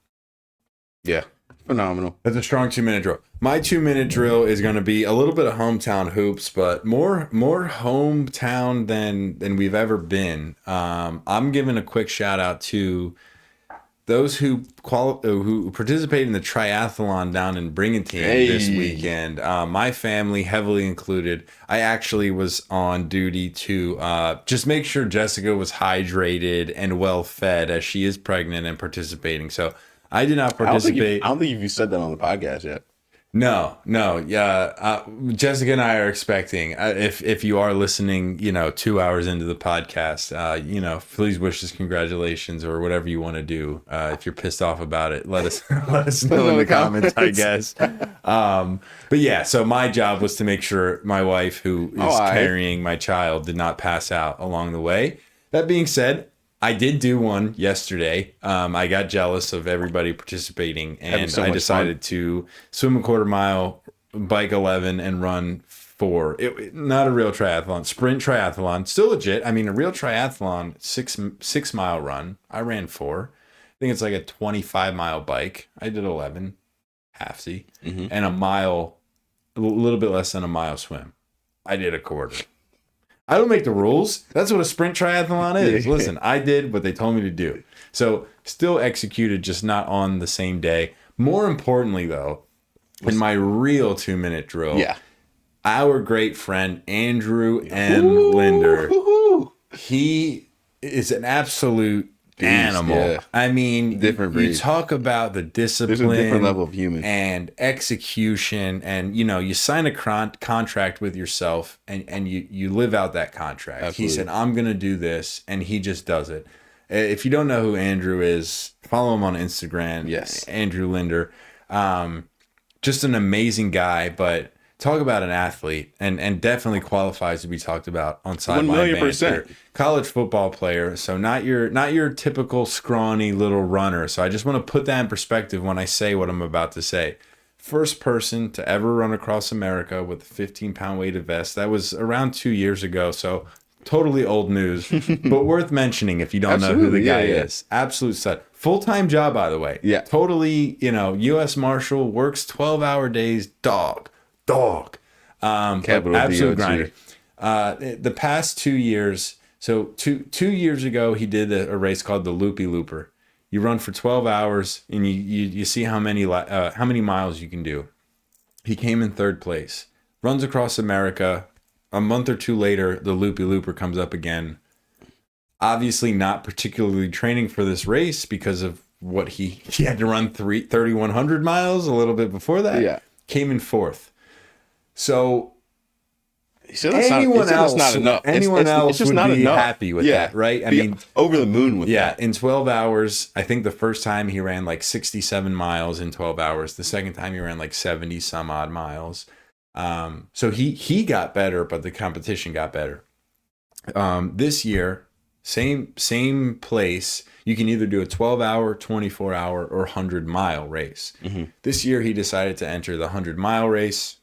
Yeah, phenomenal. That's a strong 2-minute drill. My 2-minute drill is going to be a little bit of hometown hoops, but more hometown than we've ever been. I'm giving a quick shout out to those who participated in the triathlon down in Brigantine this weekend. My family heavily included. I actually was on duty to just make sure Jessica was hydrated and well fed as she is pregnant and participating. So I did not participate. I don't think you said that on the podcast yet. No, no. Yeah, Jessica and I are expecting. If you are listening, 2 hours into the podcast, please wish us congratulations or whatever you want to do. If you're pissed off about it, let us let us know in the comments, I guess. But yeah, so my job was to make sure my wife, who is carrying my child, did not pass out along the way. That being said, I did do one yesterday. I got jealous of everybody participating, and I decided to swim a quarter mile, bike 11, and run 4. Not a real triathlon, sprint triathlon, still legit. I mean, a real triathlon, 6 mile run. I ran 4. I think it's like a 25-mile bike. I did 11, halfsy, and a mile, a little bit less than a mile swim. I did a quarter. I don't make the rules. That's what a sprint triathlon is. Listen, I did what they told me to do. So still executed, just not on the same day. More importantly, though, in my real 2-minute drill, our great friend Andrew M. Linder, he is an absolute animal. Yeah. I mean, different breed. You talk about the discipline. There's a different level of human and execution, and you sign a contract with yourself, and you live out that contract. Absolutely. He said, "I'm gonna do this," and he just does it. If you don't know who Andrew is, follow him on Instagram. Yes, Andrew Linder, just an amazing guy, but. Talk about an athlete, and definitely qualifies to be talked about on Sideline Banter. College football player, so not your typical scrawny little runner. So I just want to put that in perspective when I say what I'm about to say. First person to ever run across America with a 15-pound weighted vest. That was around 2 years ago, so totally old news, but worth mentioning if you don't know who the guy is. Absolute stud. Full-time job, by the way. Yeah. Totally, U.S. Marshal, works 12-hour days, dog. Capital absolute grinder. The past 2 years, so two years ago, he did a race called the Loopy Looper. You run for 12 hours and you see how many miles you can do. He came in 3rd place. Runs across America. A month or 2 later, the Loopy Looper comes up again. Obviously not particularly training for this race because of what he had to run 3,100 miles a little bit before that. Yeah. Came in 4th. So anyone else would be happy with that, right? I mean, over the moon with that. In 12 hours, I think the first time he ran like 67 miles in 12 hours. The second time he ran like 70 some odd miles. So he got better, but the competition got better. This year, same place. You can either do a 12-hour, 24-hour, or 100-mile race. This year, he decided to enter the 100-mile race.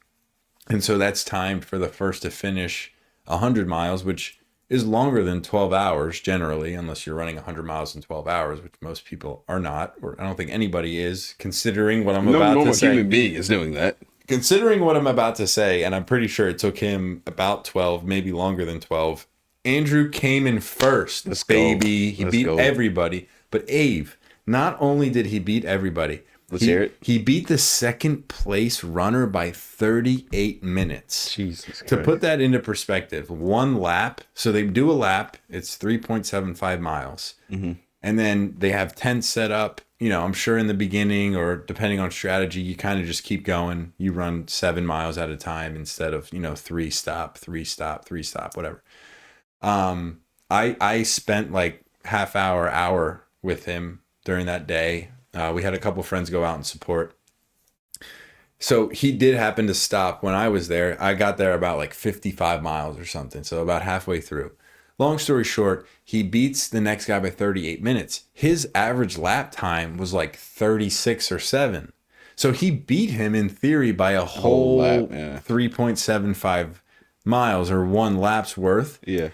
And so that's timed for the first to finish 100 miles, which is longer than 12 hours generally, unless you're running 100 miles in 12 hours, which most people are not, or I don't think anybody is, considering what I'm about to say. No human being is doing that. Considering what I'm about to say, and I'm pretty sure it took him about 12, maybe longer than 12, Andrew came in first, baby. He beat everybody. But Ave, not only did he beat everybody, Let's hear it. He beat the 2nd place runner by 38 minutes. Jesus Christ. To put that into perspective, 1 lap. So they do a lap. It's 3.75 miles. And then they have tents set up. I'm sure in the beginning or depending on strategy, you kind of just keep going. You run 7 miles at a time instead of, 3 stop, 3 stop, 3 stop, whatever. I spent like hour with him during that day. We had a couple friends go out and support. So he did happen to stop when I was there. I got there about like 55 miles or something. So about halfway through. Long story short, he beats the next guy by 38 minutes. His average lap time was like 36 or 7. So he beat him in theory by a whole lap, 3.75 miles or 1 lap's worth. Yeah.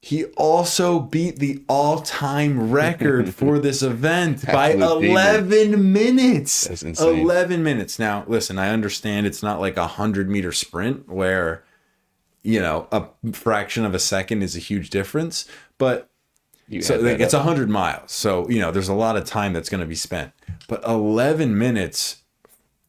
He also beat the all-time record for this event by 11 minutes. That's insane. 11 minutes. Now, listen, I understand it's not like a 100-meter sprint where, a fraction of a second is a huge difference, but it's 100 miles. So, there's a lot of time that's going to be spent. But 11 minutes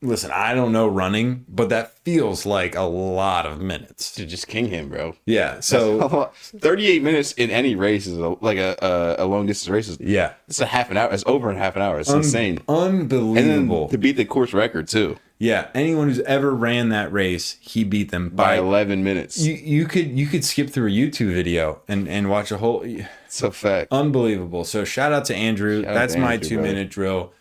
listen, I don't know running, but that feels like a lot of minutes. To just king him, bro. Yeah. So 38 minutes in any race is like a long distance race. yeah, It's a half an hour. It's over in half an hour. It's insane. Unbelievable. And then to beat the course record too. Yeah. Anyone who's ever ran that race, he beat them By 11 minutes. You could skip through a YouTube video and watch a whole. It's a fact. Unbelievable. So shout out to Andrew. That's my Andrew, 2 minute drill.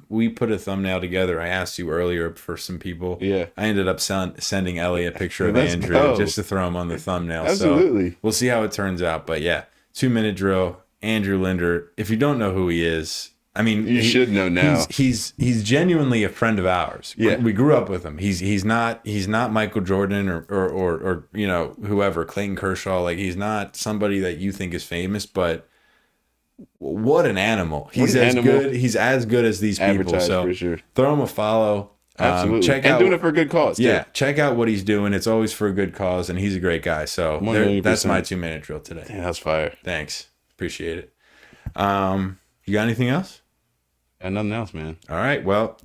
We put a thumbnail together. I asked you earlier for some people. Yeah. I ended up sending Ellie a picture of Let's Andrew go. just to throw him on the thumbnail. Absolutely. So we'll see how it turns out. But yeah, 2 minute drill. Andrew Linder. If you don't know who he is, I mean, You should know now. He's genuinely a friend of ours. Yeah. We grew up with him. He's not Michael Jordan or you know, whoever, Clayton Kershaw. Like, he's not somebody that you think is famous, but what an animal. He's as good as these people. Advertised, So for sure. throw him a follow. Absolutely. Check and out, doing it for a good cause. Too. yeah, check out what he's doing. It's always for a good cause, and he's a great guy. So that's my 2 minute drill today. Yeah, that's fire. Thanks. Appreciate it. You got anything else? And nothing else, man. All right. Well,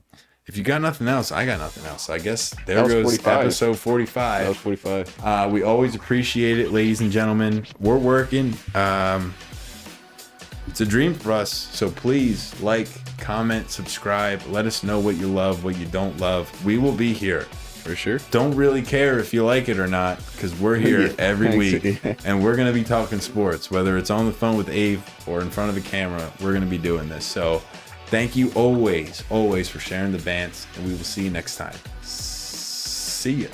if you got nothing else, I got nothing else. I guess there That was goes 45. episode 45. That was 45. We always appreciate it, ladies and gentlemen. We're working. It's a dream for us. So please like, comment, subscribe. Let us know what you love, what you don't love. We will be here. For sure. Don't really care if you like it or not, because we're here Yeah, every thanks. week, and we're going to be talking sports, whether it's on the phone with Ave or in front of the camera. We're going to be doing this. So thank you always for sharing the bants, and we will see you next time. See ya.